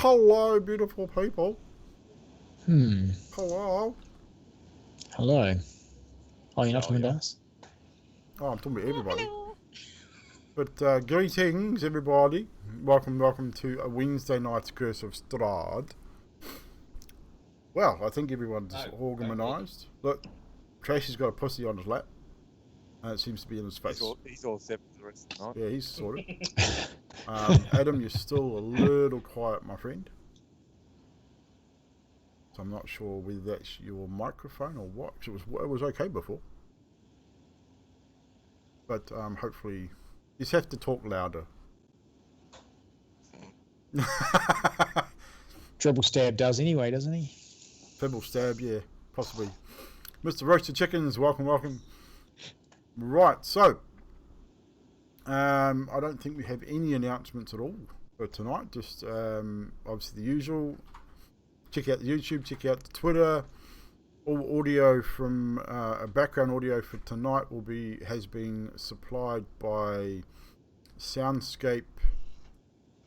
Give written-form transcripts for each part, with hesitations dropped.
Hello, beautiful people. Hmm. Hello. Hello. Oh, you're not talking about us? Oh, I'm talking about everybody. Hello. But greetings, everybody. Welcome to a Wednesday night's Curse of Strahd. Well, I think everyone's organised. Look, Tracy's got a pussy on his lap. And it seems to be in his face. He's all set for the rest of the night. Yeah, he's sorted. Adam, you're still a little quiet, my friend. So I'm not sure whether that's your microphone or what. It was okay before. But hopefully, you just have to talk louder. Triple Stab does anyway, doesn't he? Triple Stab, yeah, possibly. Mr. Roasted Chickens, welcome. Right, so I don't think we have any announcements at all for tonight. Just obviously the usual. Check out the YouTube, check out the Twitter. All audio from background audio for tonight has been supplied by Soundscape.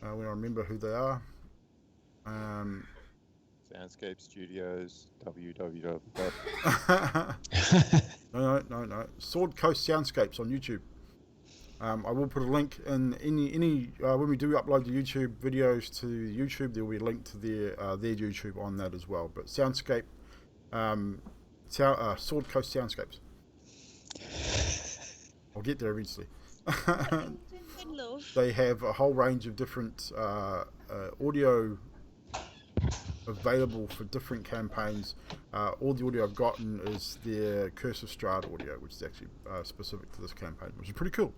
When I remember who they are. Soundscape Studios, www. No. Sword Coast Soundscapes on YouTube. I will put a link in any when we do upload the YouTube videos to YouTube. There will be a link to their YouTube on that as well. But Soundscape, Sword Coast Soundscapes. I'll get there eventually. They have a whole range of different audio available for different campaigns. All the audio I've gotten is their Curse of Strahd audio, which is actually specific to this campaign, which is pretty cool.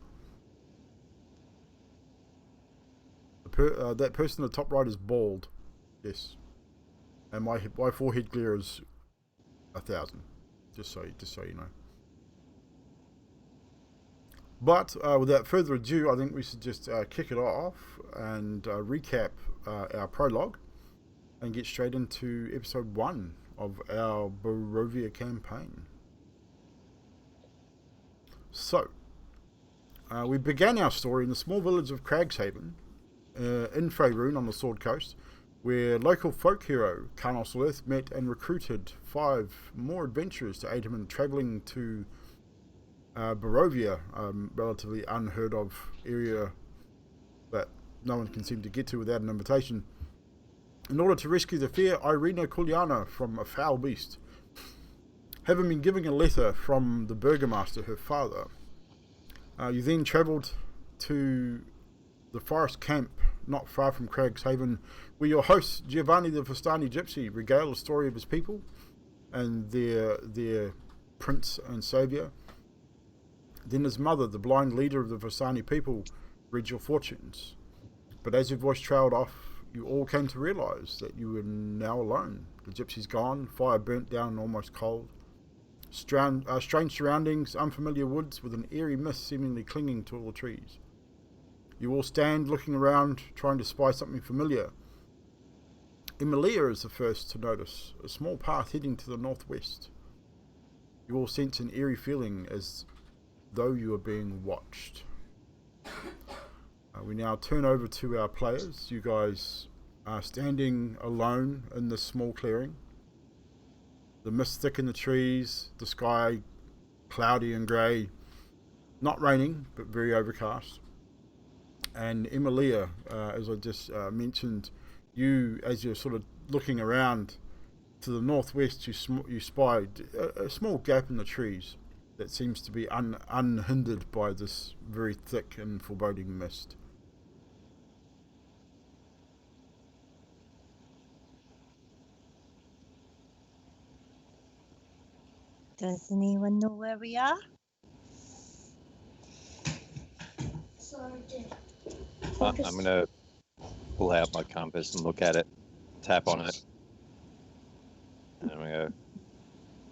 That person in the top right is bald, yes, and my forehead glare is 1,000. Just so you know. But without further ado, I think we should just kick it off and recap our prologue and get straight into episode 1 of our Barovia campaign. So, we began our story in the small village of Cragshaven, in Faerun on the Sword Coast, where local folk hero Carnos met and recruited 5 more adventurers to aid him in travelling to Barovia, relatively unheard of area that no one can seem to get to without an invitation, in order to rescue the fair Irina Kuliana from a foul beast. Having been given a letter from the burgomaster, her father, you then travelled to the forest camp not far from Cragshaven, where your host Giovanni the Vistani Gypsy regaled the story of his people and their prince and saviour. Then his mother, the blind leader of the Vistani people, read your fortunes. But as your voice trailed off, you all came to realise that you were now alone. The gypsy's gone, fire burnt down and almost cold. Strange surroundings, unfamiliar woods with an eerie mist seemingly clinging to all the trees. You all stand looking around, trying to spy something familiar. Emilia is the first to notice, a small path heading to the northwest. You all sense an eerie feeling as though you are being watched. We now turn over to our players. You guys are standing alone in this small clearing. The mist thick in the trees, the sky cloudy and grey, not raining but very overcast. And Emilia, as I just mentioned, you, as you're sort of looking around to the northwest, you spied a small gap in the trees that seems to be unhindered by this very thick and foreboding mist. Does anyone know where we are? I'm going to pull out my compass and look at it, tap on it, and we go,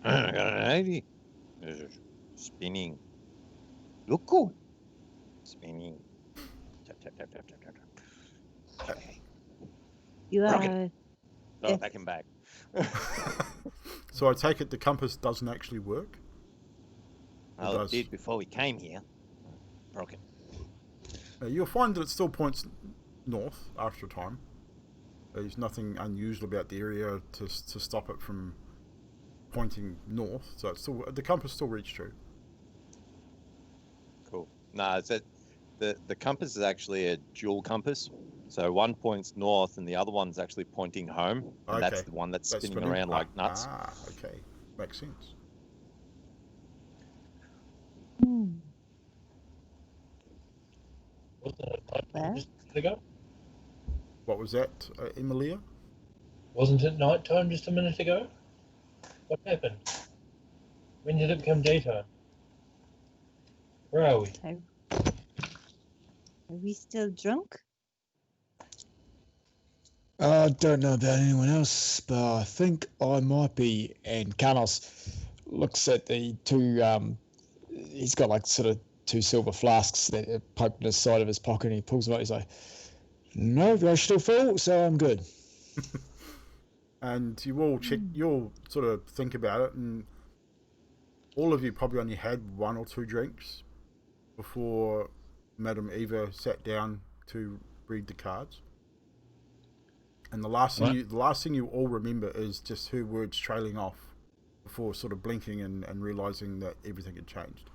I got an 80. Spinning. Look good. Spinning. Tap. Okay. You Rocket. are. Oh, back and back. So I take it the compass doesn't actually work? Well, it did before we came here. Broke it. You'll find that it still points north after a time. There's nothing unusual about the area to stop it from pointing north. So it's still, the compass still reads true. Cool. Nah, it's the compass is actually a dual compass. So one points north and the other one's actually pointing home. And that's the one that's spinning around like nuts. Okay. Makes sense. Wasn't it nighttime Well? just a minute ago? What was that, Emilia? Wasn't it nighttime just a minute ago? What happened? When did it become daytime? Where are we? Are we still drunk? I don't know about anyone else, but I think I might be. And Carnos looks at the two. He's got like sort of two silver flasks that are poked in the side of his pocket, and he pulls them out. He's like, "No, they're still full, so I'm good." And you all check. You'll sort of think about it, and all of you probably only had one or two drinks before Madame Eva sat down to read the cards. And the last thing you all remember is just her words trailing off before sort of blinking and realizing that everything had changed.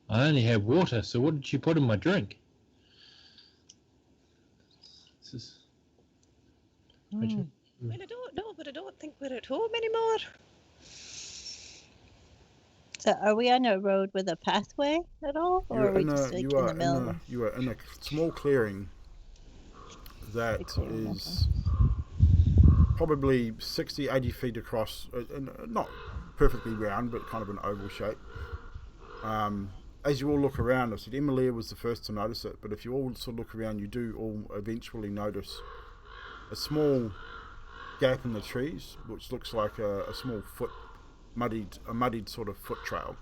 I only had water, so what did she put in my drink? This is... Hmm. Well, I don't know, but I don't think we're at home anymore. So are we on a road with a pathway at all? Or are we just like in the middle? You are in a small clearing that is probably 60, 80 feet across, not perfectly round, but kind of an oval shape. As you all look around, I said Emilia was the first to notice it, but if you all sort of look around, you do all eventually notice a small gap in the trees, which looks like a small muddied sort of foot trail.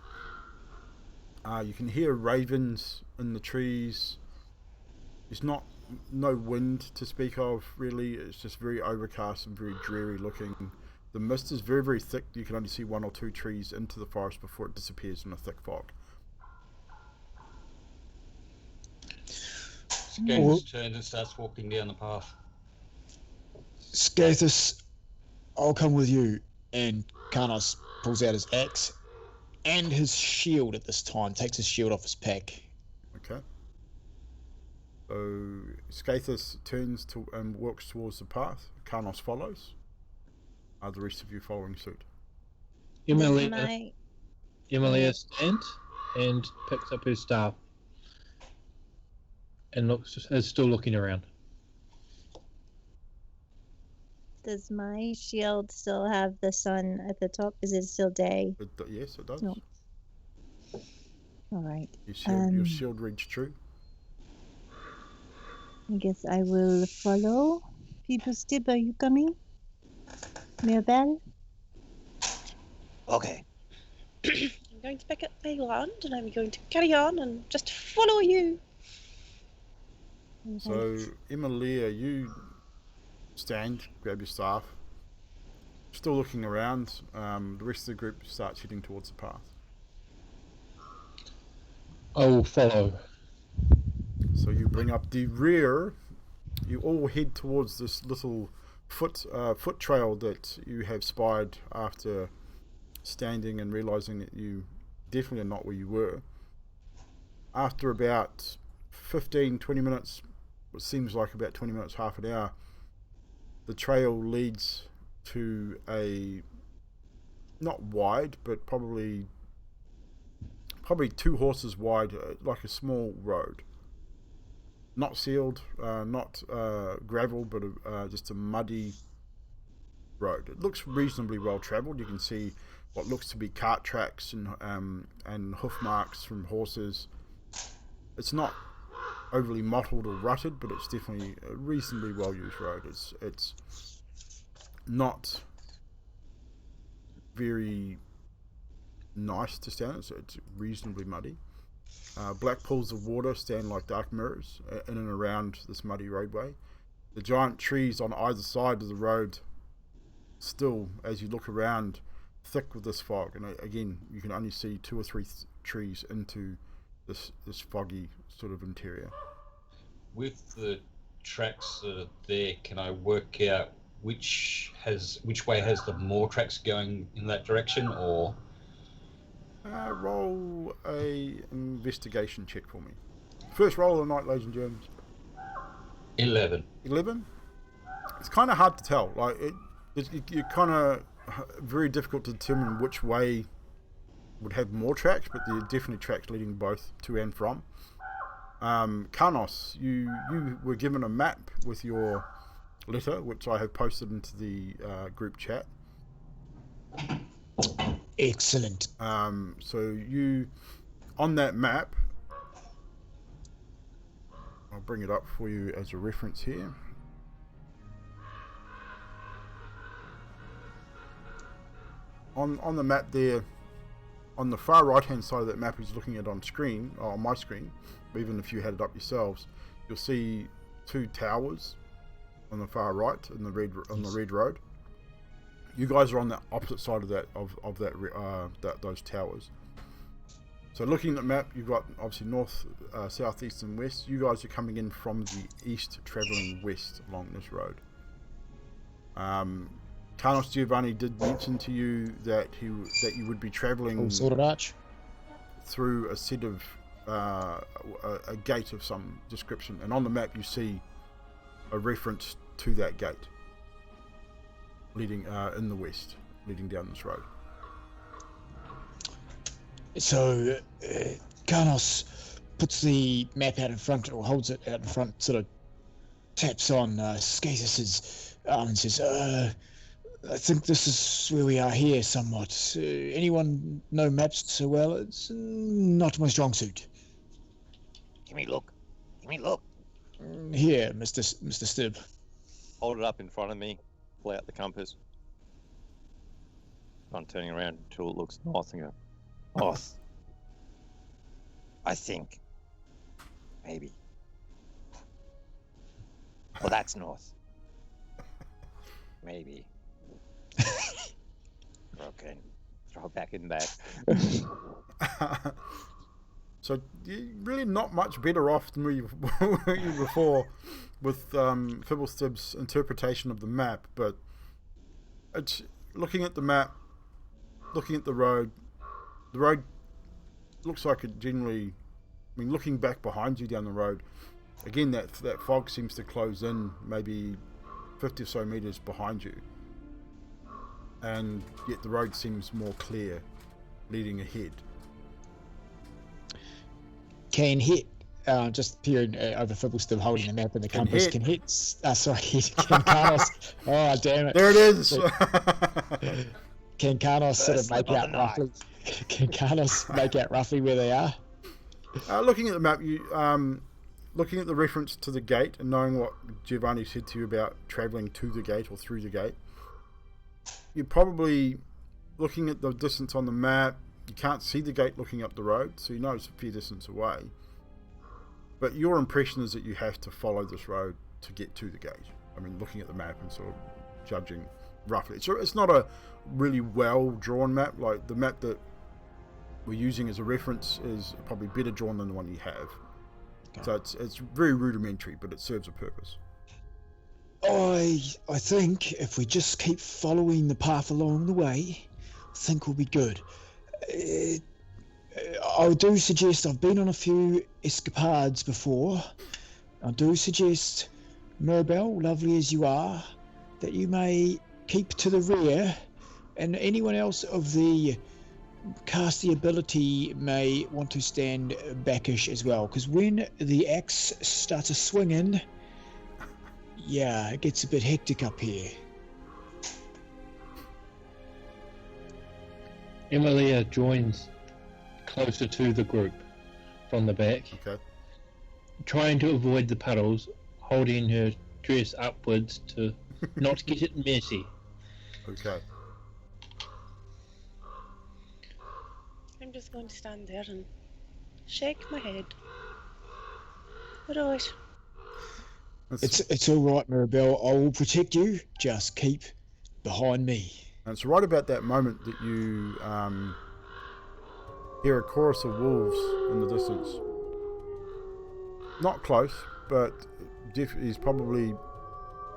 You can hear ravens in the trees. There's no wind to speak of, really. It's just very overcast and very dreary looking. The mist is very, very thick. You can only see one or two trees into the forest before it disappears in a thick fog. Skathis turns and starts walking down the path. Skathis, I'll come with you. And Carnos pulls out his axe and his shield at this time, takes his shield off his pack. Okay. So Skathis turns to and walks towards the path. Carnos follows. Are the rest of you following suit? Emilia stands and picks up her staff and is still looking around. Does my shield still have the sun at the top? Is it still day? Yes, it does. No. All right. Your shield reads true. I guess I will follow. People Stib, are you coming? Mirabelle? Okay. I'm going to pick up my wand and I'm going to carry on and just follow you. So, Emilia, you stand, grab your staff, still looking around. The rest of the group starts heading towards the path. I will follow. So you bring up the rear. You all head towards this little foot trail that you have spied after standing and realizing that you definitely are not where you were. After about 15-20 minutes, what seems like about 20 minutes, half an hour, the trail leads to a not wide, but probably 2 horses wide, like a small road. Not sealed, not gravel, but just a muddy road. It looks reasonably well travelled. You can see what looks to be cart tracks and hoof marks from horses. It's not overly mottled or rutted, but it's definitely a reasonably well used road. It's not very nice to stand on, so it's reasonably muddy. Black pools of water stand like dark mirrors in and around this muddy roadway. The giant trees on either side of the road still, as you look around, thick with this fog. And again, you can only see 2 or 3 trees into this foggy sort of interior. With the tracks that are there, can I work out which way has the more tracks going in that direction, or? Roll a investigation check for me. First roll of the night, ladies and gentlemen. 11. 11? It's kind of hard to tell. Like you're kind of very difficult to determine which way would have more tracks, but there are definitely tracks leading both to and from. Carnos, you were given a map with your letter, which I have posted into the group chat. Excellent. So you, on that map, I'll bring it up for you as a reference here. On the map there, on the far right hand side of that map he's looking at on screen, or on my screen, even if you had it up yourselves, you'll see two towers on the far right on the red road. You guys are on the opposite side of that those towers. So looking at the map, you've got obviously north, south, east and west. You guys are coming in from the east, travelling west along this road. Carnos Giovanni did mention to you that you would be travelling through a set of a gate of some description, and on the map you see a reference to that gate leading in the west, leading down this road. So Carnos puts the map out in front, or holds it out in front, sort of taps on Scatus's arm and says, I think this is where we are here somewhat. Anyone know maps so well? It's not my strong suit. Give me look. Here, Mr. Stib. Hold it up in front of me. Pull out the compass. I'm turning around until it looks north and go, north. I think. Maybe. Well, that's north. Maybe. Okay. Throw it back in the bag. So you're really not much better off than you were before with Fibblestib's interpretation of the map, but it's looking at the map, looking at the road looks like it generally, I mean, looking back behind you down the road, again that fog seems to close in maybe 50 or so meters behind you, and yet the road seems more clear leading ahead. Can hit, just peering over Fibblestib holding the map and the compass. Can Carnos, oh damn it, there it is. Can Carnos sort of make out roughly? Can Carnos make out roughly where they are? Looking at the map, you looking at the reference to the gate and knowing what Giovanni said to you about travelling to the gate or through the gate, you're probably looking at the distance on the map. You can't see the gate looking up the road, so you know it's a fair distance away. But your impression is that you have to follow this road to get to the gate. I mean, looking at the map and sort of judging roughly. So it's not a really well drawn map. Like the map that we're using as a reference is probably better drawn than the one you have. So it's very rudimentary, but it serves a purpose. I think if we just keep following the path along the way, I think we'll be good. I do suggest, I've been on a few escapades before. I do suggest, Mirabelle, lovely as you are, that you may keep to the rear, and anyone else of the casty ability may want to stand backish as well, because when the axe starts a swinging, yeah, it gets a bit hectic up here. Emilia joins closer to the group from the back, Okay. trying to avoid the puddles, holding her dress upwards to not get it messy. Okay. I'm just going to stand there and shake my head. Alright. It's all right, Mirabelle. I will protect you. Just keep behind me. And it's right about that moment that you hear a chorus of wolves in the distance. Not close, but he's probably,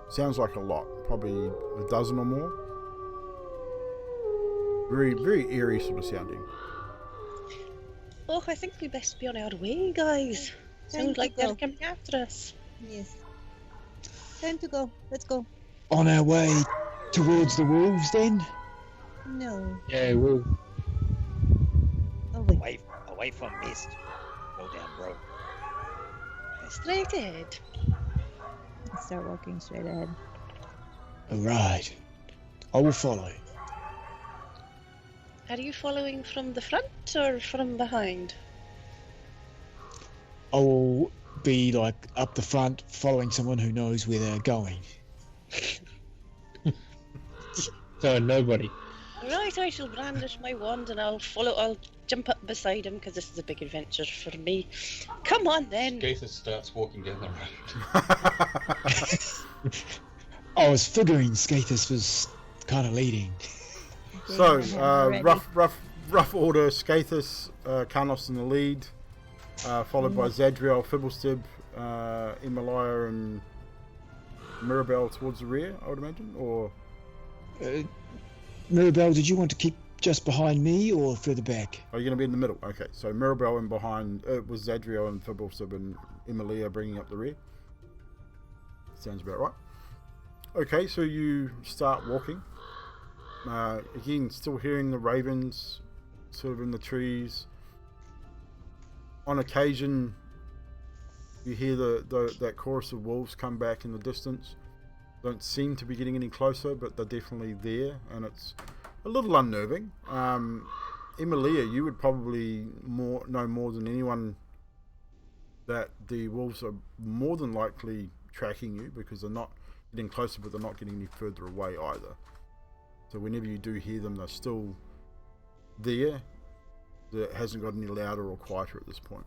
sounds like a lot, probably a dozen or more. Very, very eerie sort of sounding. Oh, I think we best be on our way, guys. Time Sounds to like they're go. coming after us. Yes. Time to go. Let's go. On our way towards the wolves, then. No. Yeah, well, Oh wait. Away from mist. Go down road. Straight ahead. Let's start walking straight ahead. All right. I will follow. Are you following from the front or from behind? I will be like up the front, following someone who knows where they're going. so nobody. Right, I shall brandish my wand and I'll jump up beside him because this is a big adventure for me. Come on then. Gaither starts walking down the road. I was figuring Skathis was kind of leading. So, Yeah, already. rough order: Skathis, Carnos in the lead, followed by Zadriel, Fibblestib, Himalaya, and Mirabelle towards the rear, I would imagine. Or Mirabelle, did you want to keep just behind me or further back? are you going to be in the middle? Okay, so Mirabelle in behind. It was Zadriel and Fibblestib and Himalaya bringing up the rear. Sounds about right. Okay, so you start walking. Again, still hearing the ravens sort of in the trees. On occasion, you hear that chorus of wolves come back in the distance. Don't seem to be getting any closer, but they're definitely there, and it's a little unnerving. Emilia, you would probably know more than anyone that the wolves are more than likely tracking you, because they're not getting closer, but they're not getting any further away either. So whenever you do hear them, they're still there. It hasn't got any louder or quieter at this point.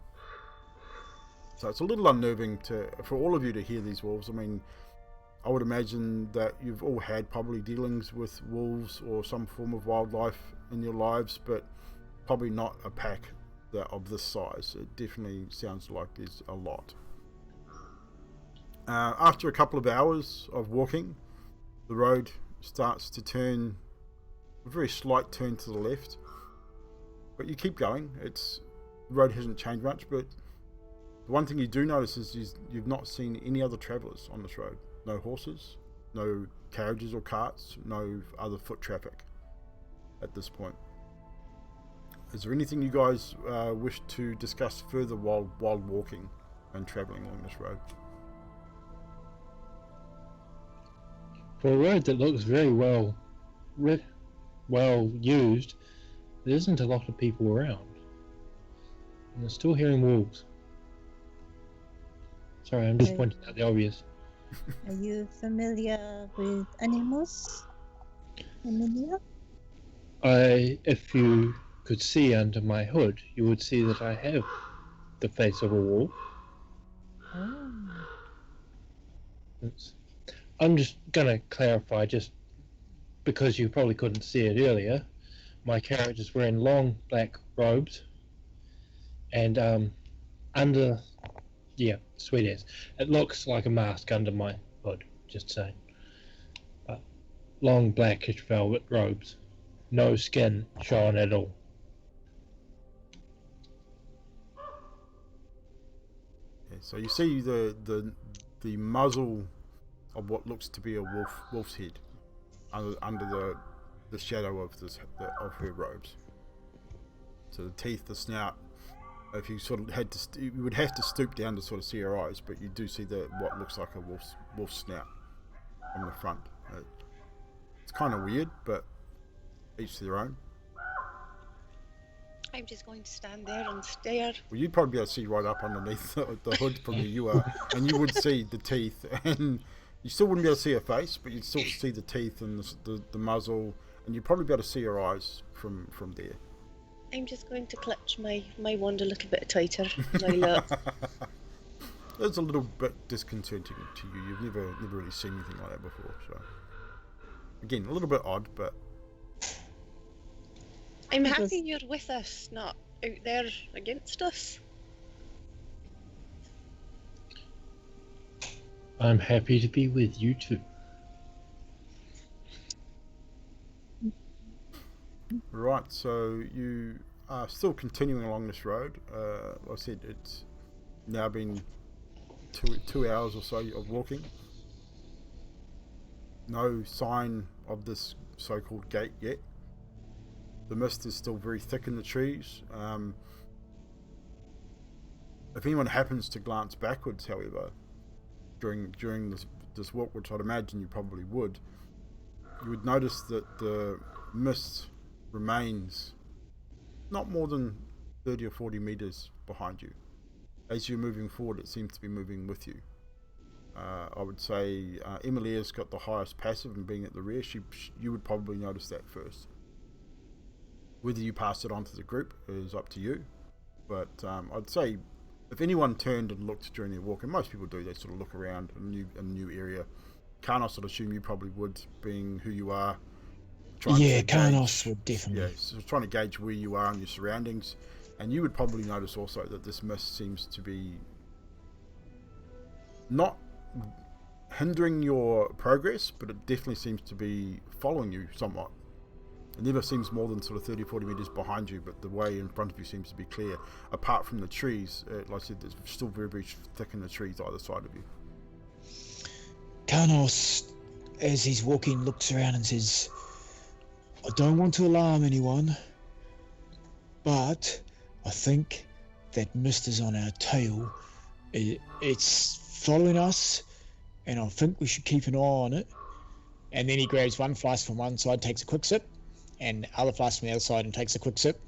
So it's a little unnerving for all of you to hear these wolves. I mean, I would imagine that you've all had probably dealings with wolves or some form of wildlife in your lives, but probably not a pack of this size. It definitely sounds like there's a lot. After a couple of hours of walking, the road starts to turn, a very slight turn to the left, but you keep going. The road hasn't changed much, but the one thing you do notice is you've not seen any other travellers on this road. No horses, no carriages or carts, no other foot traffic at this point. Is there anything you guys wish to discuss further while walking and travelling along this road? For a road that looks very well used, there isn't a lot of people around. And I'm still hearing wolves. Sorry, I'm just Okay. pointing out the obvious. Are you familiar with animals, Emilia? If you could see under my hood, you would see that I have the face of a wolf. Oh. I'm just gonna clarify, just because you probably couldn't see it earlier. My character is wearing long black robes, and sweet as. It looks like a mask under my hood. Just saying. But long blackish velvet robes, no skin showing at all. Okay, so you see the muzzle of what looks to be a wolf's head under the shadow of of her robes. So the teeth, the snout. If you sort of you would have to stoop down to sort of see her eyes, but you do see what looks like a wolf's snout on the front. It's kind of weird, but each to their own. I'm just going to stand there and stare. Well, you'd probably be able to see right up underneath the hood from where you are, and you would see the teeth, and you still wouldn't be able to see her face, but you'd still see the teeth and the muzzle, and you'd probably be able to see her eyes from there. I'm just going to clutch my wand a little bit tighter as I look. It's a little bit disconcerting to you. You've never really seen anything like that before, so again, a little bit odd, but I'm It happy was- you're with us, not out there against us. I'm happy to be with you too. Right, so you are still continuing along this road. Like I said, it's now been two hours or so of walking. No sign of this so-called gate yet. The mist is still very thick in the trees. If anyone happens to glance backwards, however, during this walk, which I'd imagine you probably would, you would notice that the mist remains not more than 30 or 40 meters behind you. As you're moving forward, it seems to be moving with you. I would say Emilia's got the highest passive, and being at the rear, you would probably notice that first. Whether you pass it on to the group is up to you, but I'd say if anyone turned and looked during their walk, and most people do, they sort of look around a new area. Carnos, I'd assume you probably would, being who you are. Yeah, Carnos would definitely. Yeah, so trying to gauge where you are in your surroundings, and you would probably notice also that this mist seems to be not hindering your progress, but it definitely seems to be following you somewhat. It never seems more than sort of 30, 40 meters behind you, but the way in front of you seems to be clear. Apart from the trees, like I said, it's still very, very thick in the trees either side of you. Carnos, as he's walking, looks around and says, I don't want to alarm anyone, but I think that mist is on our tail. It's following us, and I think we should keep an eye on it. And then he grabs one flask from one side, takes a quick sip, and other flask from the other side and takes a quick sip.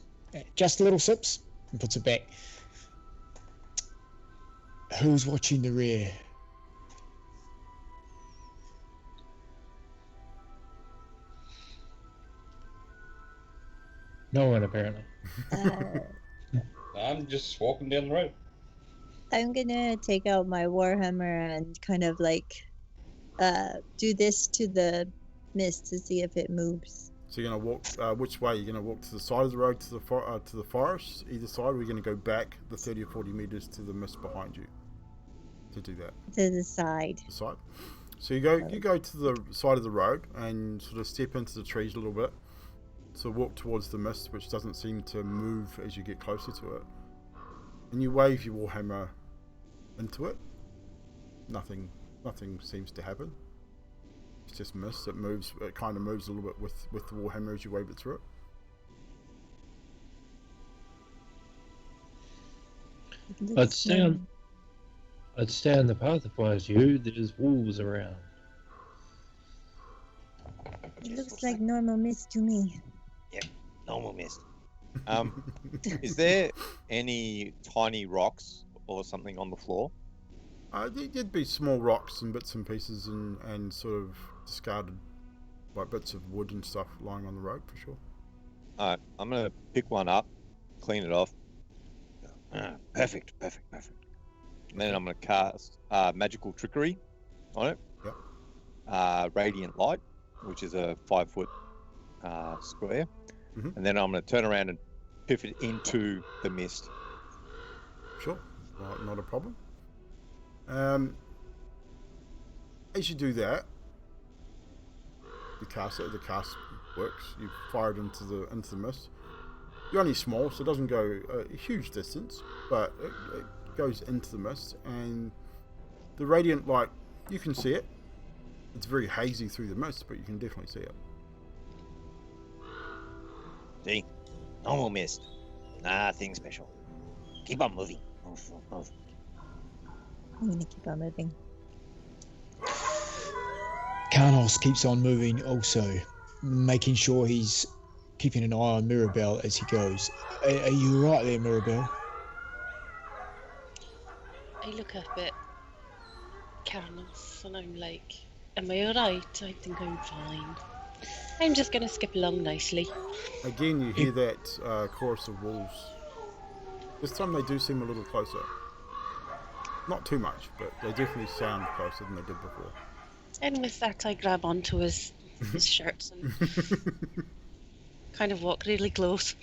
Just little sips, and puts it back. Who's watching the rear? No one, apparently. I'm just walking down the road. I'm gonna take out my warhammer and kind of like do this to the mist to see if it moves. So you're gonna walk which way? You're gonna walk to the side of the road to the forest, either side. Or you're gonna go back the 30 or 40 meters to the mist behind you to do that. To the side. The side. So you go to the side of the road and sort of step into the trees a little bit. So walk towards the mist, which doesn't seem to move as you get closer to it. And you wave your warhammer into it. Nothing seems to happen. It's just mist. It moves. It kind of moves a little bit with the warhammer as you wave it through it. I'd stay on the path if I was you. There's wolves around. It looks like normal mist to me. Normal mist. Is there any tiny rocks or something on the floor? There'd be small rocks and bits and pieces and sort of discarded like bits of wood and stuff lying on the road for sure. Alright, I'm gonna pick one up, clean it off, Perfect. and then I'm gonna cast magical trickery on it. Yep. Radiant light, which is a 5-foot square, and then I'm gonna turn around and piff it into the mist. Sure, right, not a problem. As you do that, the cast works. You fire it into the mist. You're only small, so it doesn't go a huge distance, but it goes into the mist, and the radiant light, you can see it. It's very hazy through the mist, but you can definitely see it. See? Normal mist. Nothing special. Keep on moving. Move. I'm gonna keep on moving. Carnos keeps on moving also, making sure he's keeping an eye on Mirabelle as he goes. Are you right there, Mirabelle? I look up at Carnos and I'm like, am I alright? I think I'm fine. I'm just gonna skip along nicely. Again, you hear that chorus of wolves. This time they do seem a little closer. Not too much, but they definitely sound closer than they did before. And with that, I grab onto his shirts and kind of walk really close.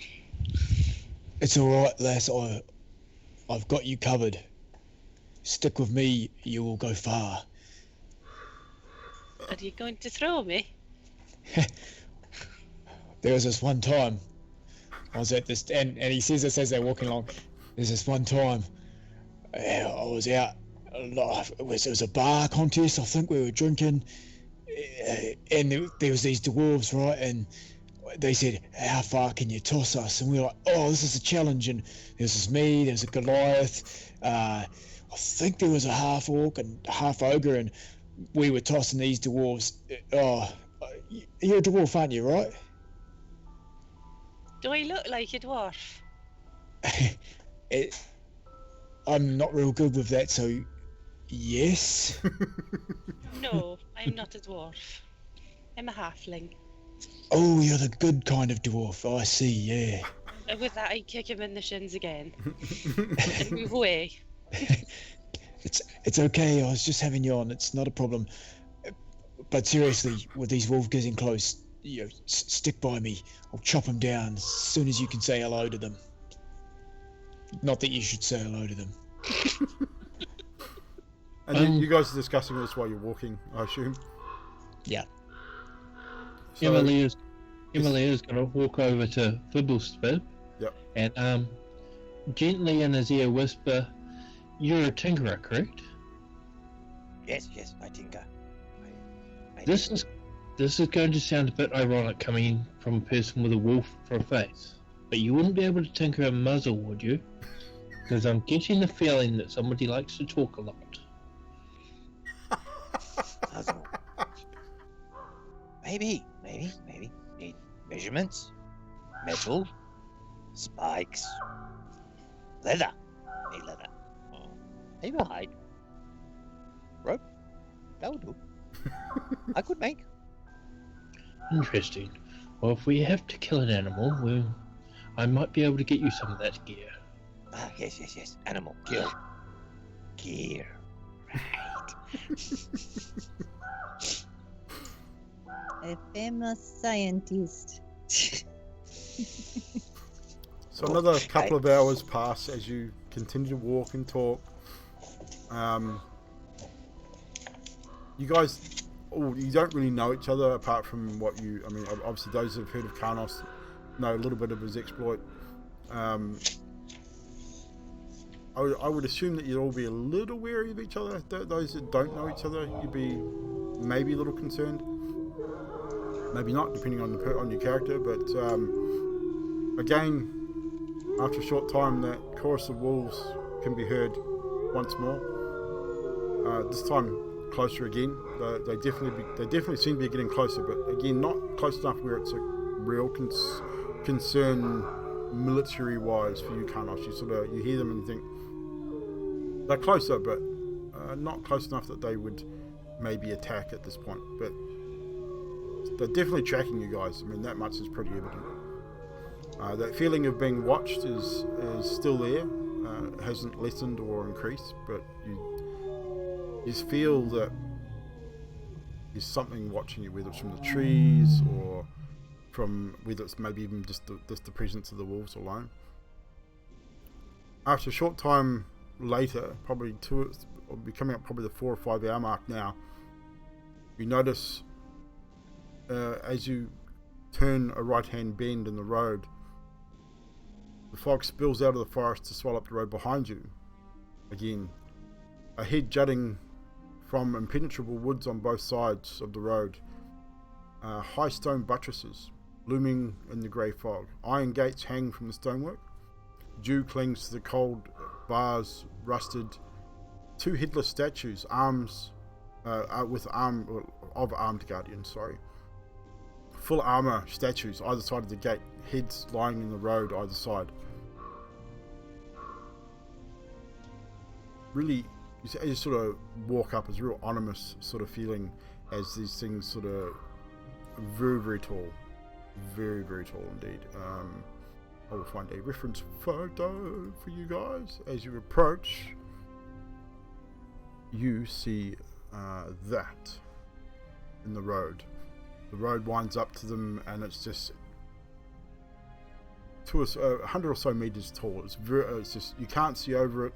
It's all right, lass. I've got you covered. Stick with me, you will go far. Are you going to throw me? There was this one time I was at this, and he says this as they're walking along. There's this one time I was out. It was a bar contest. I think we were drinking, and there was these dwarves, right? And they said, "How far can you toss us?" And we were like, "Oh, this is a challenge." And this is me. There's a Goliath. I think there was a half orc and half ogre, and we were tossing these dwarves. Oh, you're a dwarf, aren't you? Right? Do I look like a dwarf? I'm not real good with that, so yes. No, I'm not a dwarf. I'm a halfling. Oh, you're the good kind of dwarf. I see, yeah. And with that, I kick him in the shins again and move away. It's okay. I was just having you on. It's not a problem. But seriously, with these wolves getting close, stick by me. I'll chop them down as soon as you can say hello to them. Not that you should say hello to them. And you guys are discussing this while you're walking, I assume? Yeah. So, Emily is going to walk over to Fibblespib. Yep. And gently in his ear whisper, "You're a tinkerer, correct?" Yes, I tinker. This is going to sound a bit ironic coming from a person with a wolf for a face, but you wouldn't be able to tinker a muzzle, would you? Because I'm getting the feeling that somebody likes to talk a lot. Muzzle. Maybe. Need measurements, metal, spikes, leather. Need leather. Maybe a hide. Rope. That would do. I could make. Interesting. Well, if we have to kill an animal, I might be able to get you some of that gear. Ah, yes. Animal. Kill. Gear. Right. A famous scientist. So another couple of hours pass as you continue to walk and talk. You guys, you don't really know each other apart from what you. I mean, obviously those who've heard of Carnos know a little bit of his exploit. I would assume that you'd all be a little wary of each other. Those that don't know each other, you'd be maybe a little concerned. Maybe not, depending on on your character. But again, after a short time, that chorus of wolves can be heard once more. This time closer again. They definitely seem to be getting closer, but again, not close enough where it's a real concern military-wise for you, Carnos. You hear them and you think they're closer, but not close enough that they would maybe attack at this point. But they're definitely tracking you guys. I mean, that much is pretty evident. That feeling of being watched is still there. It hasn't lessened or increased, but you just feel that there's something watching you, whether it's from the trees or from whether it's maybe even just the presence of the wolves alone. After a short time later, probably it'll be coming up probably the 4 or 5 hour mark now, you notice as you turn a right hand bend in the road, the fog spills out of the forest to swallow up the road behind you. Again, a head jutting from impenetrable woods on both sides of the road, high stone buttresses looming in the grey fog. Iron gates hang from the stonework. Dew clings to the cold bars, rusted. 2 headless statues, armed guardians. Full armor statues either side of the gate, heads lying in the road either side. Really, as you sort of walk up, it's a real ominous sort of feeling as these things sort of very, very tall. Very, very tall indeed. I will find a reference photo for you guys. As you approach, you see that in the road. The road winds up to them, and it's just 100 or so meters tall. It's just, you can't see over it.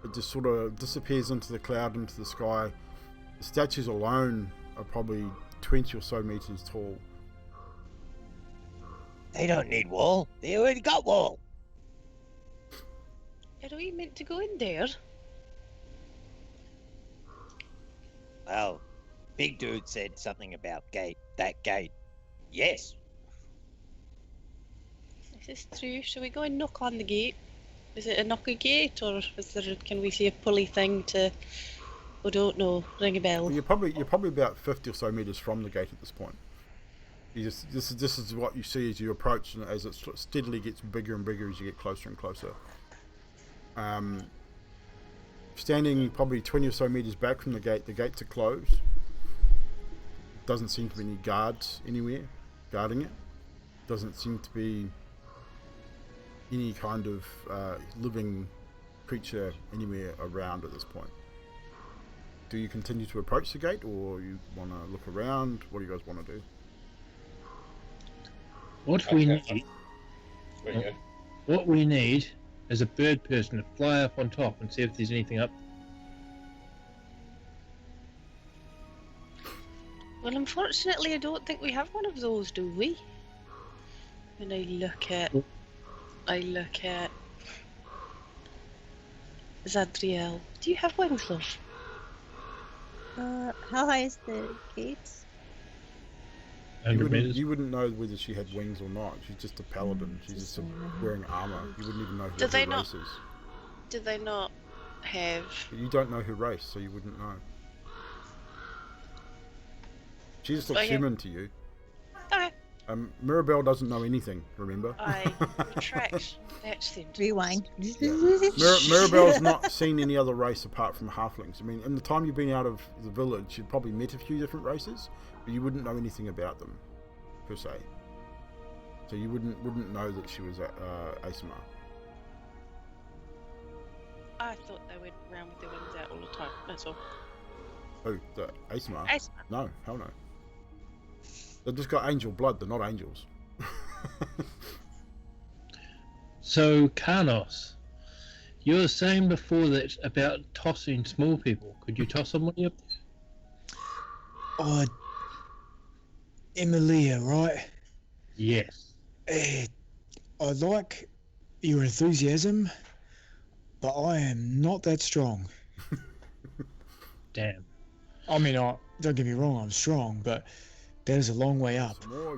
It just sort of disappears into the cloud, into the sky. The statues alone are probably 20 or so meters tall. They don't need wall. They already got wall. Are we meant to go in there? Well, big dude said something about gate. That gate. Yes. This is true. Shall we go and knock on the gate? Is it a knocky gate, or can we see a pulley thing to? I don't know. Ring a bell. Well, you're probably about 50 or so meters from the gate at this point. This is what you see as you approach, and as it steadily gets bigger and bigger as you get closer and closer. Standing probably 20 or so meters back from the gates are closed. Doesn't seem to be any guards anywhere guarding it. Doesn't seem to be any kind of living creature anywhere around at this point. Do you continue to approach the gate, or you want to look around? What do you guys want to do? What we need, There you go. what we need, is a bird person to fly up on top and see if there's anything up. Well, unfortunately, I don't think we have one of those, do we? And I look at Zadriel. Do you have wings, love? How high is the gate? 100 meters. You wouldn't know whether she had wings or not. She's just a paladin. She's just wearing armor. You wouldn't even know who her race is. Do they not have? But you don't know her race, so you wouldn't know. She just looks Okay. human to you. Okay. Mirabelle doesn't know anything, remember? I retract that sentence. Rewind. Yeah. Mirabelle's not seen any other race apart from halflings. I mean, in the time you've been out of the village, you've probably met a few different races, but you wouldn't know anything about them, per se. So you wouldn't know that she was Asimar. I thought they went around with their wings out all the time. That's all. Oh, the Asimar? Asimar. No, hell no. They've just got angel blood, they're not angels. So, Carnos, you were saying before that about tossing small people. Could you toss somebody up? Oh, Emilia, right? Yes. I like your enthusiasm, but I am not that strong. Damn. I mean, don't get me wrong, I'm strong, but that is a long way up. Some more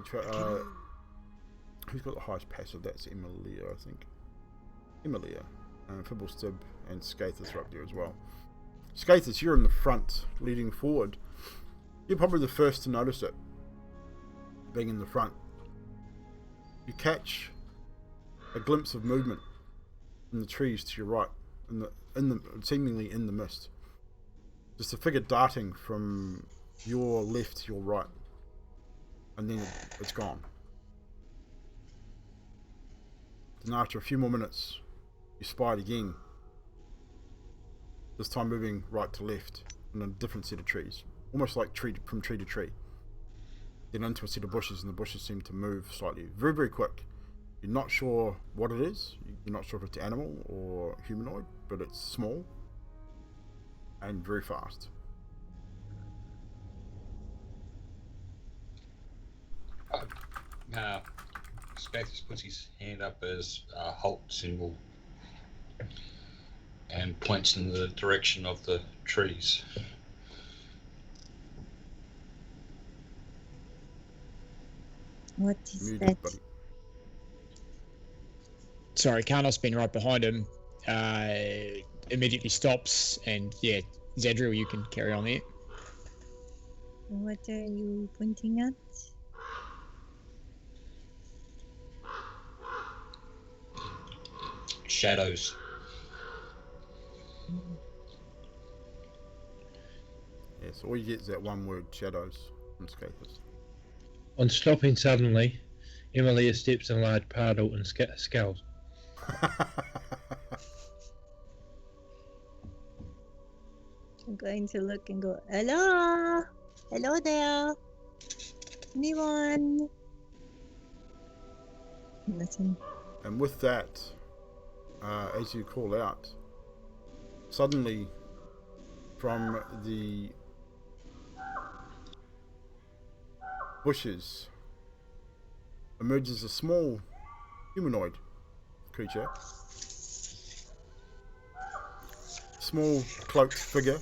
who's got the highest passive? That's Emilia, I think. Emilia. Fibblestib and Skathis are up there as well. Skathis, you're in the front, leading forward. You're probably the first to notice it, being in the front. You catch a glimpse of movement in the trees to your right, seemingly in the mist. Just a figure darting from your left to your right, and then it's gone. Then after a few more minutes, you spy it again. This time moving right to left in a different set of trees, almost like from tree to tree. Then into a set of bushes, and the bushes seem to move slightly, very, very quick. You're not sure what it is. You're not sure if it's animal or humanoid, but it's small and very fast. Spathis puts his hand up as a halt symbol and points in the direction of the trees. What is Muted, that? buddy. Sorry, Carnos been right behind him. Immediately stops, and yeah, Zadriel, you can carry on there. What are you pointing at? Shadows. Yes, all you get is that one word, shadows, from Skathis. On stopping suddenly, Emilia steps in a large puddle and scowls. I'm going to look and go, hello? Hello there? Anyone? Nothing. And with that, as you call out, suddenly from the bushes emerges a small humanoid creature. Small cloaked figure.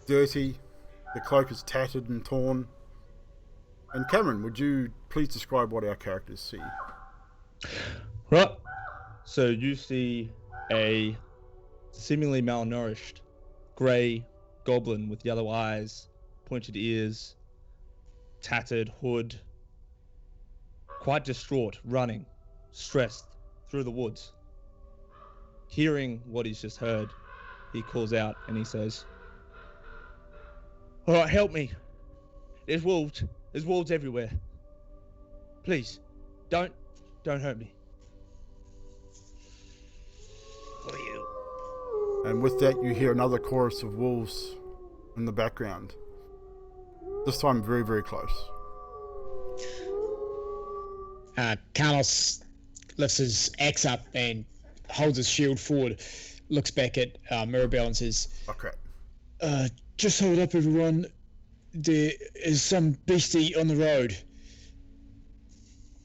Dirty. The cloak is tattered and torn. And Cameron, would you please describe what our characters see? Right. So you see a seemingly malnourished, grey goblin with yellow eyes, pointed ears, tattered hood, quite distraught, running, stressed through the woods. Hearing what he's just heard, he calls out and he says, "All right, help me. There's wolves. There's wolves everywhere. Please, don't hurt me." For you. And with that, you hear another chorus of wolves in the background. This time, very, very close. Carnos lifts his axe up and holds his shield forward, looks back at Mirabelle and says, Okay. Just hold up, everyone. There is some beastie on the road.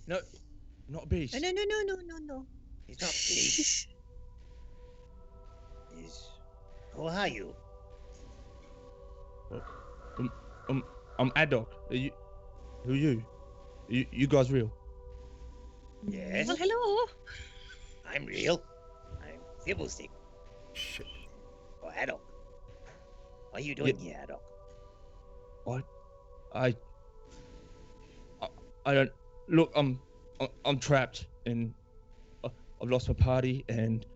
No, not a beast. No. He's not big. Who are you? I'm Adok. Who are you? You guys real? Yes. Well, hello. I'm real. I'm Fibblestick. Shit. Or Haddock. What are you doing here, Haddock? What? I don't look. I'm trapped and I've lost my party and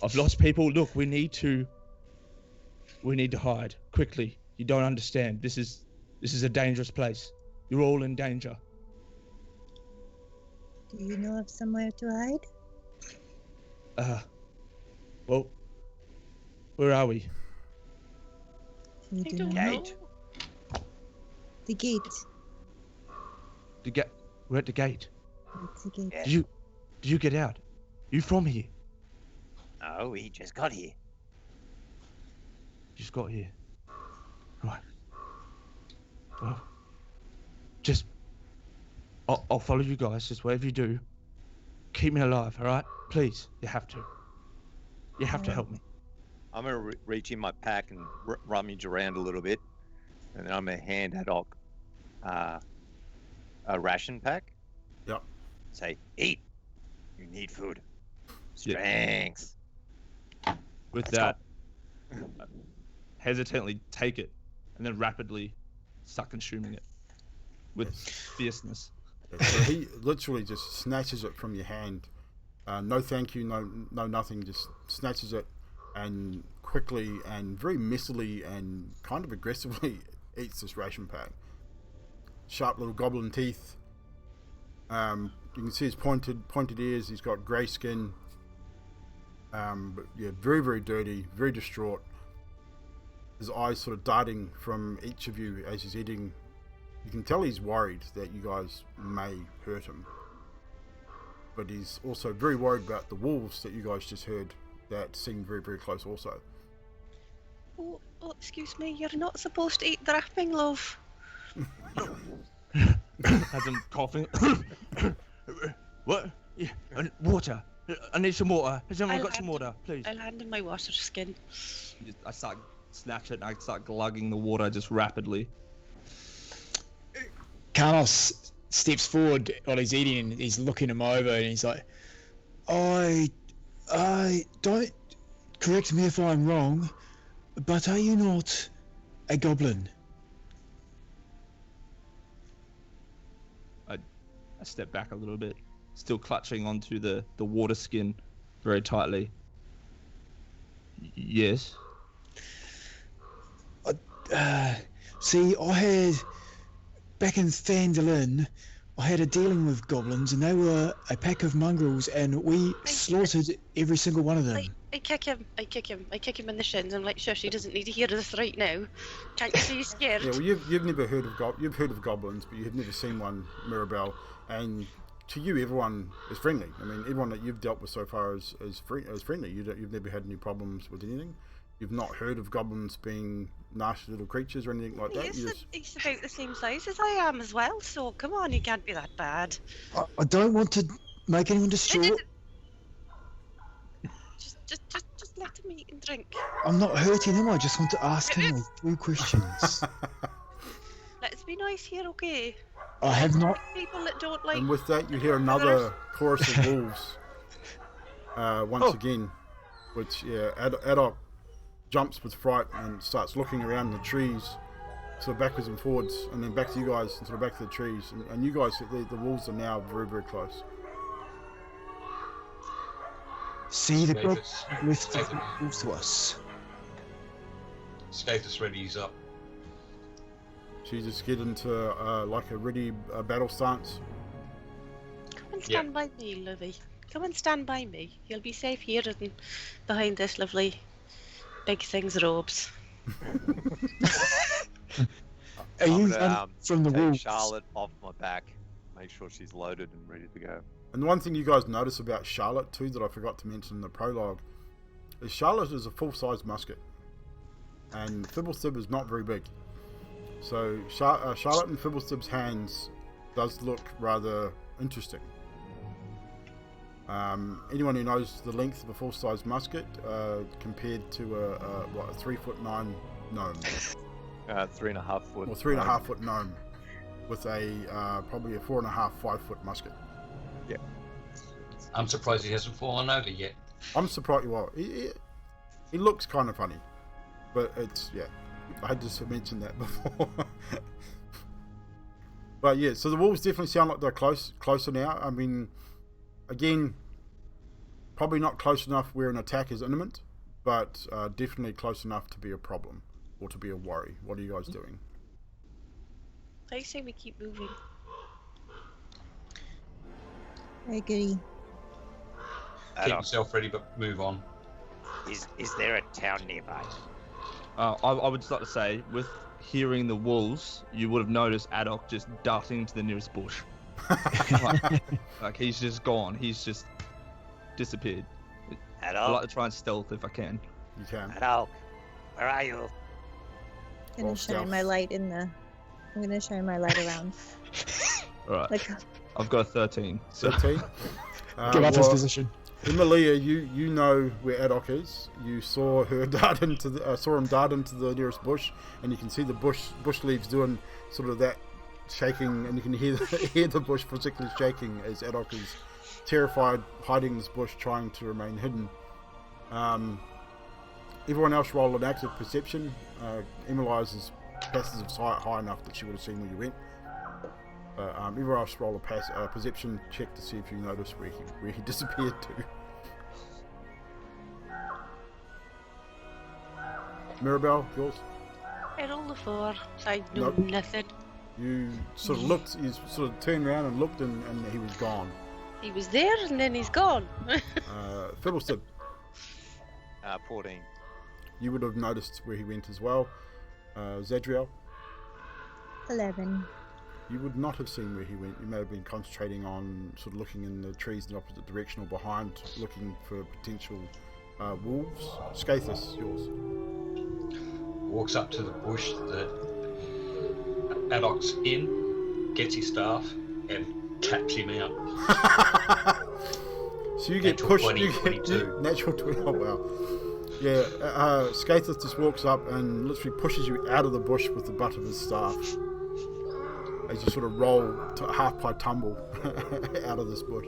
I've lost people. Look, we need to hide quickly. You don't understand. This is a dangerous place. You're all in danger. Do you know of somewhere to hide? Well, where are we? You I do don't not know? Gate. The gate. We're at the gate. It's the gate. Yeah. Did you get out? You from here? Oh, we just got here. Just got here. Right. Well, just I'll follow you guys. Just whatever you do, keep me alive. All right? Please, you have to. You have to help me. I'm gonna reach in my pack and rummage around a little bit, and then I'm gonna hand Haddock a ration pack. Yep. Say, eat. You need food. Yeah. Strength. With that, hesitantly take it, and then rapidly start consuming it with fierceness. So he literally just snatches it from your hand. No thank you, no nothing, just snatches it and quickly and very messily and kind of aggressively eats this ration pack. Sharp little goblin teeth. You can see his pointed ears. He's got grey skin. But yeah, very, very dirty, very distraught. His eyes sort of darting from each of you as he's eating. You can tell he's worried that you guys may hurt him. But he's also very worried about the wolves that you guys just heard that seem very, very close also. Oh, excuse me. You're not supposed to eat dripping, love. As I'm coughing. What? Yeah, water. I need some water. Has anyone got some water, please? I'll hand him my water skin. I start snatch it and I start glugging the water just rapidly. Carnos steps forward while he's eating and he's looking him over and he's like, I don't, correct me if I'm wrong, but are you not a goblin? I step back a little bit, still clutching onto the water skin very tightly. Yes. See, I had, back in Thandalin, I had a dealing with goblins and they were a pack of mongrels and we slaughtered every single one of them. I kick him in the shins. I'm like, shush, he doesn't need to hear this right now. Can't you see he's scared? Yeah, well, you've never heard of you've heard of goblins, but you've never seen one, Mirabelle. And to you, everyone is friendly. I mean, everyone that you've dealt with so far is friendly. You've never had any problems with anything. You've not heard of goblins being nasty little creatures or anything like that. He's about the same size as I am as well, so come on, he can't be that bad. I don't want to make anyone distraught. Just let him eat and drink. I'm not hurting him. I just want to ask him a few questions. Let's be nice here, okay? I have not. People that don't like. And with that, you hear another chorus of wolves. Once again, which Adok jumps with fright and starts looking around the trees, sort of backwards and forwards, and then back to you guys, and sort of back to the trees, and you guys, the wolves are now very, very close. See the group Skathis. with the wolves to us. Skathis readies up. So you just get into like a ready battle stance. Come and stand by me, Lovey. Come and stand by me. You'll be safe here and behind this lovely big thing's robes. Are you gonna, from the take wolves? Charlotte off my back. Make sure she's loaded and ready to go. And the one thing you guys notice about Charlotte too that I forgot to mention in the prologue is Charlotte is a full-size musket, and Fibblestib is not very big. So Charlotte and Fibblestib's hands does look rather interesting. Anyone who knows the length of a full-size musket compared to a 3'9" gnome, 3.5 foot. or 3.5 foot gnome with a probably a 4.5, 5 foot musket. Yeah. I'm surprised he hasn't fallen over yet. I'm surprised. Well, he looks kind of funny, but it's I had to mention that before. But yeah, so the wolves definitely sound like they're closer now. I mean, again, probably not close enough where an attack is imminent, but definitely close enough to be a problem or to be a worry. What are you guys doing? I say we keep moving. I agree. Keep yourself ready, but move on. Is there a town nearby? I would just like to say, with hearing the wolves, you would have noticed Adok just darting into the nearest bush. like he's just gone. He's just disappeared. I'd like to try and stealth if I can. You can. Adok, where are you? I'm gonna shine my light I'm gonna shine my light around. Alright. Like, I've got a 13. So 13. Get off his position. Emilia, you know where Adok is. You saw her dart into saw him dart into the nearest bush, and you can see the bush leaves doing sort of that shaking, and you can hear the bush physically shaking as Adok is terrified, hiding in this bush, trying to remain hidden. Everyone else roll an active perception. Emilia's passive sight high enough that she would have seen where you went. Everyone else roll a perception check to see if you notice where he disappeared to. Mirabelle, yours? I rolled a 4. I know Nope. nothing. You sort of looked, you sort of turned around and looked, and he was gone. He was there and then he's gone. Fiddleston, 14. you would have noticed where he went as well. Zadriel, 11. you would not have seen where he went. You may have been concentrating on sort of looking in the trees in the opposite direction or behind, looking for potential wolves. Skathis, yours. Walks up to the bush that Adok's in, gets his staff, and taps him out. So you get Natural pushed. 20, You get 22. natural 20. Oh wow. Yeah, Skathis just walks up and literally pushes you out of the bush with the butt of his staff as you sort of roll to half by tumble out of this bush.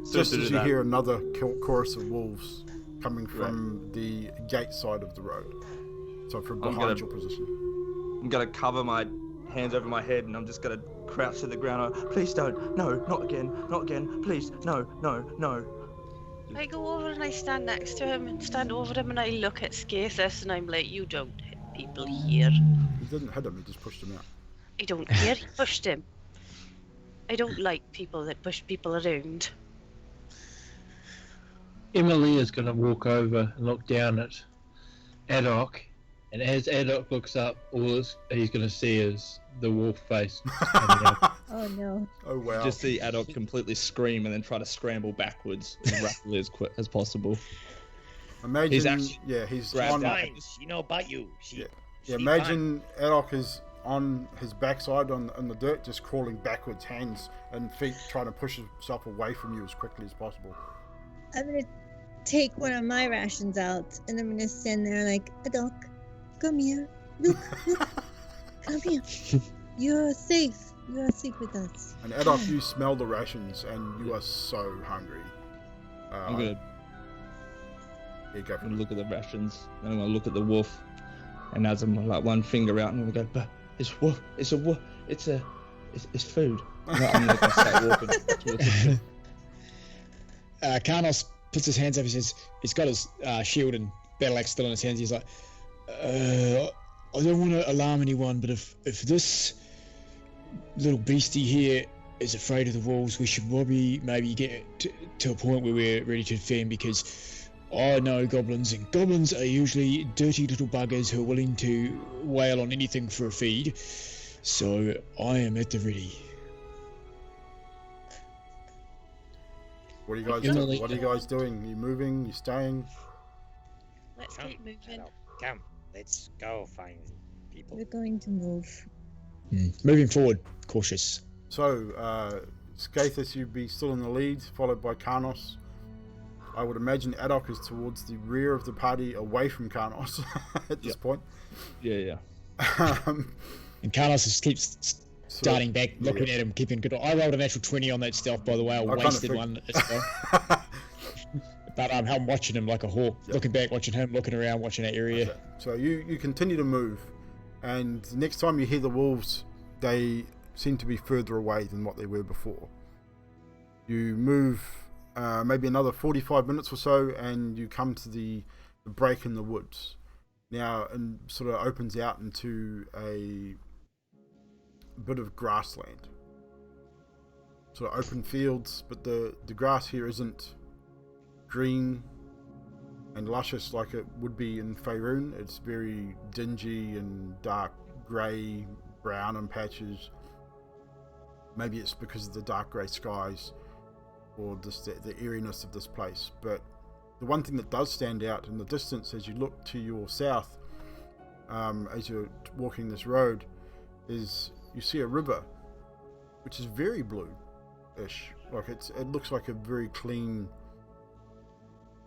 So Just to as do you that- hear another chorus of wolves coming from the gate side of the road. So from I'm behind gonna- your position. I'm gonna cover my hands over my head and I'm just gonna crouch to the ground. Please don't. No, not again. Not again. Please. No, no, no. I go over and I stand next to him and stand over him and I look at Skathis and I'm like, you don't hit people here. He didn't hit him, he just pushed him out. I don't care, he pushed him. I don't like people that push people around. Emilia's going to walk over and look down at Adok, and as Adok looks up, he's going to see is the wolf face coming up. Oh no. Oh wow. Just see Adok completely scream and then try to scramble backwards as rapidly as possible. Imagine, He's actually he's grabbed on. out. Fine, she know about you. She, Yeah. she Yeah, imagine Adok is on his backside on the dirt, just crawling backwards, hands and feet, trying to push himself away from you as quickly as possible. I'm gonna take one of my rations out, and I'm gonna stand there like, Adok, come here. Look, come here. You're safe. You are safe with us. And Adok, you smell the rations, and you are so hungry. I'm gonna go for it. look at the rations, and I'm gonna look at the wolf, and as I'm like one finger out, and I'm gonna go, but it's wolf, it's a wolf, it's food. And I'm gonna start walking towards it. Carnos puts his hands up. He says he's got his shield and battle axe still in his hands. He's like, I don't want to alarm anyone, but if this little beastie here is afraid of the wolves, we should probably maybe get to a point where we're ready to defend, because I know goblins, and goblins are usually dirty little buggers who are willing to wail on anything for a feed. So I am at the ready. What are you guys Emily- doing? What are you guys doing? You moving? You staying? Let's Come, keep moving. Come, let's go find people. We're going to move. Moving forward, cautious. So, Skathis, you'd be still in the lead, followed by Carnos. I would imagine Adok is towards the rear of the party, away from Carnos at this point. Yeah. And Carlos just keeps starting back, looking at him, keeping good. I rolled a natural 20 on that stealth, by the way. I wasted one as well. But I'm watching him like a hawk, looking back, watching him, looking around, watching that area. Okay. So you continue to move, and the next time you hear the wolves, they seem to be further away than what they were before. You move maybe another 45 minutes or so, and you come to the break in the woods. Now, and sort of opens out into a bit of grassland. Sort of open fields, but the grass here isn't green and luscious like it would be in Faerun. It's very dingy and dark grey, brown in patches. Maybe it's because of the dark grey skies or just the eeriness of this place. But the one thing that does stand out in the distance as you look to your south, as you're walking this road, is you see a river which is very blue-ish. Like it looks like a very clean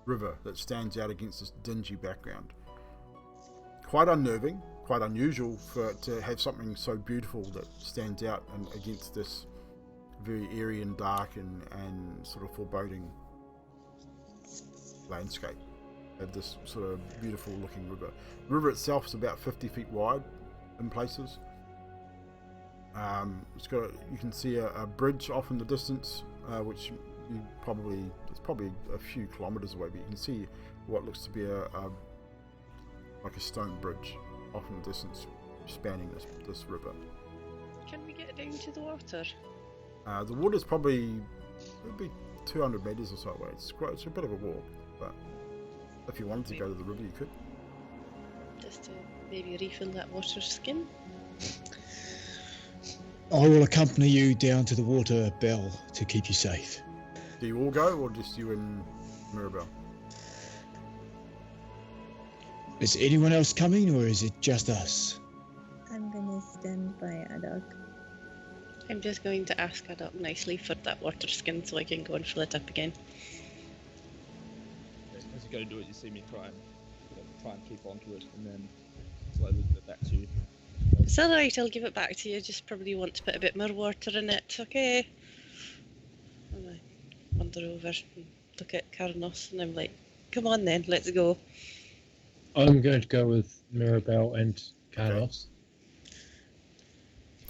river that stands out against this dingy background. Quite unnerving, quite unusual for it to have something so beautiful that stands out and against this very eerie and dark and sort of foreboding landscape. Have this sort of beautiful looking river. The river itself is about 50 feet wide in places. You can see a bridge off in the distance, which it's probably a few kilometers away, but you can see what looks to be like a stone bridge off in the distance spanning this river. Can we get down to the water? The water's probably 200 meters or so away. It's a bit of a walk, but if you wanted to go to the river, you could. Just to maybe refill that water skin? I will accompany you down to the water bell to keep you safe. Do you all go, or just you and Mirabelle? Is anyone else coming, or is it just us? I'm gonna stand by Adok. I'm just going to ask Adok nicely for that water skin so I can go and fill it up again. As you go to do it, you see me try and keep onto it, and then slowly give it back to you. It's alright, I'll give it back to you. Just probably want to put a bit more water in it, okay? And I wander over and look at Carnos and I'm like, come on then, let's go. I'm going to go with Mirabelle and Carnos.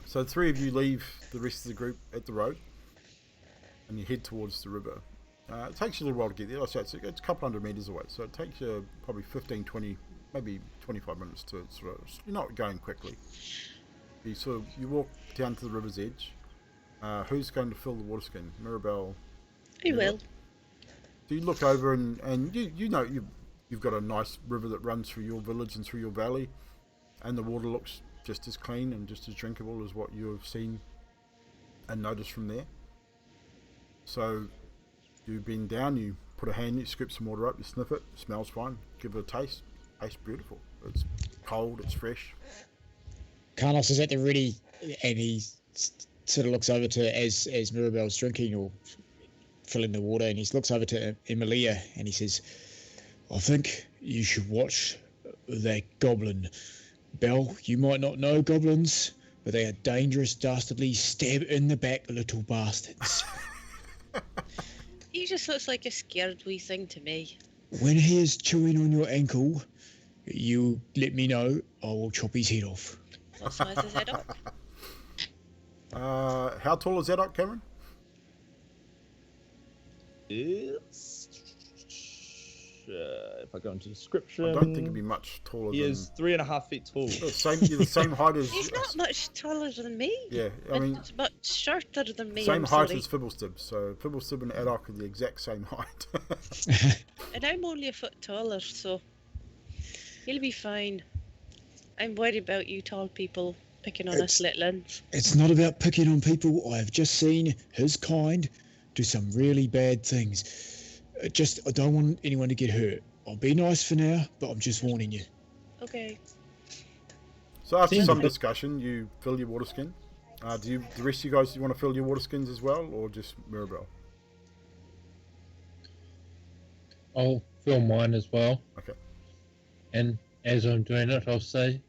So the three of you leave the rest of the group at the road, and you head towards the river. It takes you a little while to get there. Like I say, it's a couple hundred meters away, so it takes you probably 15, 20, maybe 25 minutes to sort of. You're not going quickly. You walk down to the river's edge. Who's going to fill the water skin? Mirabelle. I will. So you look over and you know you've got a nice river that runs through your village and through your valley, and the water looks just as clean and just as drinkable as what you have seen and noticed from there. So you bend down, you put a hand in it, scoop some water up, you sniff it, smells fine, give it a taste. Tastes beautiful. It's cold, it's fresh. Carnos is at the ready, and he sort of looks over to as Mirabelle's drinking or filling the water, and he looks over to Emilia and he says, "I think you should watch that goblin. Belle, you might not know goblins, but they are dangerous, dastardly, stab in the back little bastards. He just looks like a scared wee thing to me. When he is chewing on your ankle, you let me know. I will chop his head off." What size is Zadok? How tall is Zadok, Cameron? It's if I go into description, I don't think it'd be much taller. He than... is 3.5 feet tall. You're the same height as. He's not much taller than me. Yeah, I mean, He's much shorter than me. same I'm height sorry. as Fibblestib. So Fibblestib and Adok are the exact same height. And I'm only a foot taller, so he'll be fine. I'm worried about you tall people picking on us littlins. It's not about picking on people. I have just seen his kind do some really bad things. I don't want anyone to get hurt. I'll be nice for now, but I'm just warning you. Okay. So after some discussion, you fill your water skin. The rest of you guys, want to fill your water skins as well, or just Mirabelle? I'll fill mine as well. Okay. And as I'm doing it, I'll say,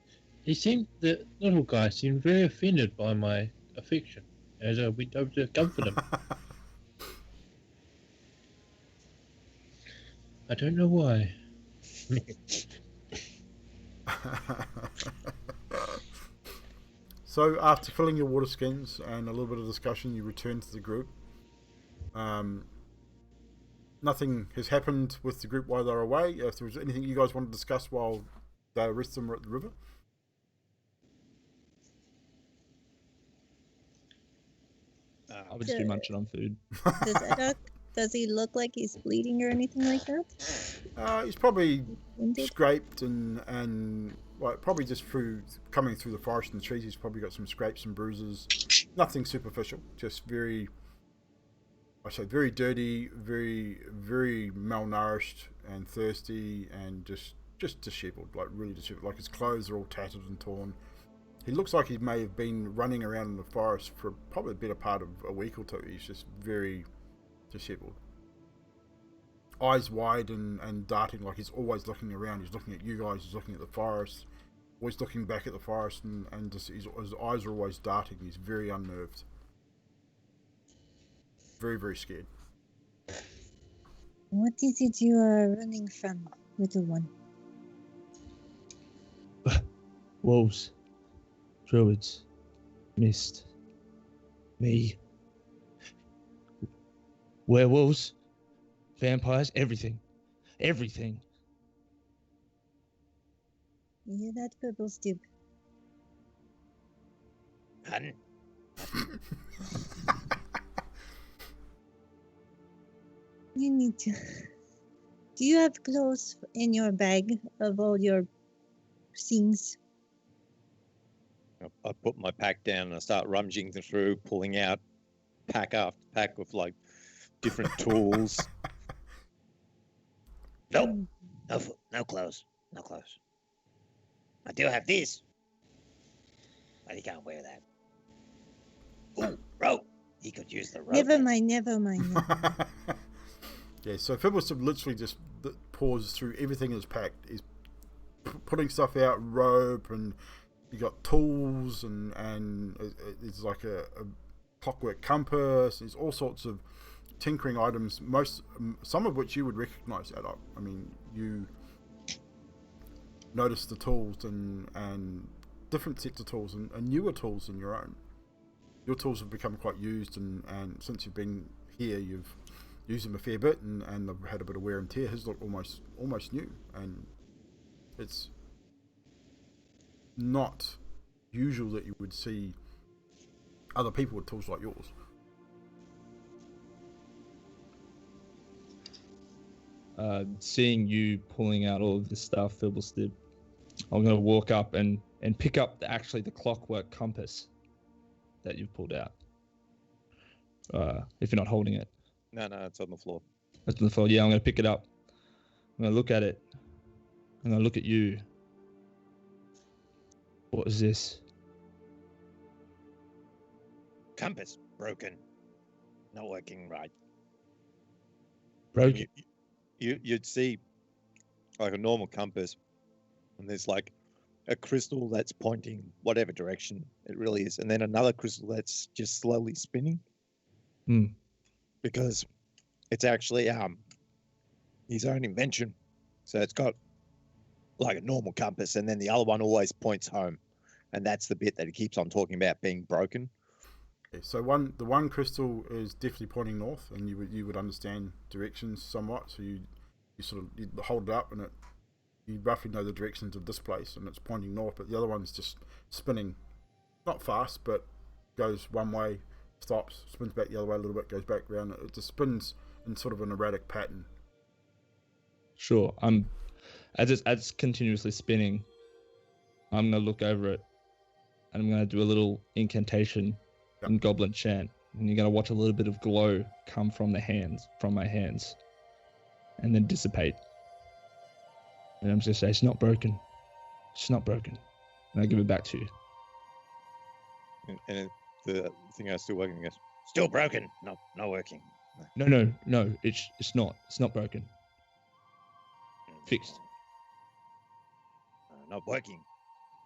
the little guy seemed very offended by my affection, as I went over to comfort him. I don't know why. So after filling your water skins and a little bit of discussion, you return to the group. Nothing has happened with the group while they're away. If there was anything you guys want to discuss while the rest of them were at the river. I would just be munching on food. Does he look like he's bleeding or anything like that? He's probably Wounded? scraped and like probably just coming through the forest and the trees. He's probably got some scrapes and bruises. Nothing superficial. Just very dirty, very malnourished and thirsty, and just disheveled, like really disheveled. Like his clothes are all tattered and torn. He looks like he may have been running around in the forest for probably a better part of a week or two. He's just very disheveled. Eyes wide and darting, like he's always looking around. He's looking at you guys, he's looking at the forest, always looking back at the forest, and just his eyes are always darting. He's very unnerved. Very, very scared. What is it you are running from, little one? Wolves, druids, mist, me, werewolves, vampires, everything. You hear that, Purplestib? Hun? You need to. Do you have clothes in your bag of all your things? I put my pack down and I start rummaging through, pulling out pack after pack of like different tools. Nope. No clothes. No clothes. I do have this. But he can't wear that. Ooh, rope. He could use the rope. Never mind. Yeah, so Fibblestib literally just paws through everything in his pack. He's putting stuff out, rope, and you got tools, and it's like a clockwork compass. There's all sorts of tinkering items, some of which you would recognize, Adok. I mean, you notice the tools and different sets of tools and newer tools than your own. Your tools have become quite used, and since you've been here, you've used them a fair bit, and they've had a bit of wear and tear. His look almost new, and it's not usual that you would see other people with tools like yours. Seeing you pulling out all of this stuff, Fibblestib, I'm going to walk up and pick up the clockwork compass that you've pulled out. If you're not holding it. No, it's on the floor. That's in the fold. Yeah, I'm going to pick it up. I'm going to look at it. I'm going to look at you. What is this? Compass broken. Not working right. Broken. You'd see like a normal compass, and there's like a crystal that's pointing whatever direction it really is, and then another crystal that's just slowly spinning. Hmm. Because it's actually his own invention. So it's got like a normal compass, and then the other one always points home, and that's the bit that he keeps on talking about being broken. So the one crystal is definitely pointing north, and you would understand directions somewhat. So you hold it up, and you roughly know the directions of this place, and it's pointing north. But the other one's just spinning, not fast, but goes one way, stops, spins back the other way a little bit, goes back around. It just spins in sort of an erratic pattern. Sure. As it's continuously spinning, I'm gonna look over it, and I'm gonna do a little incantation in Goblin chant, and you're gonna watch a little bit of glow come from my hands, and then dissipate. And I'm just gonna say, "It's not broken. It's not broken," and I give it back to you. And the thing is still working. Yes. Still broken. No, not working. No. It's not. It's not broken. Fixed. Not working.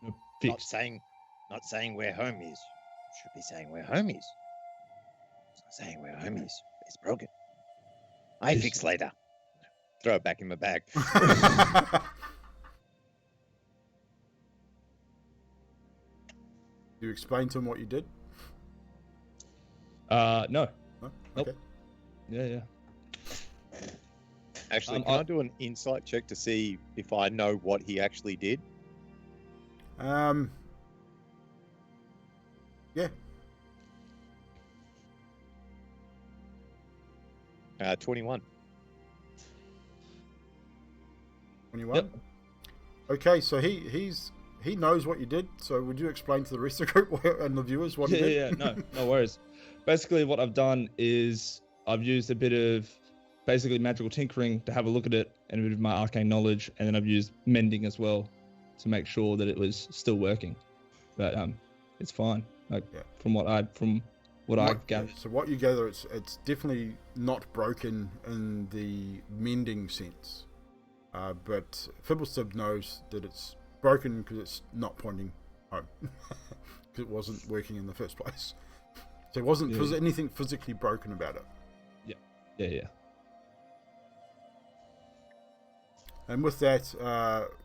No, Not fixed. saying where home is. Should be saying where home is. It's not saying where home is. It's broken. I Yes. fix later. Throw it back in my bag. You explain to him what you did? No. No? Nope. Okay. Yeah. Actually, can I do an insight check to see if I know what he actually did? Yeah. 21. 21? Yep. Okay, so he knows what you did, so would you explain to the rest of the group and the viewers what he did? Yeah. No worries. Basically, what I've done is I've used a bit of basically magical tinkering to have a look at it, and a bit of my arcane knowledge, and then I've used mending as well to make sure that it was still working. But it's fine. Like from what I gathered. So what you gather, it's definitely not broken in the mending sense, but Fibblestib knows that it's broken because it's not pointing home, because it wasn't working in the first place. So it wasn't anything physically broken about it. Yeah. And with that,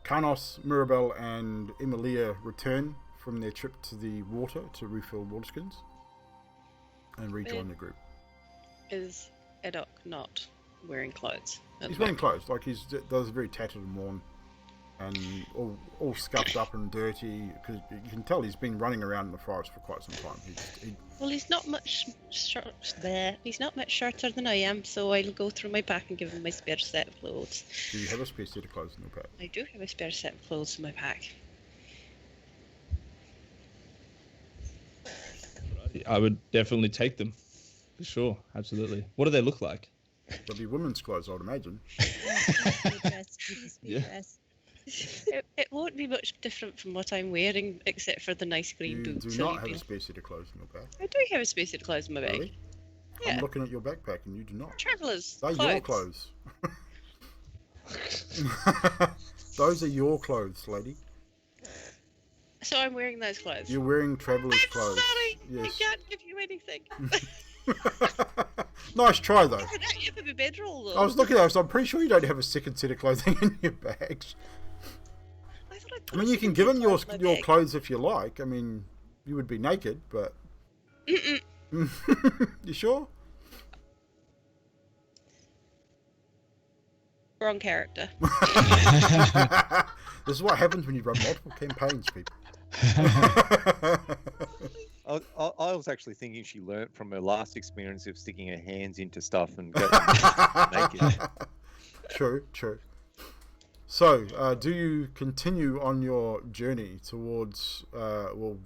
Carnos, Mirabelle, and Emilia return from their trip to the water to refill waterskins and rejoin the group. Is Edok not wearing clothes? He's wearing clothes, like does very tattered and worn, and all scuffed up and dirty. Because you can tell he's been running around in the forest for quite some time. Well, he's not much there. He's not much shorter than I am, so I'll go through my pack and give him my spare set of clothes. Do you have a spare set of clothes in your pack? I do have a spare set of clothes in my pack. I would definitely take them. For sure, absolutely. What do they look like? They'll be women's clothes, I would imagine. It won't be much different from what I'm wearing, except for the nice green You boots. do so not you'd have be- a spare set of clothes in your bag. I do have a spare set of clothes in my bag. Really? Yeah. I'm looking at your backpack and you do not. Travellers. They're your clothes. Those are your clothes, lady. So I'm wearing those clothes. You're wearing traveller's clothes. Sorry, Yes. I can't give you anything. Nice try, though. I don't have a bedroll though. I was looking at it, so I'm pretty sure you don't have a second set of clothing in your bags. I mean, you can give him your clothes if you like. I mean, you would be naked, but... You sure? Wrong character. This is what happens when you run multiple campaigns, people. I was actually thinking she learnt from her last experience of sticking her hands into stuff and getting naked. True. So, do you continue on your journey towards,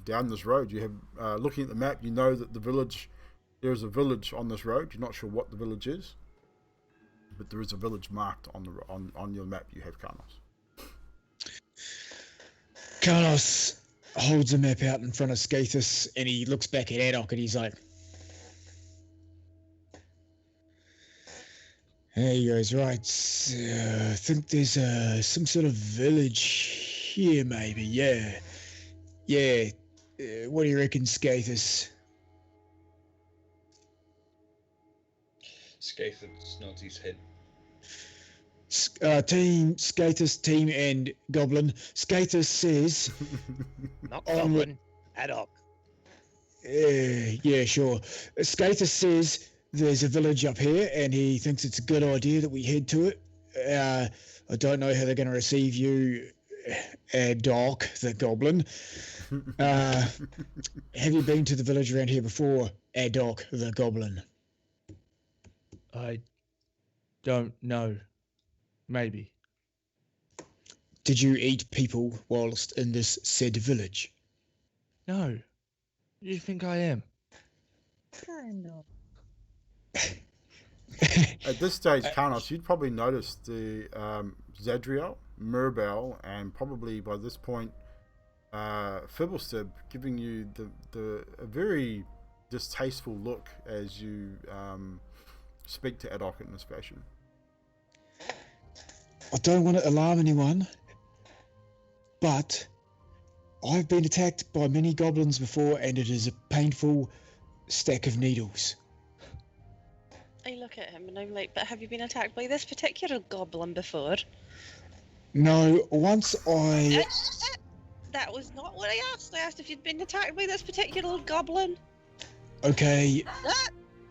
down this road? You have, looking at the map, you know that there is a village on this road. You're not sure what the village is. but there is a village marked on your map you have, Carnos. Carnos holds a map out in front of Skathis, and he looks back at Adok, and he's like, "Hey, he goes, right, I think there's some sort of village here, maybe, yeah. Yeah, what do you reckon, Skathis?" Skathis nods his head. Team, Skathis, team, and Goblin. Skathis says... Not Goblin, ad hoc. Yeah, sure. Skathis says there's a village up here, and he thinks it's a good idea that we head to it. I don't know how they're going to receive you, Doc, the Goblin. Have you been to the village around here before, Doc, the Goblin? I don't know. Maybe. Did you eat people whilst in this said village? No. Who do you think I am? Kind of. At this stage, Carnos, you'd probably notice the Zadriel, Mirabelle, and probably by this point, Fibblestib giving you a very distasteful look as you speak to Adok in this fashion. I don't want to alarm anyone, but I've been attacked by many goblins before, and it is a painful stack of needles. I look at him and I'm like, but have you been attacked by this particular goblin before? No, once I... That was not what I asked. I asked if you'd been attacked by this particular goblin. Okay,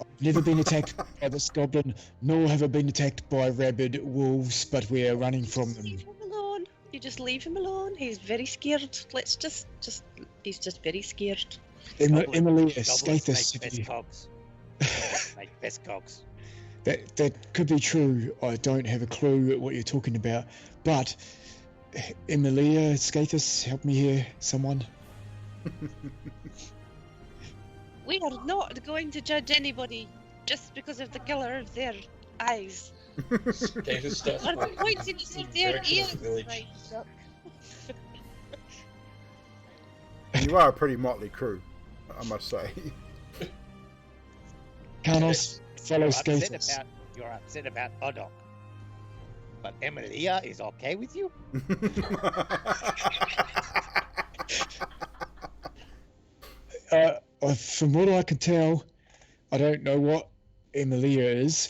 I've never been attacked by this goblin, nor have I been attacked by rabid wolves, but we are running from them. Leave him alone. You just leave him alone. He's very scared. Let's just he's just very scared. Emily, Goblins Skathis, make best cogs. Make best cogs. That could be true. I don't have a clue what you're talking about, but Emilia, Skathis, help me here, someone. We are not going to judge anybody just because of the colour of their eyes. Skathis starts Or the barking pointiness in of the their direction of ears. the village. Right, Duck. You are a pretty motley crew, I must say. Carnos, follow Skathis. You're upset about Odok. But Emilia is okay with you? From what I can tell, I don't know what Emilia is.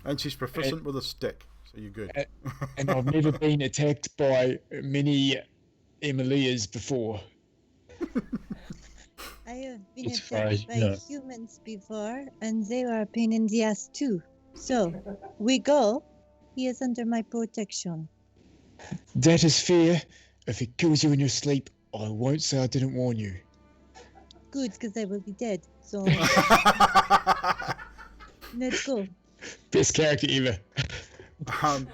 And she's proficient with a stick, so you're good. And I've never been attacked by many Emilias before. I have been It's attacked by fine, yeah. humans before, and they are a pain in the ass too. So, we go. He is under my protection. That is fair. If it kills you in your sleep, I won't say I didn't warn you. Good, because I will be dead. So, let's go. Best character ever. um,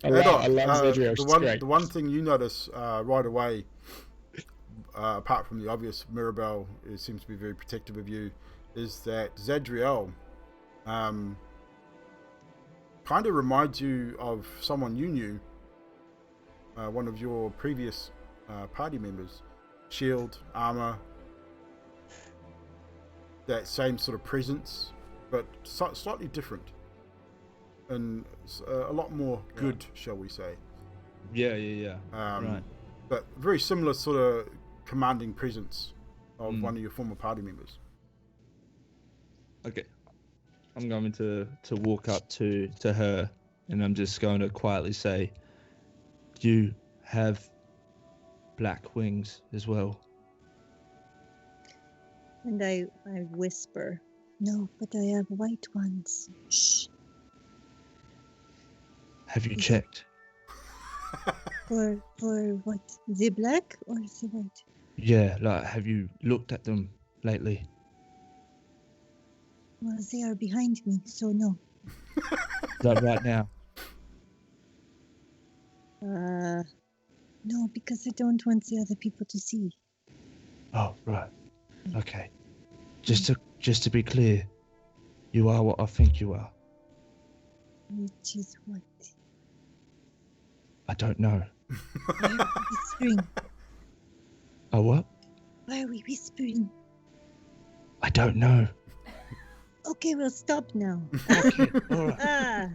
I love Adok, Zadriel, she's great. the one thing you notice right away, apart from the obvious, Mirabelle seems to be very protective of you, is that Zadriel kind of reminds you of someone you knew, one of your previous party members. Shield, armor, that same sort of presence, but slightly different. And a lot more good, shall we say. Yeah. Right. But very similar sort of commanding presence of one of your former party members. Okay. I'm going to walk up to her, and I'm just going to quietly say, "You have black wings as well." And I whisper, "No, but I have white ones." Shh. Have you checked? For what? The black or the white? Yeah, like, have you looked at them lately? Well, they are behind me, so no. Like right now? No, because I don't want the other people to see. Oh, right. Okay. Just to be clear, You are what I think you are. Which is what? I don't know. Why are we whispering? Oh, what? Why are we whispering? I don't know. Okay, we'll stop now. Okay, all right. Ah.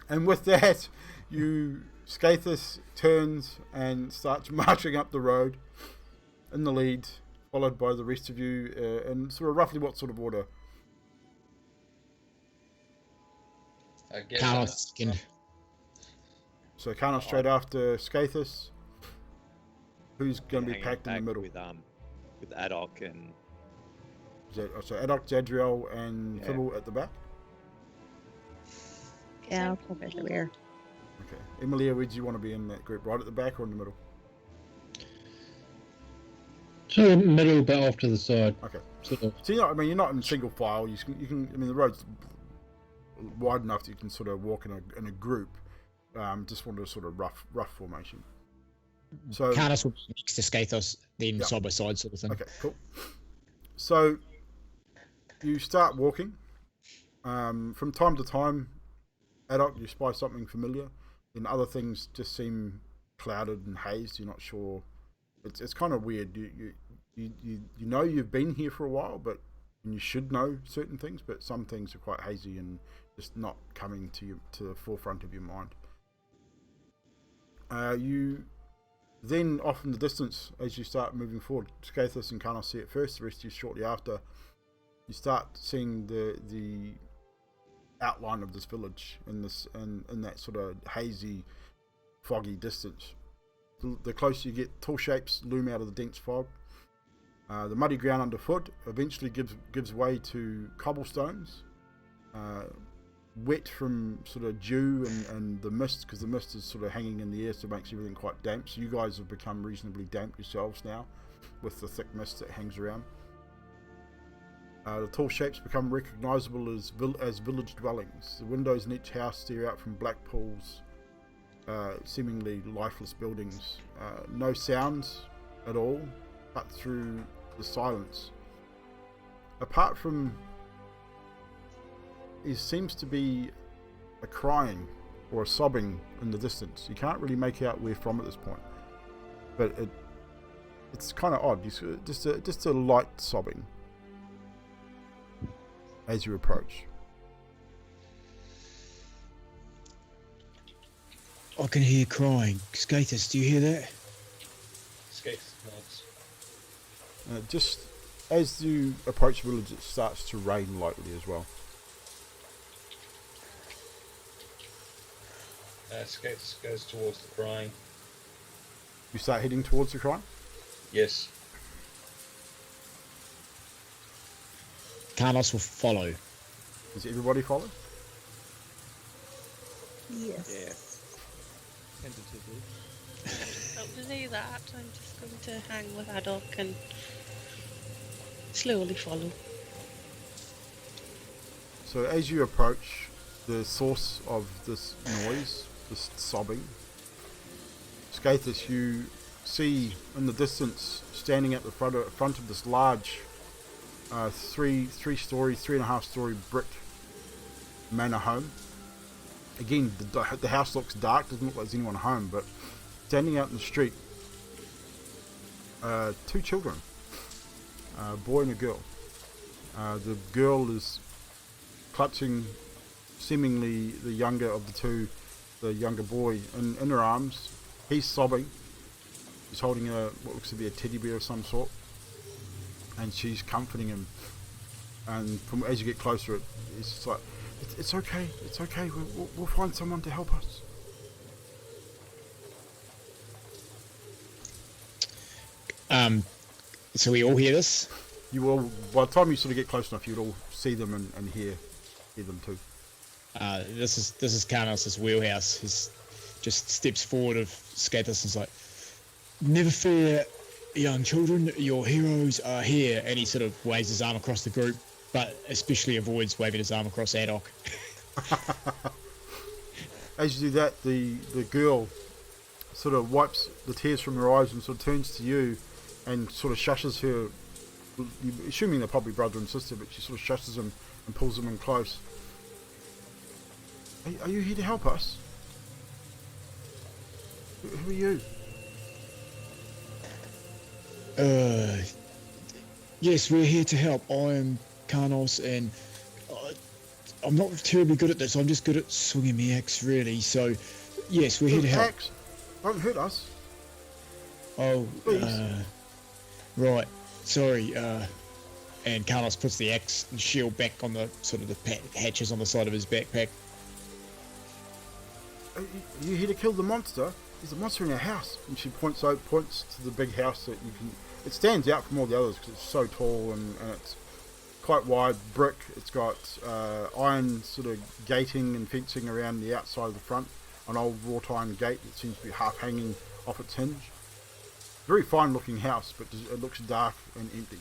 And with that, Skathis turns and starts marching up the road in the lead, followed by the rest of you, in sort of roughly what sort of order? I guess Carlos second. So Carnos straight after Skathis. Who's going to be Hanging packed in the back middle? with Adok and So Adok, Zadriel, and Yeah. Fiddle at the back. Yeah, I'll pop it where. Okay. Emilia, where do you want to be in that group? Right at the back or in the middle? Sort of middle, but off to the side. Okay. Sort of. So you're not in single file. You can. I mean, the road's wide enough that you can sort of walk in a group. Just wanted a sort of rough formation. So Carnos will be next to Skathos, then Yeah. side by side sort of thing. okay, cool. So you start walking. From time to time, Adok, you spy something familiar, and other things just seem clouded and hazed. You're not sure. It's kind of weird. You know you've been here for a while, but you should know certain things, but some things are quite hazy and just not coming to the forefront of your mind. You then, off in the distance, as you start moving forward, Skathis and Carnos see it first. The rest of you shortly after. You start seeing the outline of this village in that sort of hazy, foggy distance. The closer you get, tall shapes loom out of the dense fog. The muddy ground underfoot eventually gives way to cobblestones, wet from sort of dew and the mist, because the mist is sort of hanging in the air, so it makes everything quite damp. So you guys have become reasonably damp yourselves now with the thick mist that hangs around. The tall shapes become recognisable as village dwellings. The windows in each house stare out from black pools, seemingly lifeless buildings. No sounds at all, cut through the silence. Apart from, it seems to be a crying or a sobbing in the distance. You can't really make out where from at this point, but it's kind of odd. Just a light sobbing as you approach. I can hear crying. Skathis, do you hear that? Skates nods. Just as you approach the village, it starts to rain lightly as well. Skates goes towards the crying. You start heading towards the cry. Yes. Carnos will follow. Does everybody follow? Yes. Tentatively. Don't say that. I'm just going to hang with Adok and slowly follow. So as you approach the source of this noise, this sobbing, Skathis, you see in the distance, standing at the front of this large 3.5-story brick manor home. Again, the house looks dark, doesn't look like there's anyone home, but standing out in the street, two children, a boy and a girl. The girl is clutching seemingly the younger of the two, the younger boy, in her arms. He's sobbing. He's holding what looks to be a teddy bear of some sort, and she's comforting him. And as you get closer, it's just like, it's okay, we'll find someone to help us. So we all hear this? You will, by the time you sort of get close enough, you'll all see them and hear them too. This is Carnos' wheelhouse. He just steps forward of Skathis and is like, "Never fear, young children, your heroes are here." And he sort of waves his arm across the group, but especially avoids waving his arm across Adok. As you do that, the girl sort of wipes the tears from her eyes and sort of turns to you and sort of shushes her assuming they're probably brother and sister, but she sort of shushes him and pulls him in close. Are you here to help us? Who are you? Yes, we're here to help. I'm Carnos, and I'm not terribly good at this. I'm just good at swinging my axe, really. So, yes, we're here to help. Axe, don't hurt us. Oh, Please. Right. Sorry. And Carlos puts the axe and shield back on the sort of the hatches on the side of his backpack. Are you here to kill the monster? There's a monster in our house. And she points to the big house that you can. It stands out from all the others because it's so tall and it's quite wide, brick. It's got iron sort of gating and fencing around the outside of the front. An old wrought iron gate that seems to be half hanging off its hinge. Very fine looking house, but it looks dark and empty.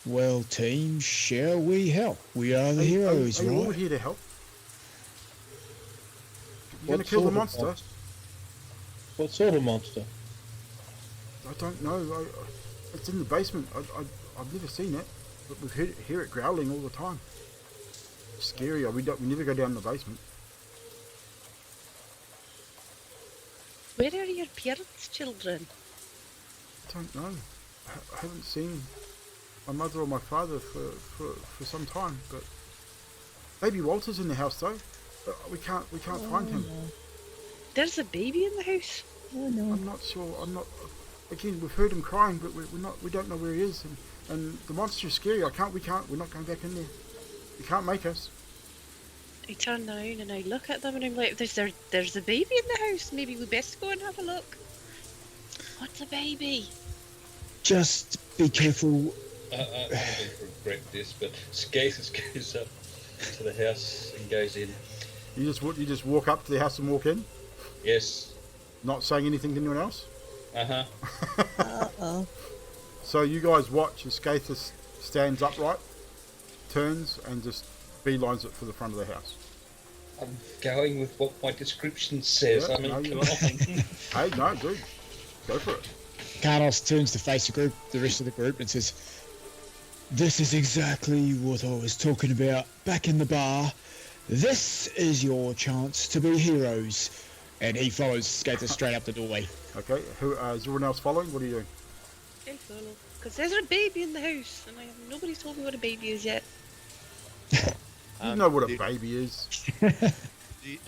Well, team, shall we help? We are the heroes, are you all right? here to help? You're going to kill the monster? What sort of monster? I don't know. It's in the basement. I've never seen it, but we hear it growling all the time. It's scary. We never go down in the basement. Where are your parents, children? I don't know. I haven't seen my mother or my father for some time, but baby Walter's in the house though. We can't find him. No. There's a baby in the house. Oh no. I'm not sure. Again, we've heard him crying, but we don't know where he is, and the monster's scary. We're not going back in there. You can't make us. I turn around and I look at them and I'm like, there's a baby in the house. Maybe we best go and have a look. What's a baby? Just be careful. I'm going to regret this, but Skathis goes up to the house and goes in. You just walk up to the house and walk in, Yes. not saying anything to anyone else. Uh-huh. Uh-oh. So you guys watch as Skathis stands upright, turns, and just beelines it for the front of the house. I'm going with what my description says. Yeah, I mean, no, come you're on. Hey, no, dude, go for it. Carlos turns to face the rest of the group, and says, "This is exactly what I was talking about back in the bar. This is your chance to be heroes." And he follows Skater straight up the doorway. Okay, is everyone else following? What are you doing? I follow. Because there's a baby in the house and nobody's told me what a baby is yet. You know what a baby is.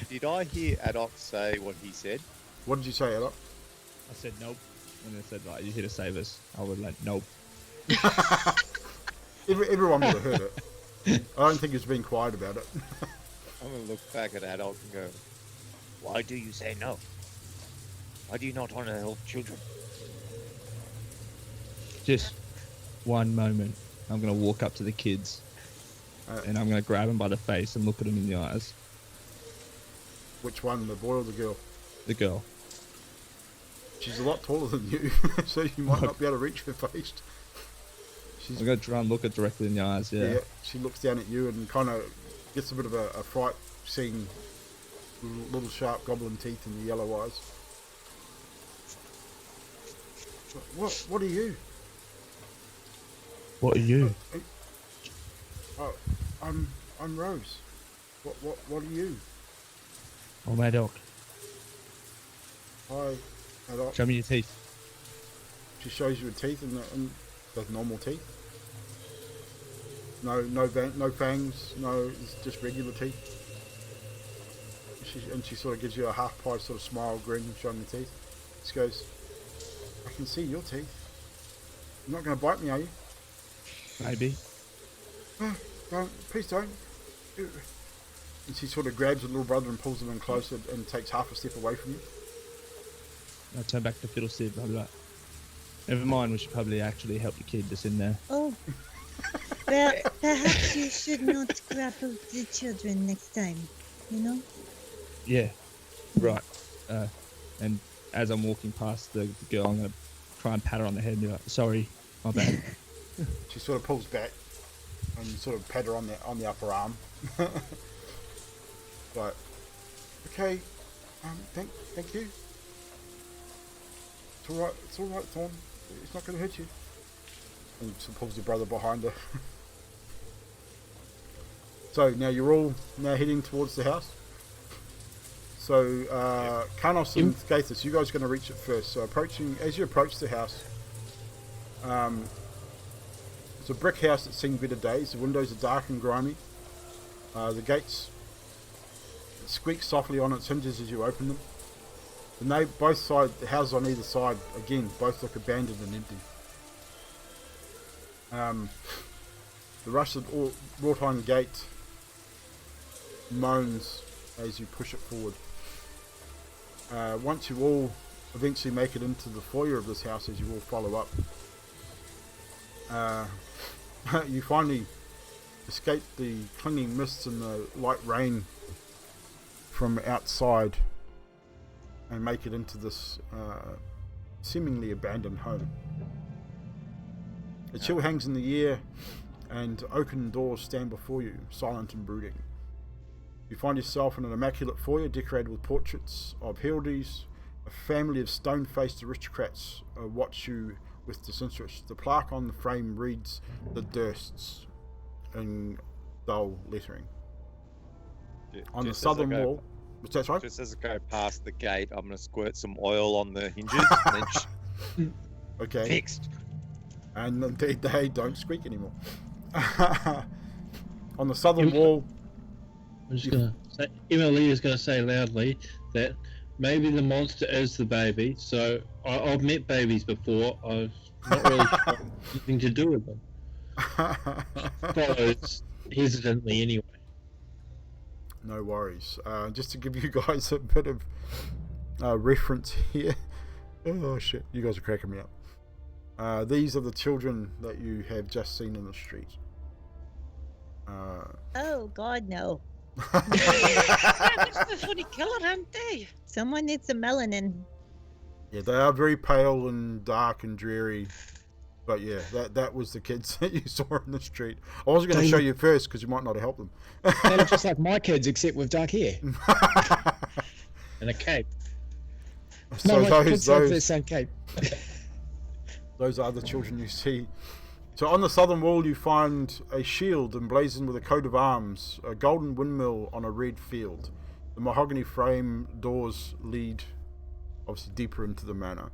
Did I hear Adok say what he said? What did you say, Ella? I said nope. When they said, like, you're here to save us, I would like, nope. Everyone would have heard it. I don't think he's being quiet about it. I'm going to look back at Adok and go, why do you say no? Why do you not want to help children? Just one moment. I'm going to walk up to the kids and I'm going to grab them by the face and look at them in the eyes. Which one, the boy or the girl? The girl. She's a lot taller than you, so you might not be able to reach her face. I'm going to try and look her directly in the eyes, yeah. She looks down at you and kind of gets a bit of a fright seeing little sharp goblin teeth and the yellow eyes. What are you? What are you? Oh, I'm Rose. What are you? Oh, my dog. Hi, Adok. Show me your teeth. She shows you her teeth and the normal teeth. No fangs. No, it's just regular teeth. She sort of gives you a half pie sort of smile, grin, showing the teeth. She goes, I can see your teeth. You're not going to bite me, are you? Maybe. Please don't. And she sort of grabs her little brother and pulls him in closer and takes half a step away from you. I turn back to Fiddlestick. I'll be like, never mind, we should probably actually help the kid that's in there. Oh. Well, perhaps you should not grapple the children next time, you know? Yeah, right. And as I'm walking past the girl, I'm going to try and pat her on the head and be like, sorry, my bad. She sort of pulls back and sort of pat her on the upper arm. But, okay, Thank you. It's alright, Thorn. It's not going to hurt you. And she pulls your brother behind her. So now you're all heading towards the house. So Carnos and Gaithus, you guys are going to reach it first. So as you approach the house, it's a brick house that's seen better days. The windows are dark and grimy. The gates squeak softly on its hinges as you open them. And the houses on either side, again, both look abandoned and empty. The rusted wrought iron gate moans as you push it forward. Once you all eventually make it into the foyer of this house, as you all follow up, you finally escape the clinging mists and the light rain from outside and make it into this seemingly abandoned home. A chill hangs in the air and oaken doors stand before you, silent and brooding. You find yourself in an immaculate foyer decorated with portraits of heraldies. A family of stone-faced aristocrats watch you with disinterest. The plaque on the frame reads "The Dursts" in dull lettering. On the southern wall, what's that, right? Just as I go past the gate, I'm going to squirt some oil on the hinges and then Okay. fixed. And indeed they don't squeak anymore. On the southern wall, I'm just gonna say, Emily is gonna say loudly that maybe the monster is the baby. So I've met babies before. I've not really got anything to do with them. Follows hesitantly anyway. no worries. Just to give you guys a bit of reference here. Oh shit, you guys are cracking me up. These are the children that you have just seen in the street. Oh God, no! Yeah, that's the funny killer, aren't they? Someone needs some melanin. Yeah, they are very pale and dark and dreary. But yeah, that was the kids that you saw in the street. I wasn't going to show you first because you might not have helped them. They look just like my kids, except with dark hair. And a cape. So no, my kids have the same cape. Those are the children you see. So on the southern wall you find a shield emblazoned with a coat of arms, a golden windmill on a red field. The mahogany frame doors lead obviously deeper into the manor.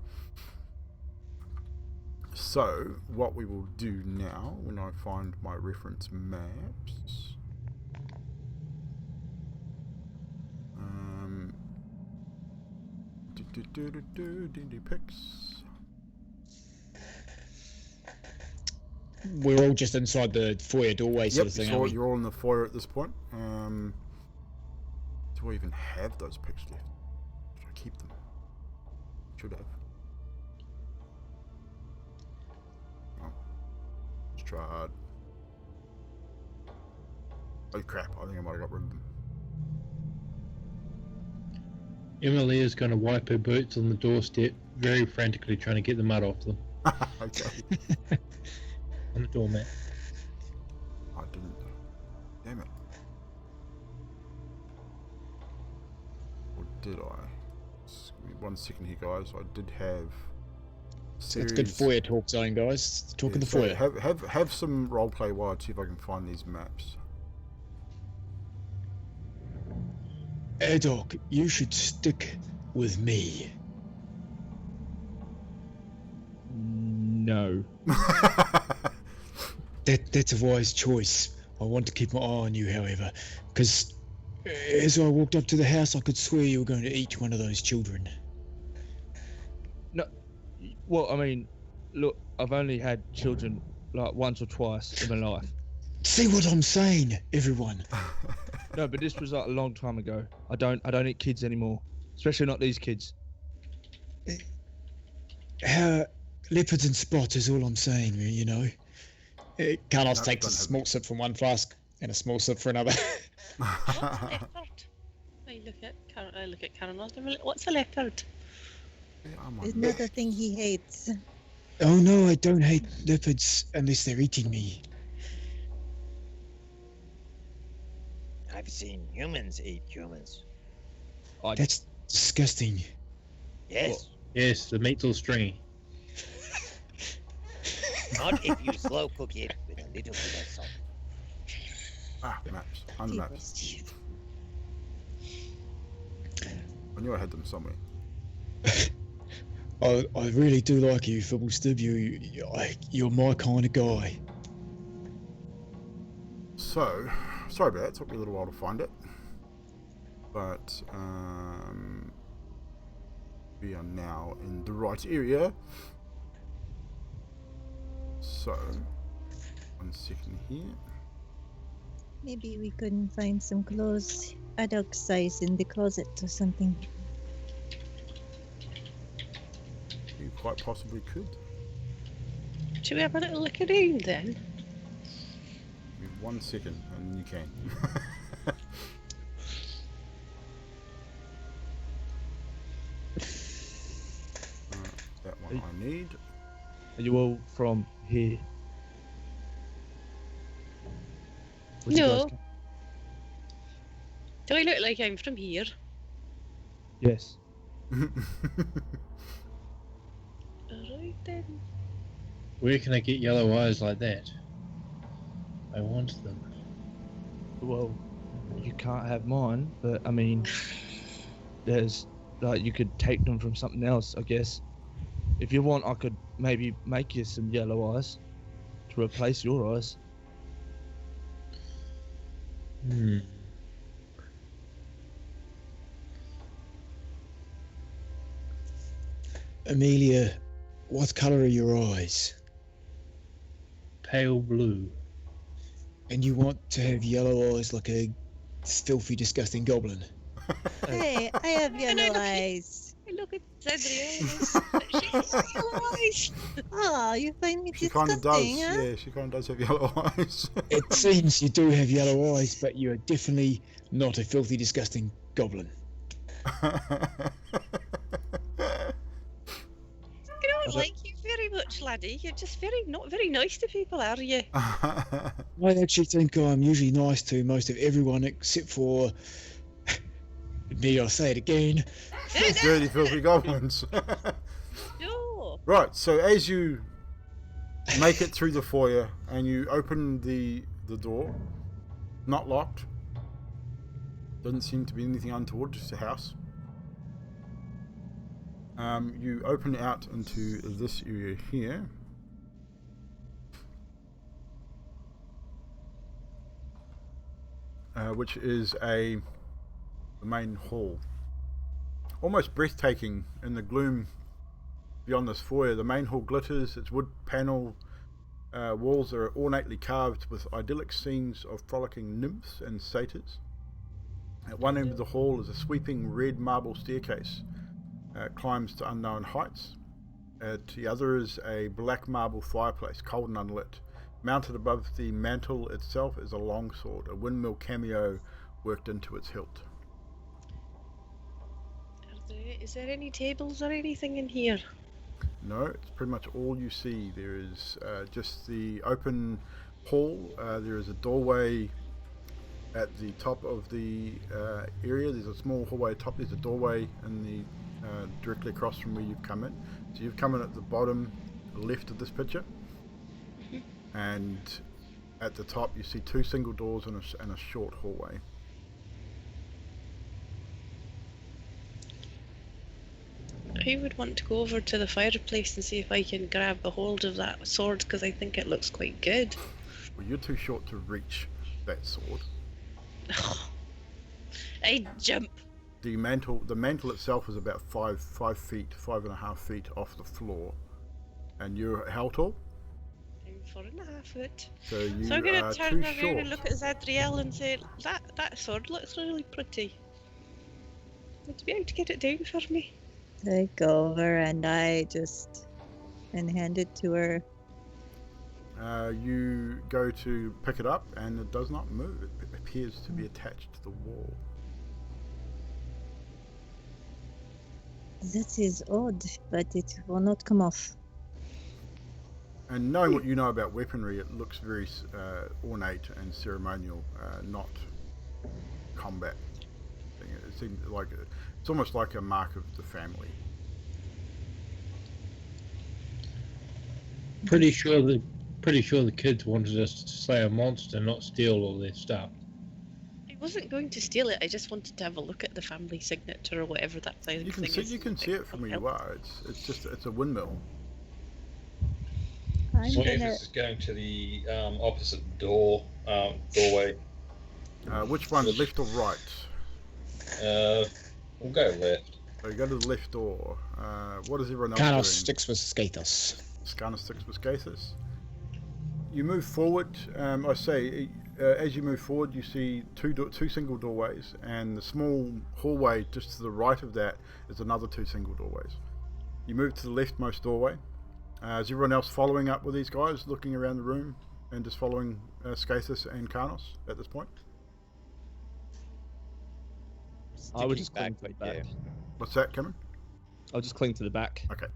So what we will do now, when I find my reference maps, D&D picks. We're all just inside the foyer doorway sort of thing, so aren't we? you're all in the foyer at this point. Do I even have those picks left? Should I keep them? Should have. Oh. Strahd. Oh crap, I think I might have got rid of them. Emily is going to wipe her boots on the doorstep, very frantically trying to get the mud off them Okay. on the doormat. I didn't. Damn it. Or did I? Just give me 1 second here, guys. I did have. So it's good foyer talk zone, guys. Talk in the foyer. Have some roleplay while I see if I can find these maps. Doc, you should stick with me. No. That's a wise choice. I want to keep my eye on you, however, because as I walked up to the house, I could swear you were going to eat one of those children. No. Well, I mean, look, I've only had children like once or twice in my life. See what I'm saying, everyone? No, but this was like a long time ago. I don't eat kids anymore, especially not these kids. Leopards and spots is all I'm saying, you know. Carlos takes a small sip from one flask and a small sip for another. What's a leopard? I look at Carnos. What's a leopard? There's another thing he hates. Oh no, I don't hate leopards unless they're eating me. I've seen humans eat humans. That's disgusting. Yes. Yes, the meat's all stringy. Not if you slow cook it with a little bit of salt. Ah, maps. Under maps. I knew I had them somewhere. I really do like you, Fibblestib. You're my kind of guy. So, sorry about that. It took me a little while to find it. But, we are now in the right area. So, 1 second here. Maybe we couldn't find some clothes adult size in the closet or something. You quite possibly could. Should we have a little look around then? Give me 1 second and you can. That one I need. Are you all from here? Where'd you guys No. come- Do I look like I'm from here? Yes. Alright then. Where can I get yellow eyes like that? I want them. Well, you can't have mine, but I mean, there's you could take them from something else, I guess. If you want, I could maybe make you some yellow eyes to replace your eyes. Hmm. Amelia, what colour are your eyes? Pale blue. And you want to have yellow eyes like a filthy, disgusting goblin? Hey, I have yellow eyes. I look at Cedric. She has yellow eyes. Oh, you find me She kind of does. disgusting, huh? Yeah, she kind of does have yellow eyes. It seems you do have yellow eyes, but you are definitely not a filthy, disgusting goblin. I don't like you very much, laddie. You're just not very nice to people, are you? I actually think I'm usually nice to most of everyone except for. Need I say it again? Dirty, filthy goblins. No. Right, so as you make it through the foyer and you open the door, not locked, doesn't seem to be anything untoward, just a house. You open out into this area here. Which is the main hall. Almost breathtaking in the gloom beyond this foyer. The main hall glitters, its wood panel walls are ornately carved with idyllic scenes of frolicking nymphs and satyrs. At one end of the hall is a sweeping red marble staircase. Climbs to unknown heights. At the other is a black marble fireplace, cold and unlit. Mounted above the mantle itself is a longsword, a windmill cameo worked into its hilt. Is there any tables or anything in here? No, it's pretty much all you see. There is just the open hall. There is a doorway at the top of the area. There's a small hallway at the top. There's a doorway in the directly across from where you've come in. So you've come in at the bottom left of this picture, and at the top you see two single doors and a short hallway. I would want to go over to the fireplace and see if I can grab a hold of that sword, because I think it looks quite good. Well, you're too short to reach that sword. I jump. The mantle itself is about 5.5 feet off the floor, and you're how tall? I'm 4.5 foot. So you So I'm going are to turn too around short. and look at Zadriel and say, that sword looks really pretty. Would you be able to get it down for me? I go over and I just hand it to her. You go to pick it up, and it does not move. It appears to be attached to the wall. That is odd, but it will not come off. And knowing what you know about weaponry, it looks very ornate and ceremonial, not combat. anything. It seems like it's almost like a mark of the family. Pretty sure the kids wanted us to slay a monster, not steal all their stuff. I wasn't going to steal it. I just wanted to have a look at the family signature or whatever that thing is. You can see it from where you are. It's a windmill. I'm Sweetness gonna. is going to the opposite doorway. Which one, left or right? We'll go left. So you go to the left door. What is everyone else Carnos doing? sticks with Skathos. Carnos sticks with Skathos. You move forward. I say, as you move forward, you see two single doorways, and the small hallway just to the right of that is another two single doorways. You move to the leftmost doorway. Is everyone else following up with these guys, looking around the room and just following Skathos and Carnos at this point? I would Sticking just cling to the but back. What's that, Cameron? I'll just cling to the back. Okay,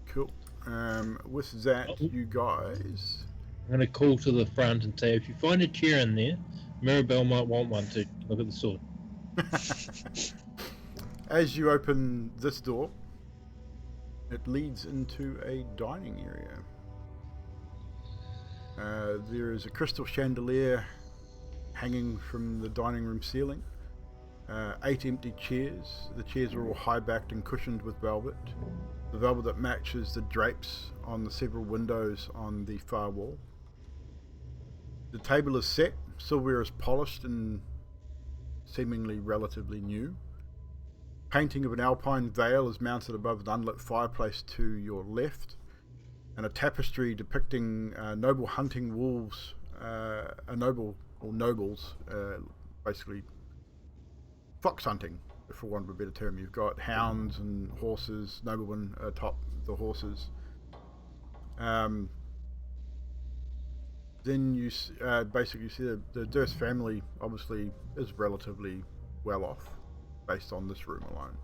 cool. With that, you guys... I'm going to call to the front and say, if you find a chair in there, Mirabelle might want one to look at the sword. As you open this door, it leads into a dining area. There is a crystal chandelier hanging from the dining room ceiling. 8 empty chairs. The chairs are all high-backed and cushioned with velvet. The velvet that matches the drapes on the several windows on the far wall. The table is set. Silverware is polished and seemingly relatively new. Painting of an alpine vale is mounted above an unlit fireplace to your left, and a tapestry depicting noble hunting wolves, nobles, basically fox hunting, for want of a better term. You've got hounds and horses, noblemen atop the horses. Then you basically see the Durst family obviously is relatively well off based on this room alone.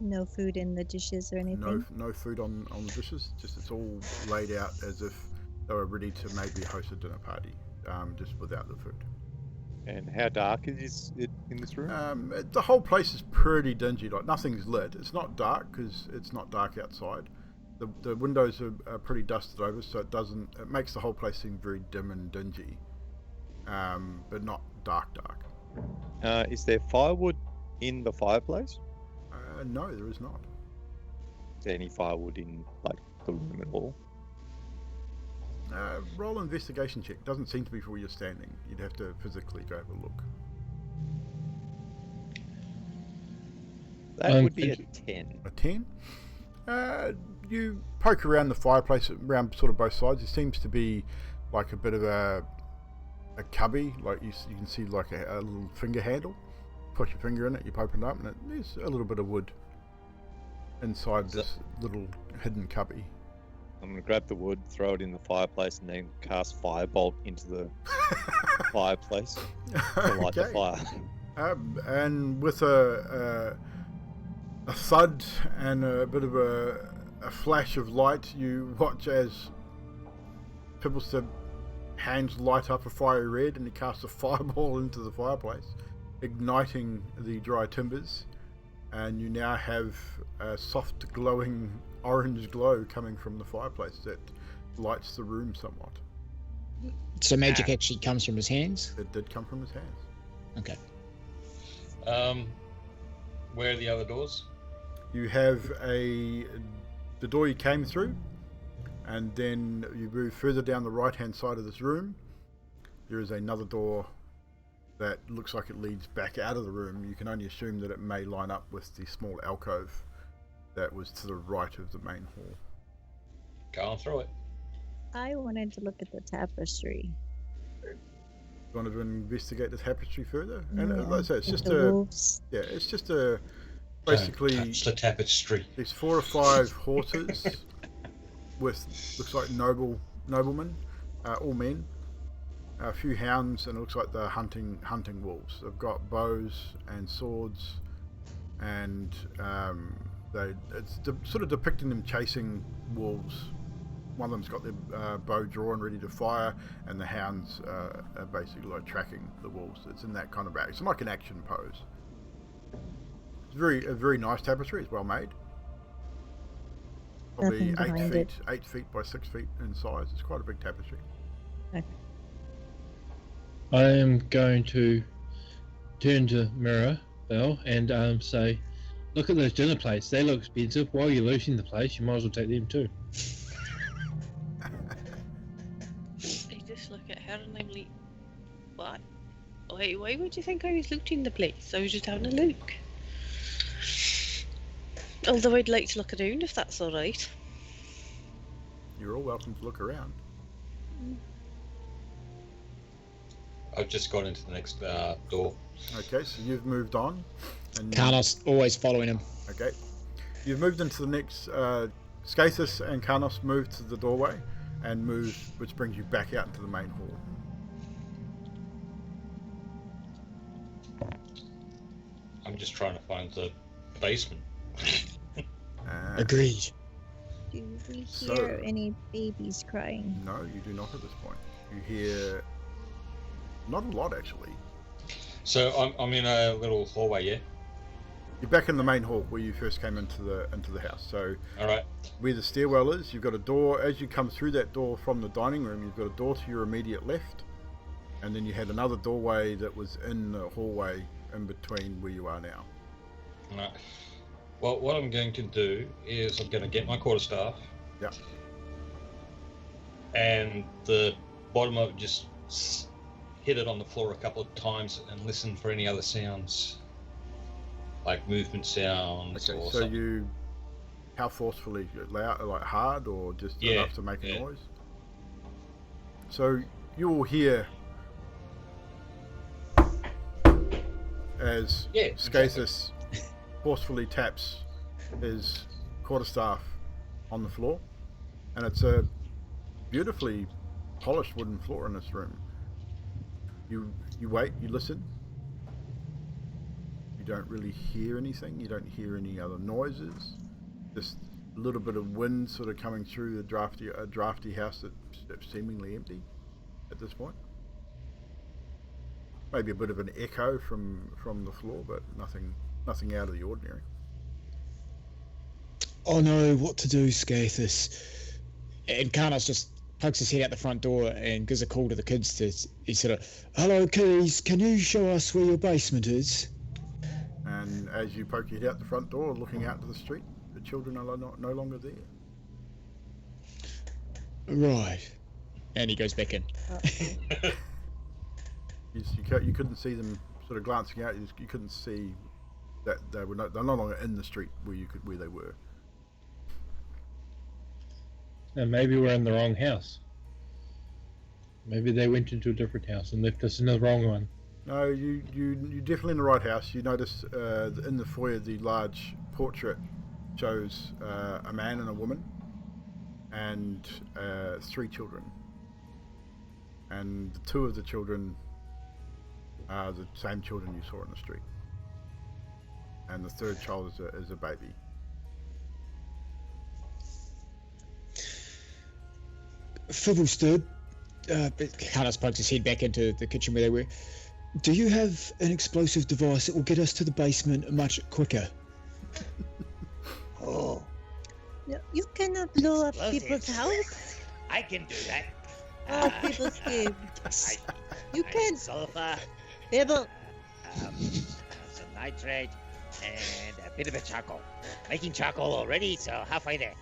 No food in the dishes or anything. No food on the dishes. Just it's all laid out as if they were ready to maybe host a dinner party, just without the food. And how dark is it in this room? The whole place is pretty dingy. Like nothing's lit. It's not dark because it's not dark outside. The windows are pretty dusted over, so it makes the whole place seem very dim and dingy, but not dark. Is there firewood in the fireplace? No, there is not. Is there any firewood in like the room at all? Roll an investigation check. Doesn't seem to be for where you're standing. You'd have to physically go have a look. That would be a 10. A 10? You poke around the fireplace, around sort of both sides. It seems to be like a bit of a cubby. Like you can see like a little finger handle. Put your finger in it, you open it up, and there's a little bit of wood inside this little hidden cubby. I'm going to grab the wood, throw it in the fireplace, and then cast firebolt into the fireplace to light the fire. And with a thud and a bit of a flash of light, you watch as Pibble's hands light up a fiery red, and he casts a fireball into the fireplace, igniting the dry timbers, and you now have a soft glowing orange glow coming from the fireplace that lights the room somewhat. So magic actually comes from his hands? It did come from his hands. Okay. Where are the other doors? You have the door you came through, and then you move further down the right hand side of this room. There is another door that looks like it leads back out of the room. You can only assume that it may line up with the small alcove that was to the right of the main hall. Go on through it. I wanted to look at the tapestry. You wanted to investigate the tapestry further? And Yeah, like I say, it's with just the a wolves. it's just a basically Touch the tapestry. there's 4 or 5 horses with looks like noblemen, all men. A few hounds, and it looks like they're hunting wolves. They've got bows and swords, and it's sort of depicting them chasing wolves one of them's got their bow drawn, ready to fire, and the hounds are basically like tracking the wolves. It's in that kind of act. It's like an action pose. It's a very nice tapestry. It's well made. Probably Nothing behind it. 8 feet by 6 feet in size. It's quite a big tapestry. I am going to turn to Mirabelle and say, look at those dinner plates. They look expensive. While you're looting the place, you might as well take them too. I just look at her and I'm like, what? Why would you think I was looting the place? I was just having a look. Although I'd like to look around if that's alright. You're all welcome to look around. I've just gone into the next door. Okay, so you've moved on. And Carnos always following him. Okay. You've moved into the next... Skathis and Carnos move to the doorway and move, which brings you back out into the main hall. I'm just trying to find the basement. Agreed. Do we hear So- any babies crying? No, you do not at this point. You hear... Not a lot, actually. So I'm in a little hallway, yeah? You're back in the main hall where you first came into the house. So Alright. where the stairwell is, you've got a door. As you come through that door from the dining room, you've got a door to your immediate left, and then you had another doorway that was in the hallway in between where you are now. Alright. Well, what I'm going to do is I'm going to get my quarterstaff. Yeah. And the bottom of it just hit it on the floor a couple of times and listen for any other sounds. Like movement sounds Okay, or so something. you... How forcefully? Loud, like hard, or just Yeah, enough to make a yeah. noise? So you will hear as Yeah, Skathis forcefully taps his quarterstaff on the floor, and it's a beautifully polished wooden floor in this room. You wait, you listen. You don't really hear anything. You don't hear any other noises. Just a little bit of wind sort of coming through the drafty house that's seemingly empty at this point. Maybe a bit of an echo from the floor, but nothing out of the ordinary. Oh no, what to do, Skathis? And Carnos just pokes his head out the front door and gives a call to the kids. He sort of, hello kiddies, can you show us where your basement is? And as you poke your head out the front door, looking out to the street, the children are no longer there. Right. And he goes back in. You couldn't see them sort of glancing out. You couldn't see that they're no longer in the street where they were. And maybe we're in the wrong house. Maybe they went into a different house and left us in the wrong one. No, you're definitely in the right house. You notice in the foyer the large portrait shows a man and a woman and 3 children. And 2 of the children are the same children you saw in the street. And the 3rd child is a baby. Fiddlestead, Carlos pokes his head back into the kitchen where they were. Do you have an explosive device that will get us to the basement much quicker? Oh, No, you cannot blow up Explosives. people's house. I can do that. Oh, people scared. You can. Sulfur, People. some nitrate, and a bit of a charcoal. Making charcoal already, so halfway there.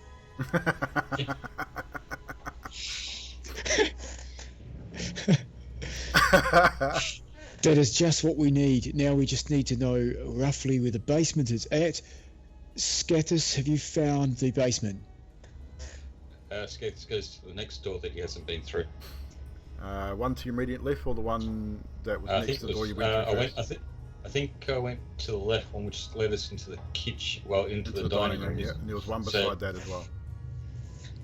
That is just what we need. Now we just need to know roughly where the basement is at. Skathis, have you found the basement? Skates goes to the next door that he hasn't been through. One to your immediate left, or the one that was I next think to it the door was, you went through first? I think I went to the left one, which led us into the kitchen. Well, into the dining room. Yeah, and there was one So- beside that as well.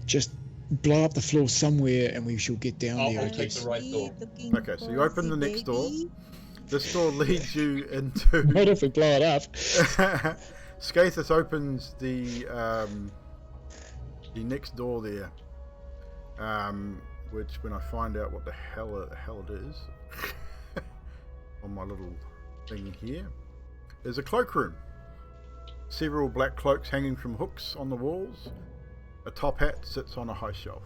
Just blow up the floor somewhere and we shall get down I'll there. take the right door. Okay, so you open the next door. This door leads you into... What if we blow it up? Skathis opens the next door there, which when I find out what the hell it is on my little thing here, there's a cloakroom. Several black cloaks hanging from hooks on the walls. A top hat sits on a high shelf.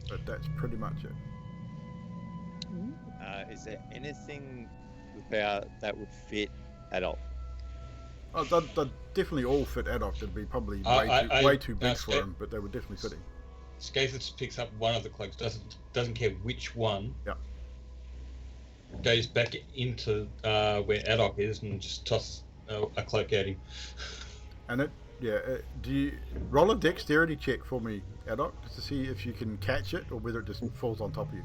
But that's pretty much it. Is there anything about that would fit adult? Oh, they'd definitely all fit adult. They'd be probably way too big for them, but they would definitely fit him. Scathus picks up one of the cloaks, doesn't care which one. Yeah. Goes back into where Adok is and just tosses a cloak at him. And do you roll a dexterity check for me, Adok, just to see if you can catch it or whether it just falls on top of you?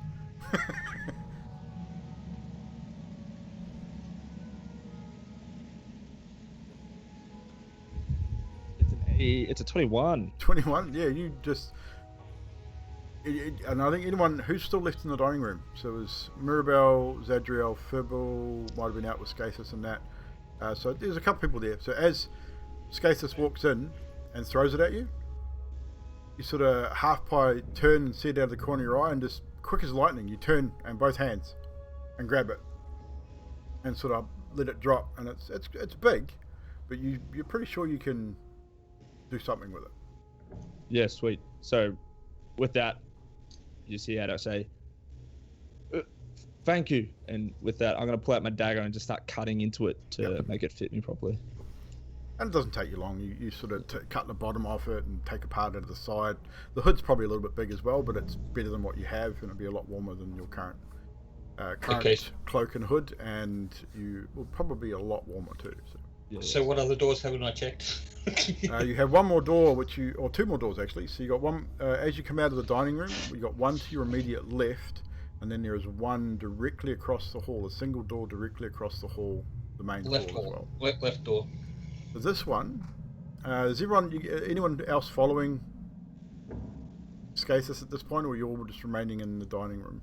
It's a 21. 21, yeah, you just... and I think anyone who's still left in the dining room, so it was Mirabelle, Zadriel, Fibble, might have been out with Scathus and that. So there's a couple people there. So as Scathus walks in and throws it at you, you sort of half-pie turn and see it out of the corner of your eye, and just quick as lightning, you turn and both hands and grab it and sort of let it drop. And it's big, but you're pretty sure you can do something with it. Yeah, sweet. So with that, you see Adok say, thank you. And with that, I'm going to pull out my dagger and just start cutting into it to make it fit me properly. And it doesn't take you long. You sort of cut the bottom off it and take a part out of the side. The hood's probably a little bit big as well, but it's better than what you have, and it'll be a lot warmer than your current cloak and hood, and you will probably be a lot warmer too. So what other doors haven't I checked? You have one more door, or two more doors actually. So you got one as you come out of the dining room. You got one to your immediate left, and then there is one directly across the hall. A single door directly across the hall, the main hall as well. Left door. So this one, is anyone else following Scathus at this point, or are you all just remaining in the dining room?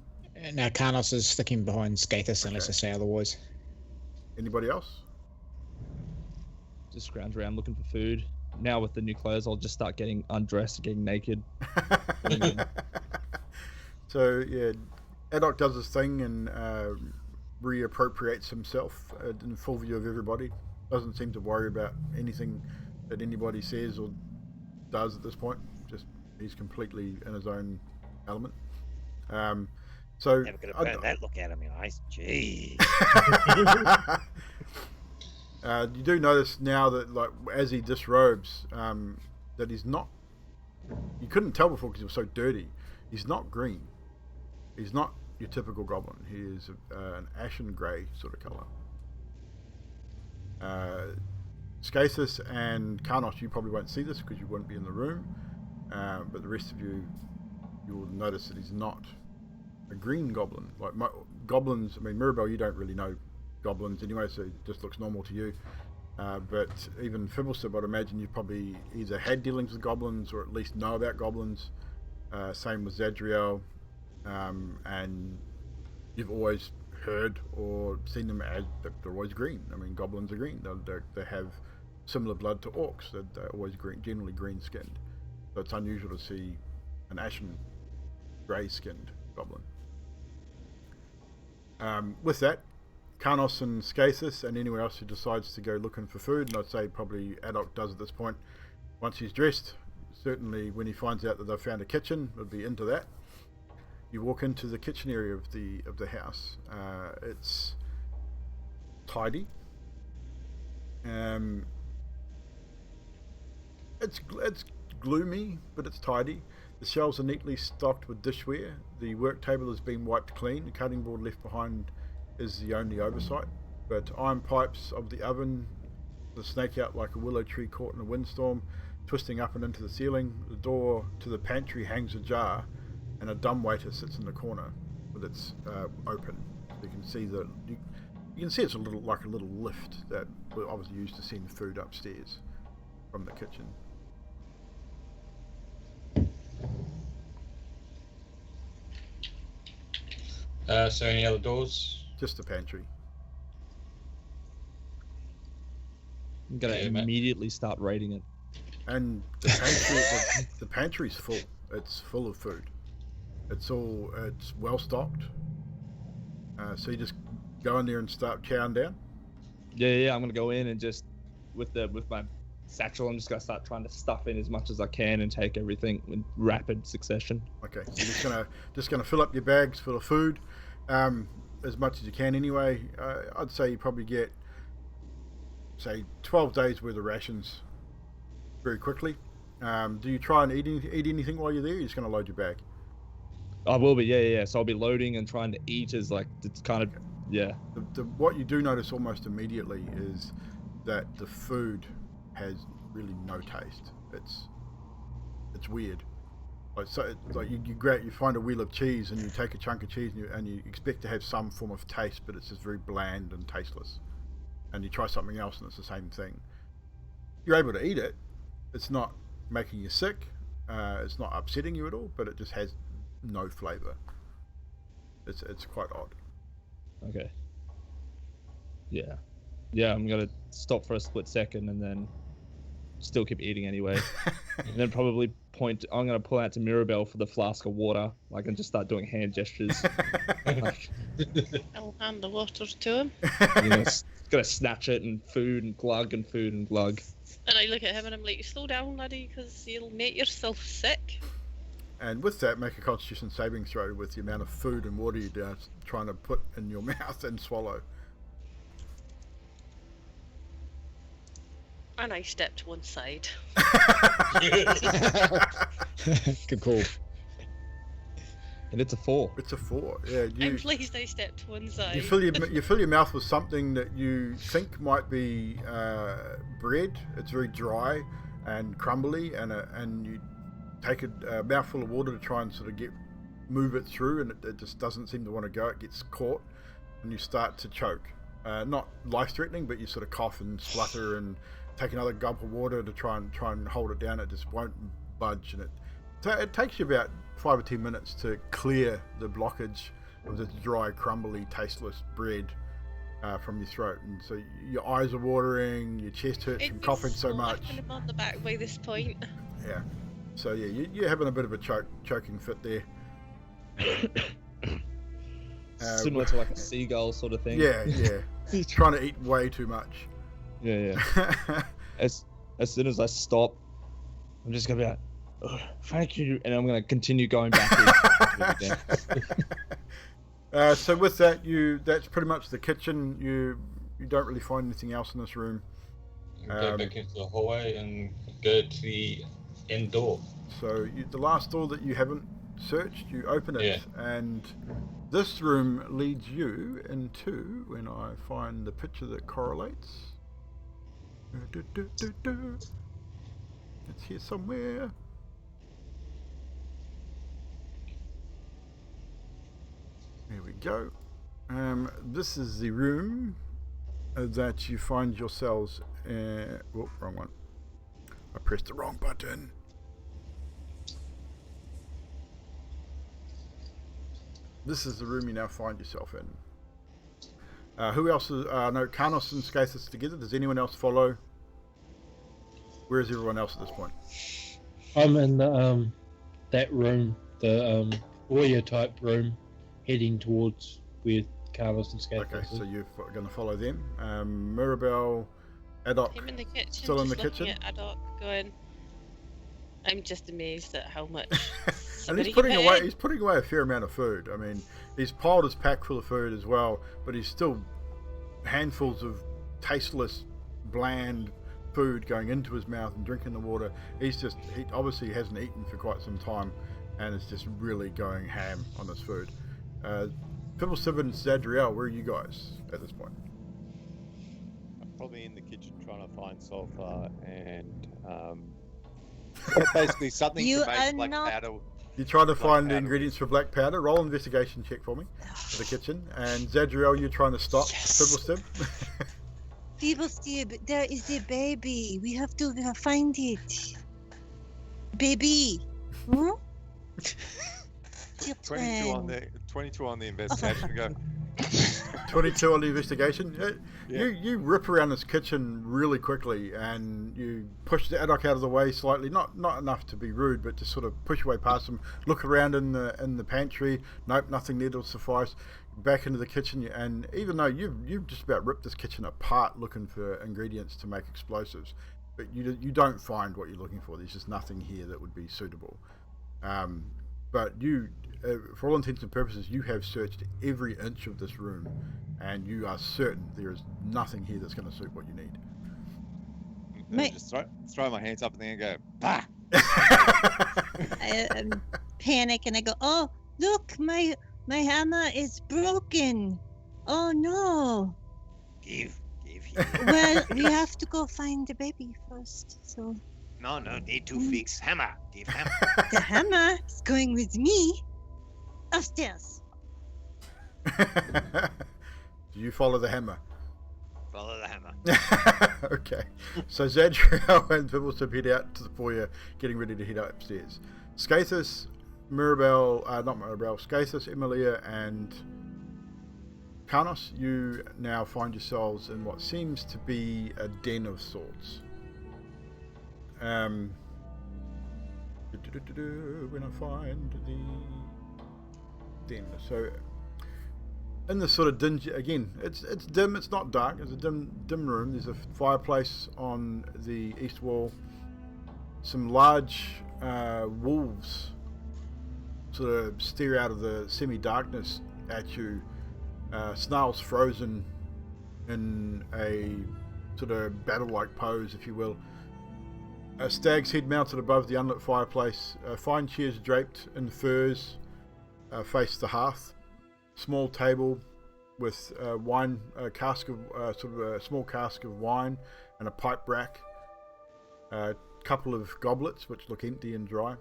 Now Carnos is sticking behind Scathus unless I say otherwise. Anybody else? Just scrounge around looking for food. Now with the new clothes, I'll just start getting undressed and getting naked. So yeah, Adok does his thing and reappropriates himself in full view of everybody. Doesn't seem to worry about anything that anybody says or does at this point. Just he's completely in his own element. So Never could have burned that look out of my eyes. Gee. You do notice now that, like, as he disrobes, that he's not. You couldn't tell before because he was so dirty. He's not green. He's not your typical goblin. He is an ashen grey sort of colour. Scathus and Carnos, you probably won't see this because you won't be in the room. But the rest of you will notice that he's not a green goblin. Like goblins, I mean, Mirabelle, you don't really know goblins anyway, so it just looks normal to you. But even Fibblestub, I'd imagine you've probably either had dealings with goblins or at least know about goblins. Same with Zadriel, and you've always heard or seen them as they're always green. I mean, goblins are green. They have similar blood to orcs. They're always green, generally green skinned. So it's unusual to see an ashen grey skinned goblin. With that, Carnos and Scathus and anyone else who decides to go looking for food, and I'd say probably Adok does at this point, once he's dressed, certainly when he finds out that they've found a kitchen, would be into that. You walk into the kitchen area of the house. It's tidy. It's gloomy, but it's tidy. The shelves are neatly stocked with dishware. The work table has been wiped clean. The cutting board left behind is the only oversight. But iron pipes of the oven that snake out like a willow tree caught in a windstorm, twisting up and into the ceiling. The door to the pantry hangs ajar, and a dumbwaiter sits in the corner with its open. You can see you can see it's like a little lift that was obviously used to send food upstairs from the kitchen. So any other doors? Just the pantry. I'm gonna immediately start raiding it. And the pantry, the pantry's full. It's full of food. It's well stocked. So you just go in there and start chowing down. Yeah. I'm gonna go in and just with my satchel, I'm just gonna start trying to stuff in as much as I can and take everything in rapid succession. Okay, so you're just gonna fill up your bags full of food, as much as you can anyway. I'd say you probably get, say, 12 days worth of rations very quickly. Do you try and eat anything while you're there? You're just gonna load your bag. I will be, yeah. So I'll be loading and trying to eat as like it's kind of, yeah. What you do notice almost immediately is that the food has really no taste. It's weird. Like you find a wheel of cheese and you take a chunk of cheese and you expect to have some form of taste, but it's just very bland and tasteless. And you try something else and it's the same thing. You're able to eat it. It's not making you sick. It's not upsetting you at all, but it just has no flavour. It's quite odd. Okay. Yeah. I'm gonna stop for a split second and then still keep eating anyway. And then probably I'm gonna pull out to Mirabelle for the flask of water, like, and just start doing hand gestures. I'll hand the water to him. Gonna snatch it and food and glug and food and glug. And I look at him and I'm like, slow down, laddie, because you'll make yourself sick. And with that, make a Constitution saving throw with the amount of food and water you're trying to put in your mouth and swallow. And I step to one side. Good call. And it's a 4. It's a 4. Yeah, I'm pleased I stepped to one side. You fill your mouth with something that you think might be bread. It's very dry and crumbly, and you take a mouthful of water to try and sort of move it through, and it just doesn't seem to want to go. It gets caught, and you start to choke. Not life-threatening, but you sort of cough and splutter and take another gulp of water to try and hold it down. It just won't budge, and it takes you about 5 or 10 minutes to clear the blockage of this dry, crumbly, tasteless bread from your throat. And so your eyes are watering, your chest hurts from coughing so much. I'm on the back by this point. Yeah. So yeah, you're having a bit of a choking fit there. Similar to like a seagull sort of thing. Yeah. He's trying to eat way too much. Yeah. As soon as I stop, I'm just gonna be like, oh, thank you, and I'm gonna continue going back. So with that, that's pretty much the kitchen. You don't really find anything else in this room. Go back into the hallway and go to the end door. So the last door that you haven't searched, you open it, and this room leads you into, when I find the picture that correlates. It's here somewhere. There we go. This is the room that you find yourselves in. Oh, wrong one. I pressed the wrong button. This is the room you now find yourself in. Who else is... no, Carnos and Skathis together. Does anyone else follow? Where is everyone else at this point? I'm in the, that room, the warrior type room, heading towards where Carlos and Skathis. Okay, so you're going to follow them. Mirabelle, Adok, I'm in the kitchen, still in the just kitchen? looking at Adok going, I'm just amazed at how much. And he's putting away a fair amount of food. I mean, he's piled his pack full of food as well, but he's still handfuls of tasteless, bland food going into his mouth and drinking the water. He obviously hasn't eaten for quite some time, and is just really going ham on this food. Pibblesib and Zadriel, where are you guys at this point? I'm probably in the kitchen trying to find sulfur and basically something to make black powder. You're trying to find the ingredients for black powder. Roll investigation check for me for the kitchen. And Zadriel, you're trying to stop Pibblesib. Pibblesib, there is a baby. We have to find it. Baby. Hmm? 22 on the investigation. Go. 22 on the investigation. Yeah. You rip around this kitchen really quickly, and you push the Adok out of the way slightly. Not enough to be rude, but just sort of push your way past him. Look around in the pantry. Nope, nothing there will suffice. Back into the kitchen, and even though you've just about ripped this kitchen apart looking for ingredients to make explosives, but you don't find what you're looking for. There's just nothing here that would be suitable. But you, for all intents and purposes, you have searched every inch of this room, and you are certain there is nothing here that's going to suit what you need. Mate. Just throw my hands up and then go, bah! I panic and I go, oh, look, my hammer is broken. Oh, no. Give. Well, we have to go find the baby first, so... No, need to fix hammer. Give hammer. The hammer is going with me upstairs. Do you follow the hammer? Follow the hammer. Okay. So Zadriel and Bibblesip head out to the foyer, getting ready to head upstairs. Skathis, Skathis, Emilia, and Carnos, you now find yourselves in what seems to be a den of sorts. When I find the den, so in this sort of dingy, again, it's dim, it's not dark, it's a dim room. There's a fireplace on the east wall, some large wolves sort of stare out of the semi-darkness at you, snarls frozen in a sort of battle-like pose, if you will. A stag's head mounted above the unlit fireplace. Fine chairs draped in furs face the hearth. Small table with wine, a cask of sort of a small cask of wine and a pipe rack. A couple of goblets which look empty and dry.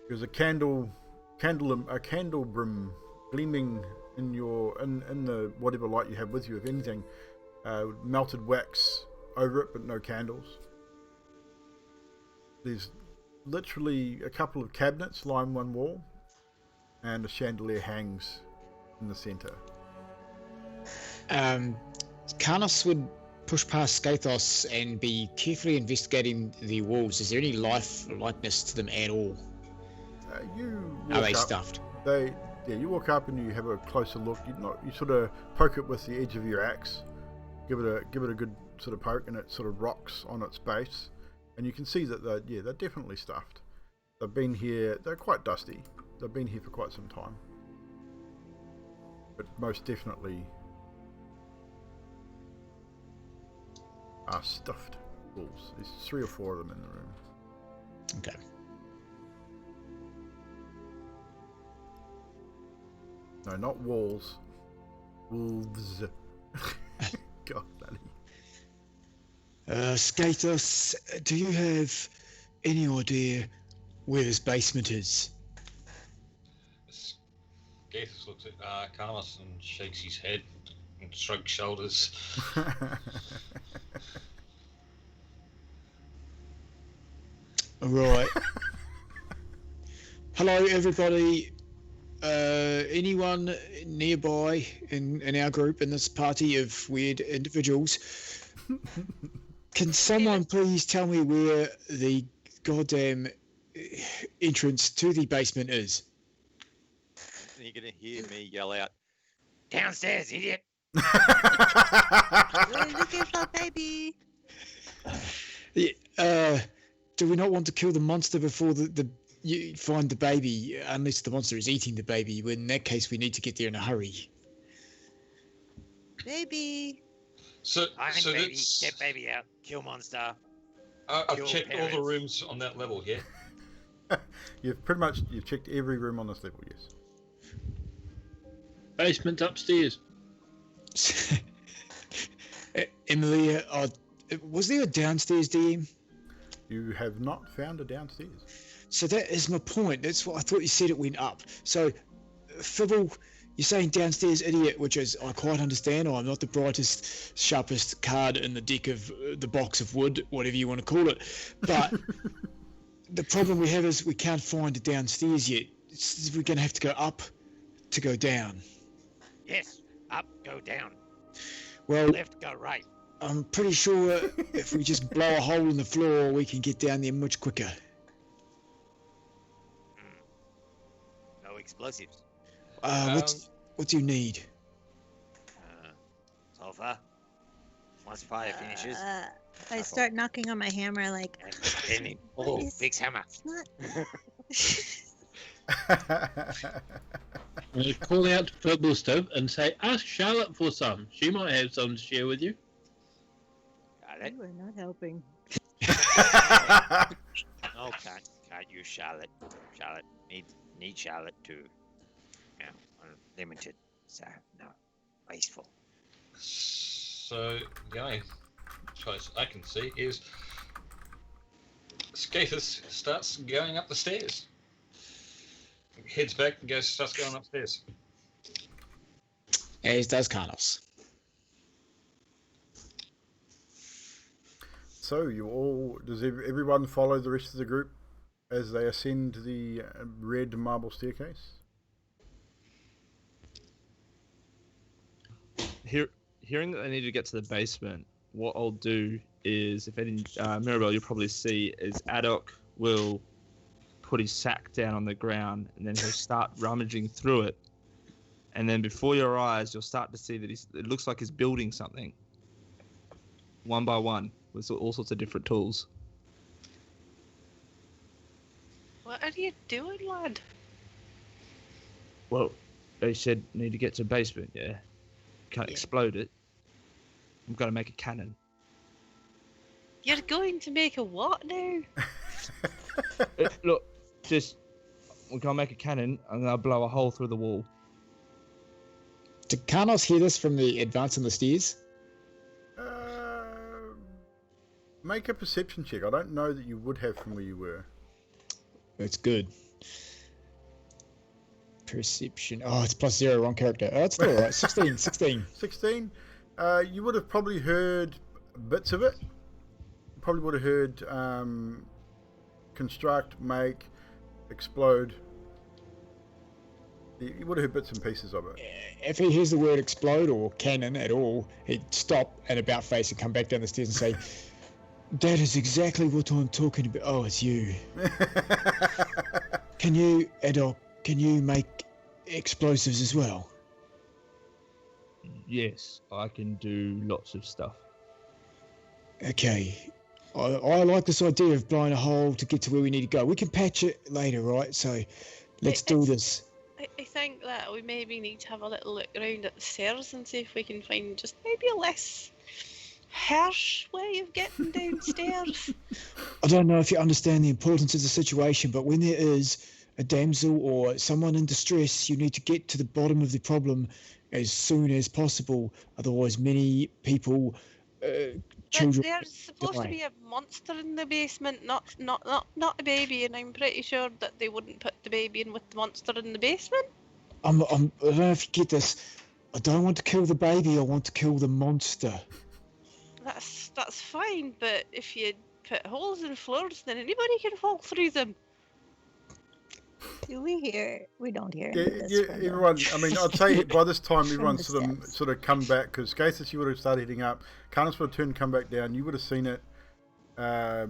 There's a candle brim gleaming in the whatever light you have with you, if anything. Melted wax over it, but no candles. There's literally a couple of cabinets line one wall, and a chandelier hangs in the centre. Carnos would push past Skathos and be carefully investigating the walls. Is there any likeness to them at all? Are they stuffed? You walk up and you have a closer look. You sort of poke it with the edge of your axe, give it a good sort of poke, and it sort of rocks on its base. And you can see that they're definitely stuffed. They've been here. They're quite dusty. They've been here for quite some time. But most definitely are stuffed wolves. There's 3 or 4 of them in the room. Okay. No, not walls. Wolves. God, bloody. Skathos, do you have any idea where this basement is? Skathis looks at Carnos and shakes his head and shrugs shoulders. Right. Hello, everybody. Anyone nearby in our group, in this party of weird individuals, can someone please tell me where the goddamn entrance to the basement is? And you're going to hear me yell out, Downstairs, idiot. We're looking for baby. Do we not want to kill the monster before you find the baby, unless the monster is eating the baby? In that case, we need to get there in a hurry. Baby. Find baby, get baby out, kill monster. I've checked all the rooms on that level, yeah? You've checked every room on this level, yes. Basement upstairs. Emilia, was there a downstairs DM? You have not found a downstairs. So that is my point. That's what I thought you said it went up. So, Fibble, you're saying downstairs, idiot, which is, I quite understand. I'm not the brightest, sharpest card in the deck of the box of wood, whatever you want to call it. But the problem we have is we can't find it downstairs yet. We're going to have to go up to go down. Yes, Up, go down. Well, Left, go right. I'm pretty sure if we just blow a hole in the floor, we can get down there much quicker. No explosives. What do you need? Sulfur. Once fire finishes. I start knocking on my hammer like. And big hammer. It's not. You call out to Purblister and say, ask Charlotte for some. She might have some to share with you. Got it. You are not helping. No, can't use Charlotte. Charlotte need Charlotte too. Yeah, unlimited. So no, wasteful. So the only choice I can see is Skathis starts going up the stairs. Heads back and starts going upstairs. As does Carnos. So does everyone follow the rest of the group as they ascend the red marble staircase? Hearing that they need to get to the basement, what I'll do is, if any, Mirabelle, you'll probably see, is Adok will put his sack down on the ground and then he'll start rummaging through it. And then before your eyes, you'll start to see that it looks like he's building something. One by one, with all sorts of different tools. What are you doing, lad? Well, they said need to get to the basement, yeah? Can't explode it. I'm going to make a cannon. You're going to make a what now? Look, we're going to make a cannon. I'm going to blow a hole through the wall. Did Carnos hear this from the advance on the stairs? Make a perception check. I don't know that you would have from where you were. That's good. Perception. Oh, it's +0, wrong character. Oh, it's still alright. 16. 16? You would have probably heard bits of it. Probably would have heard construct, make, explode. You would have heard bits and pieces of it. If he hears the word explode or cannon at all, he'd stop and about face and come back down the stairs and say, that is exactly what I'm talking about. Oh, it's you. Can you make explosives as well? Yes, I can do lots of stuff. Okay. I like this idea of blowing a hole to get to where we need to go. We can patch it later, right? So let's do this. I think that we maybe need to have a little look around at the stairs and see if we can find just maybe a less harsh way of getting downstairs. I don't know if you understand the importance of the situation, but when there is a damsel or someone in distress, you need to get to the bottom of the problem as soon as possible. Otherwise, many people, children. But there's supposed to be a monster in the basement, not a baby, and I'm pretty sure that they wouldn't put the baby in with the monster in the basement. I don't know if you get this. I don't want to kill the baby. I want to kill the monster. That's fine, but if you put holes in floors, then anybody can fall through them. Do we hear? We don't hear. Everyone. I mean, I'd say by this time everyone's the sort of come back, because Skathis, you would have started heading up. Carnos would have turned and come back down. You would have seen it. Zadriel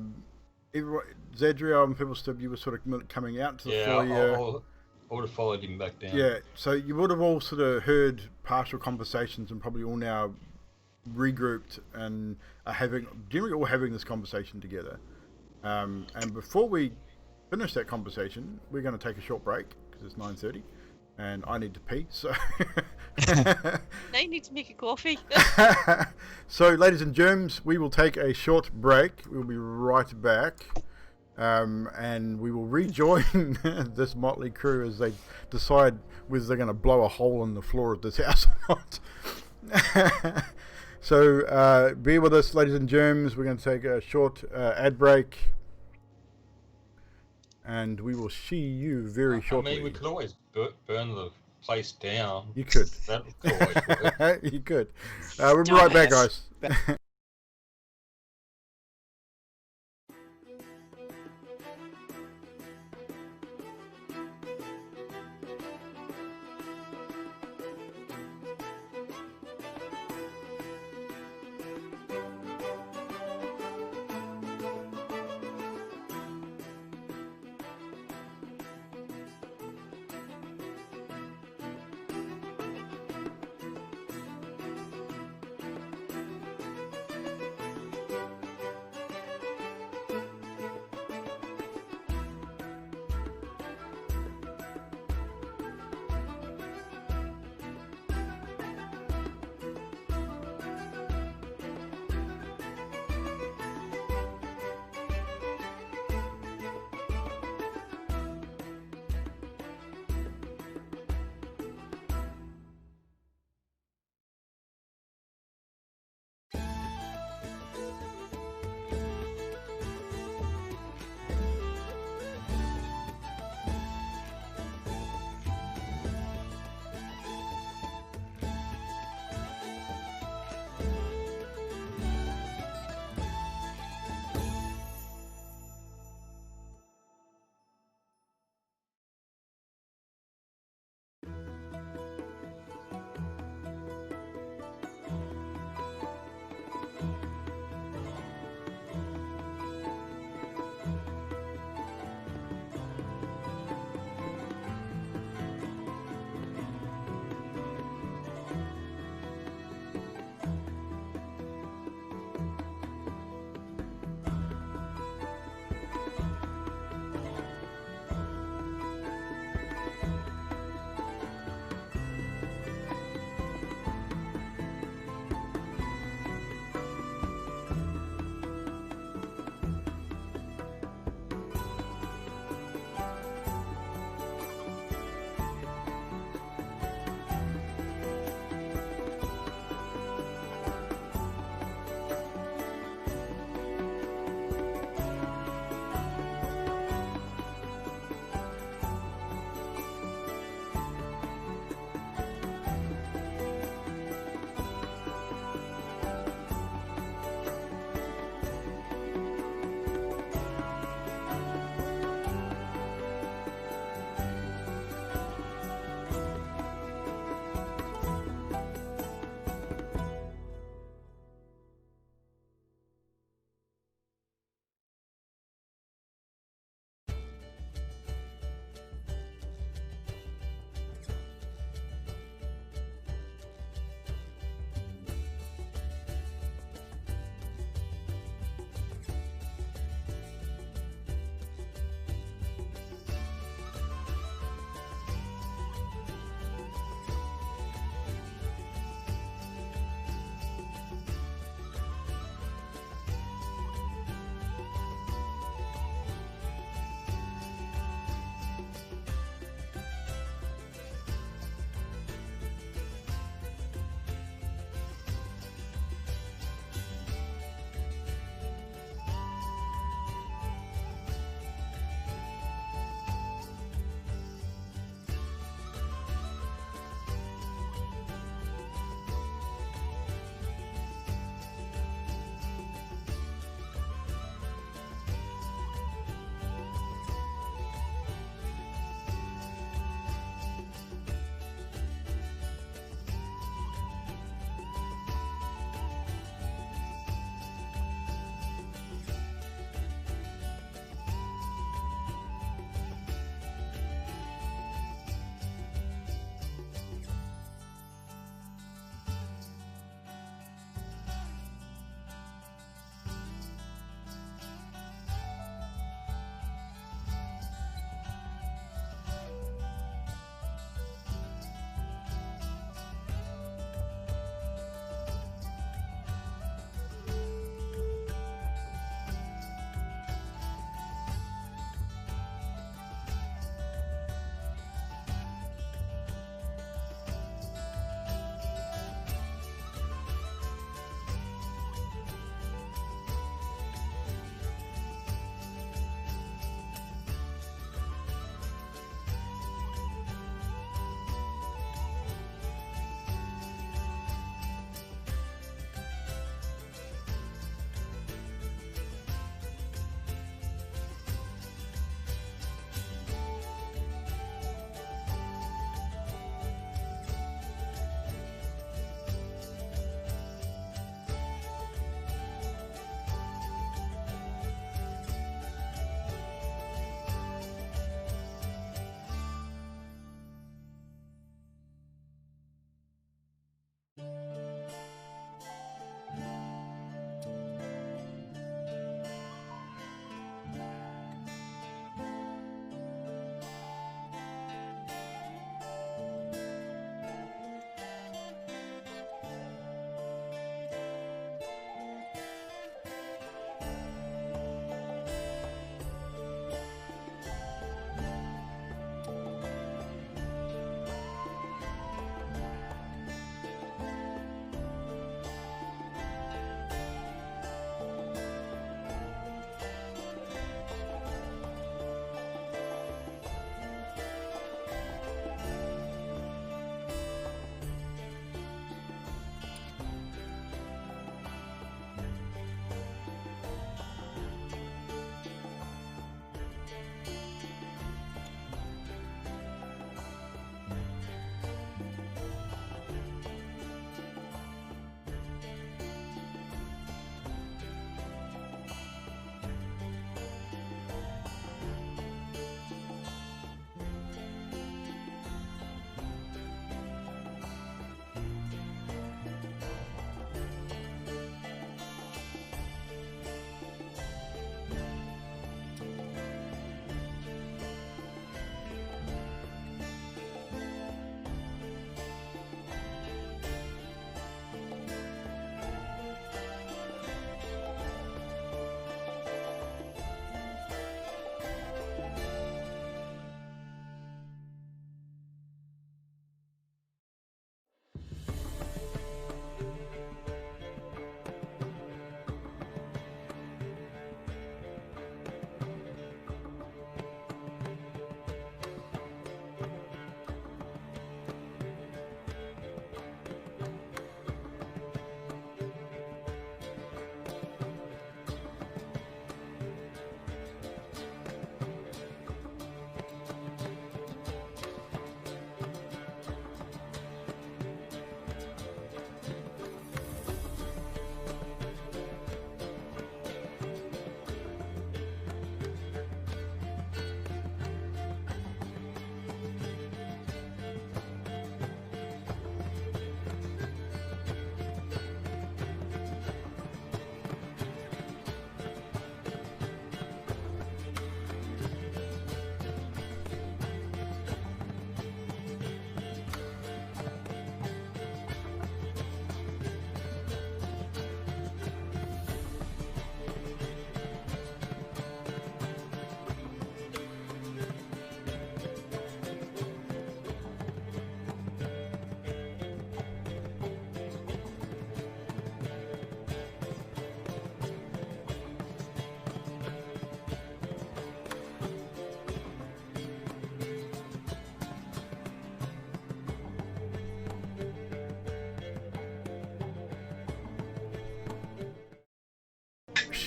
and Pebblestib, you were sort of coming out to the foyer. I would have followed him back down. Yeah, so you would have all sort of heard partial conversations and probably all now regrouped and are generally all having this conversation together. And before we finish that conversation, we're going to take a short break because it's 9:30 and I need to pee. So I need to make a coffee. So, ladies and germs, we will take a short break. We'll be right back. And we will rejoin this motley crew as they decide whether they're going to blow a hole in the floor of this house or not. So bear with us, ladies and germs. We're going to take a short ad break, and we will see you very shortly. I mean, we could always burn the place down. You could. That could always work. You could. We'll be right back, guys.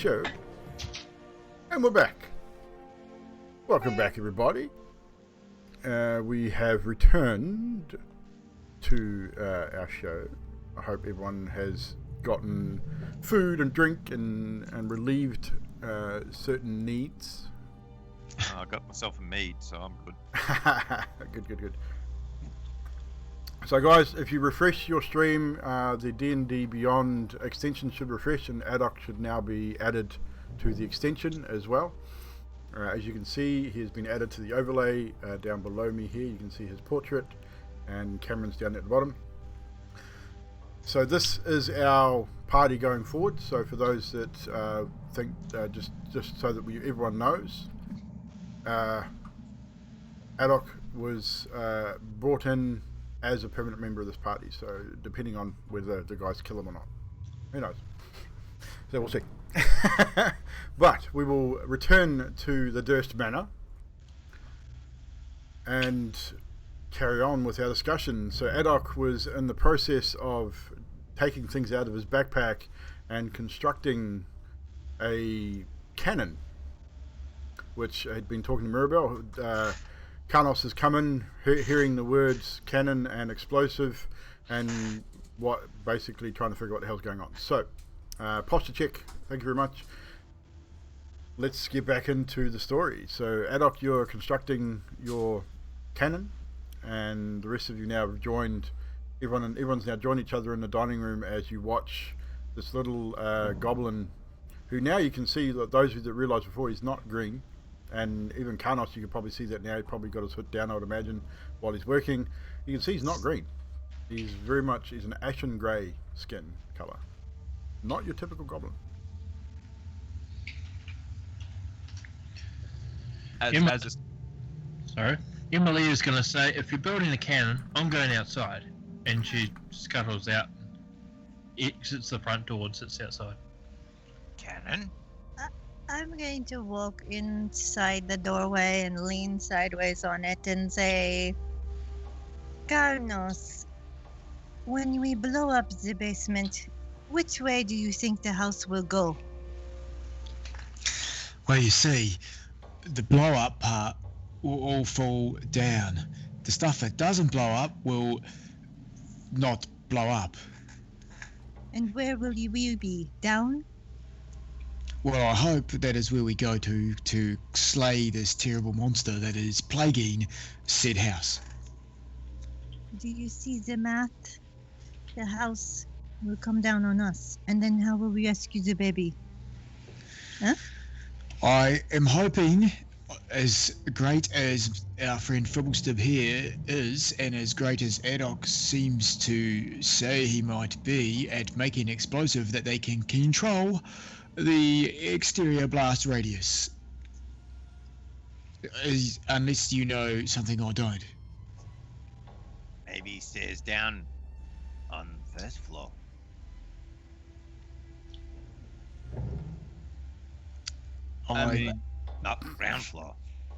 show. And we're back. Welcome back, everybody. We have returned to our show. I hope everyone has gotten food and drink and relieved certain needs. I got myself a mead, so I'm good. Good. So guys, if you refresh your stream, the D&D Beyond extension should refresh, and Adok should now be added to the extension as well. As you can see, he has been added to the overlay down below me here. You can see his portrait, and Cameron's down at the bottom. So this is our party going forward. So for those that think, just so that everyone knows, Adok was brought in as a permanent member of this party, so depending on whether the guys kill him or not, who knows. So we'll see. But we will return to the Durst Manor and carry on with our discussion. So Adok was in the process of taking things out of his backpack and constructing a cannon, which had been talking to Mirabelle. Carnos has come in, hearing the words cannon and explosive, and basically trying to figure out what the hell's going on. So, posture check. Thank you very much. Let's get back into the story. So, Adok, you're constructing your cannon, and the rest of you now have joined. Everyone's now joined each other in the dining room as you watch this little goblin, who now you can see that those of you that realised before he's not green. And even Carnos, you can probably see that now. He probably got his hood down, I would imagine, while he's working. You can see he's not green. He's an ashen grey skin colour. Not your typical goblin. Sorry. Emily is going to say, if you're building a cannon, I'm going outside. And she scuttles out, exits the front door and sits outside. Cannon? I'm going to walk inside the doorway and lean sideways on it and say, Carnos, when we blow up the basement, which way do you think the house will go? Well, you see, the blow-up part will all fall down. The stuff that doesn't blow up will not blow up. And where will we be? Down? Well, I hope that is where we go to slay this terrible monster that is plaguing said house. Do you see the math? The house will come down on us, and then how will we rescue the baby? Huh? I am hoping, as great as our friend Fibblestib here is, and as great as Adok seems to say he might be at making explosive, that they can control the exterior blast radius. Unless you know something I don't. Maybe stairs down on first floor. Not ground floor.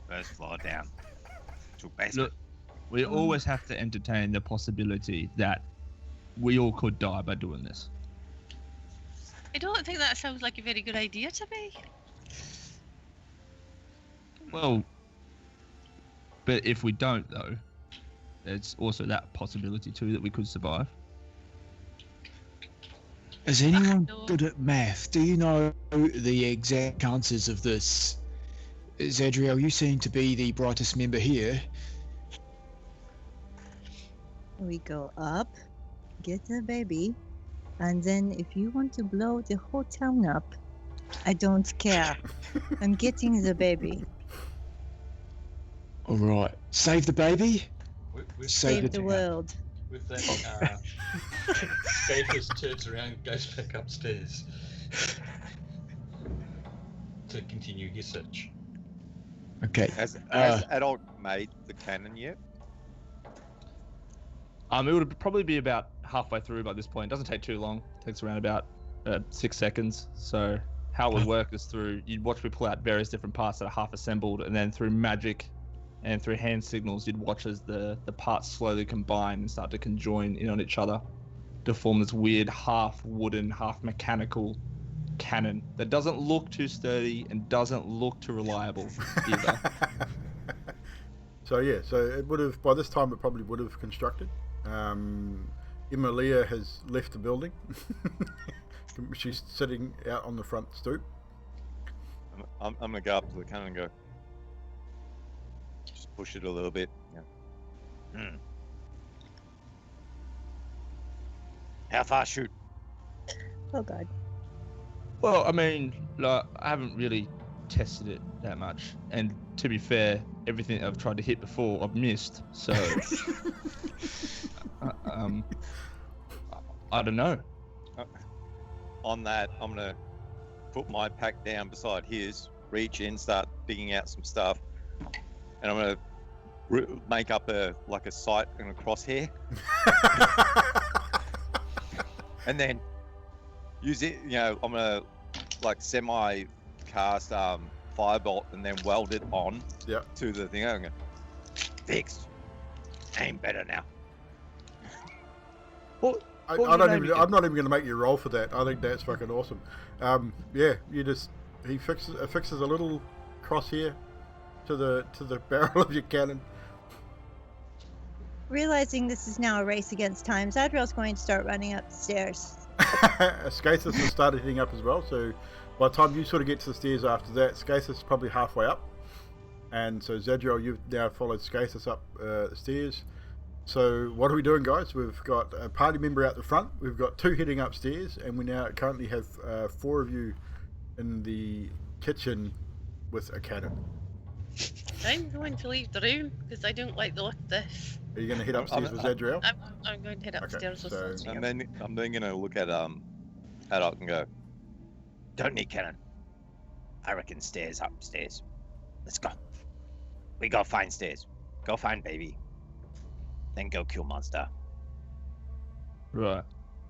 First floor down to basement. Look, we always have to entertain the possibility that we all could die by doing this. I don't think that sounds like a very good idea to me. Well, but if we don't, though, there's also that possibility too that we could survive. Is anyone No. good at math? Do you know the exact answers of this? Zadriel, you seem to be the brightest member here. We go up, get the baby, and then if you want to blow the whole town up, I don't care. I'm getting the baby. All right, save the baby. With Save Save the town. world. With that, Skakus turns around and goes back upstairs to continue his search. Okay. Has Uh, Adult made the cannon yet? It would probably be about halfway through by this point. It doesn't take too long. It takes around about 6 seconds. So how it would work is you'd watch me pull out various different parts that are half assembled, and then through magic and through hand signals, you'd watch as the parts slowly combine and start to conjoin in on each other to form this weird half wooden, half mechanical cannon that doesn't look too sturdy and doesn't look too reliable either. So yeah, so it would have, by this time it probably would have constructed. Emilia has left the building. She's sitting out on the front stoop. I'm gonna go up to the cannon and go. Just push it a little bit. Yeah. How far shoot? Oh God. Well, I mean, like, I haven't really tested it that much, and to be fair, everything I've tried to hit before, I've missed. So, I don't know. On that, I'm gonna put my pack down beside his, reach in, start digging out some stuff, and I'm gonna make up a sight and a crosshair, and then use it. I'm gonna semi cast firebolt and then weld it on to the thing. I'm gonna Fixed. Aim better now. Well, I'm not even going to make you roll for that. I think that's fucking awesome. He fixes a little crosshair to the barrel of your cannon. Realizing this is now a race against time, Zadriel's going to start running up the stairs. Skathis has started heading up as well, so by the time you sort of get to the stairs after that, Skathis is probably halfway up. And so Zadriel, you've now followed Skathis up the stairs. So what are we doing, guys? We've got a party member out the front, we've got 2 heading upstairs, and we now currently have 4 of you in the kitchen with a cannon. I'm going to leave the room because I don't like the look of this. Are you going to head upstairs with Zadriel? I'm going to head upstairs with Zadriel. And then I'm then gonna look at Haddock and go. Don't need cannon. I reckon stairs upstairs. Let's go. We go find stairs. Go find baby. Then go kill monster. Right.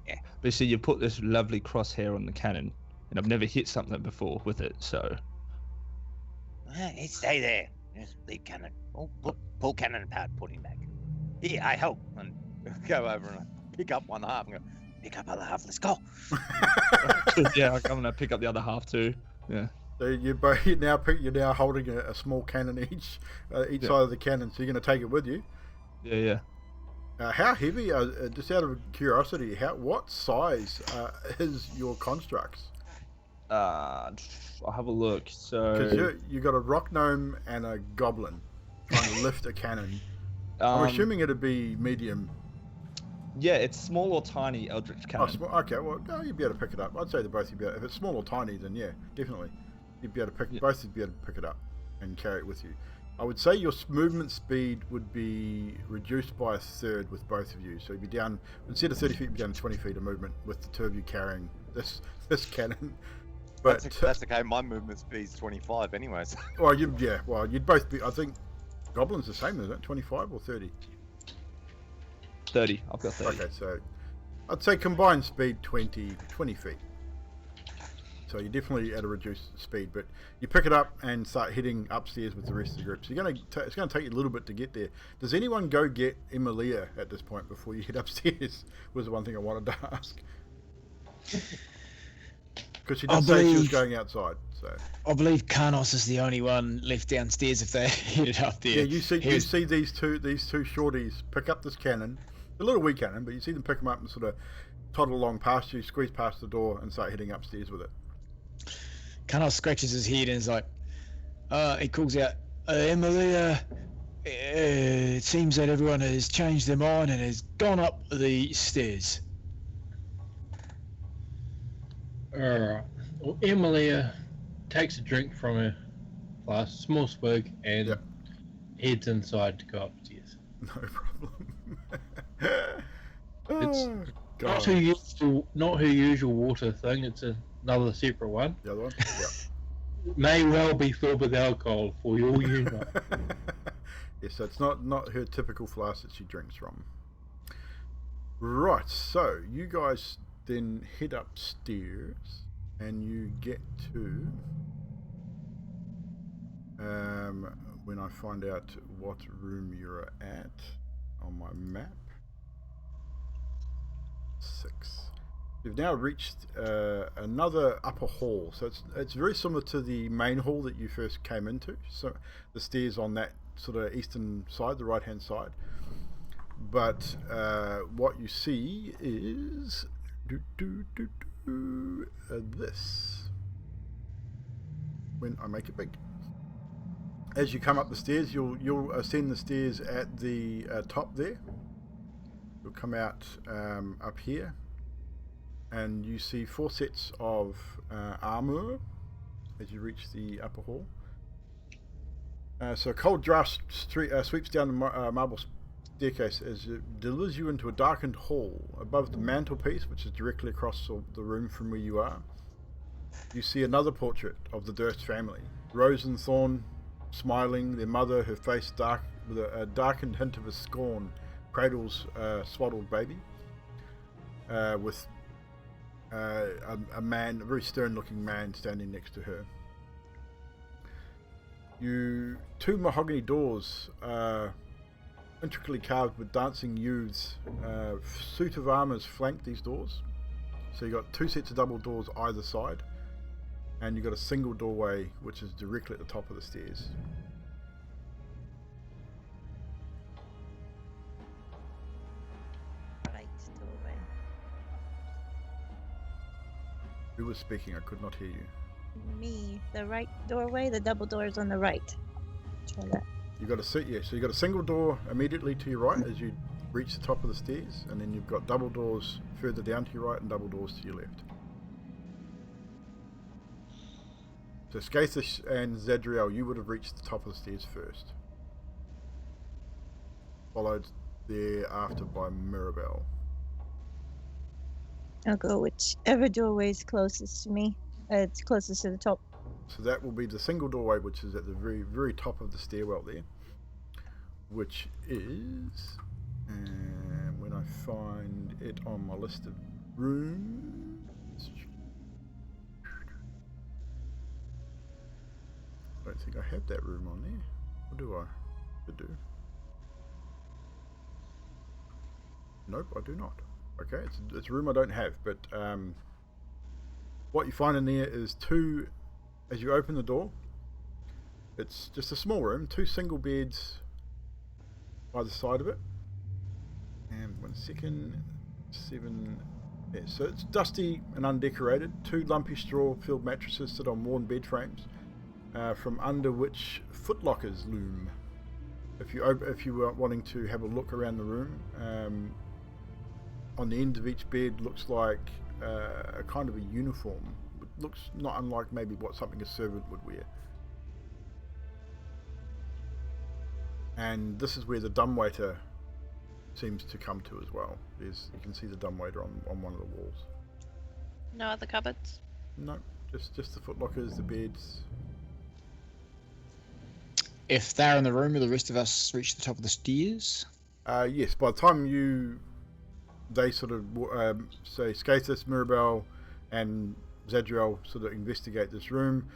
Yeah. But see, you put this lovely crosshair on the cannon, and I've never hit something before with it, so. Hey, stay there. Just leave cannon. Pull cannon apart, put him back. Here, I help. And Go over and pick up one half and go. pick up other half. Let's go. Yeah, I'm gonna pick up the other half too. Yeah. So you're now holding a small cannon each side of the cannon. So you're going to take it with you. Yeah. How heavy? Just out of curiosity, what size is your constructs? I'll have a look. So. Because you got a rock gnome and a goblin trying to lift a cannon. I'm assuming it'd be medium. Yeah, it's small or tiny eldritch cannon. Oh, small. Okay, well, no, you'd be able to pick it up. I'd say the both of you. If it's small or tiny, then yeah, definitely, you'd be able to both of you be able to pick it up and carry it with you. I would say your movement speed would be reduced by a third with both of you. So you'd be down, instead of 30 feet, you'd be down to 20 feet of movement with the 2 of you carrying this cannon. But that's okay. My movement speed's 25 anyways. You'd both be. I think Goblin's the same, isn't it? 25 or 30? 30. I've got 30. Okay, so I'd say combined speed 20 feet. So you're definitely at a reduced speed, but you pick it up and start heading upstairs with the rest of the group. So it's going to take you a little bit to get there. Does anyone go get Emilia at this point before you head upstairs? Was the one thing I wanted to ask. Because she did say she was going outside. So I believe Carnos is the only one left downstairs if they headed up there. Yeah, you see these two shorties pick up this cannon, a little wee cannon, but you see them pick them up and sort of toddle along past you, squeeze past the door, and start heading upstairs with it. Carnos scratches his head and is like, he calls out, Emilia, it seems that everyone has changed their mind and has gone up the stairs. Alright. Well, Emilia takes a drink from her flask, small swig, and heads inside to go upstairs. No problem. It's God. not her usual water thing. It's another separate one. The other one? Yeah. May well be filled with alcohol for all you know. Yes, so it's not her typical flask that she drinks from. Right, so you guys then head upstairs and you get to when I find out what room you're at on my map. 6. You've now reached another upper hall, so it's very similar to the main hall that you first came into. So the stairs on that sort of eastern side, the right-hand side. But what you see is this. When I make it big. As you come up the stairs, you'll ascend the stairs at the top there. You'll come out up here, and you see 4 sets of armor as you reach the upper hall. So a cold draft sweeps down the marble staircase as it delivers you into a darkened hall. Above the mantelpiece, which is directly across the room from where you are, you see another portrait of the Durst family. Rose and Thorn, smiling, their mother, her face dark with a darkened hint of a scorn, cradles a swaddled baby, with a man, a very stern-looking man, standing next to her. 2 mahogany doors, intricately carved with dancing youths. Suit of armors flank these doors. So you've got 2 sets of double doors either side, and you've got a single doorway which is directly at the top of the stairs. Right doorway. Who was speaking? I could not hear you. Me. The right doorway. The double doors on the right. Try that. You got a so you got a single door immediately to your right as you reach the top of the stairs, and then you've got double doors further down to your right and double doors to your left. So Skathis and Zadriel, you would have reached the top of the stairs first, followed thereafter by Mirabelle. I'll go whichever doorway is closest to me. It's closest to the top. So that will be the single doorway, which is at the very, very top of the stairwell there, which is, and when I find it on my list of rooms, I don't think I have that room on there. Or do I? I do. Nope, I do not. Okay, it's a room I don't have, but what you find in there is 2, as you open the door, it's just a small room, 2 single beds either side of it. And 1 second, 7, yeah, so it's dusty and undecorated. 2 lumpy straw-filled mattresses sit on worn bed frames, from under which footlockers loom. If you were wanting to have a look around the room, on the end of each bed looks like a kind of a uniform. It looks not unlike maybe what something a servant would wear. And this is where the dumbwaiter seems to come to as well. You can see the dumbwaiter on one of the walls. No other cupboards? No, just the footlockers, the beds. If they're in the room, will the rest of us reach the top of the stairs? Yes, by the time they sort of say Skathis, Mirabelle, and Zadriel sort of investigate this room,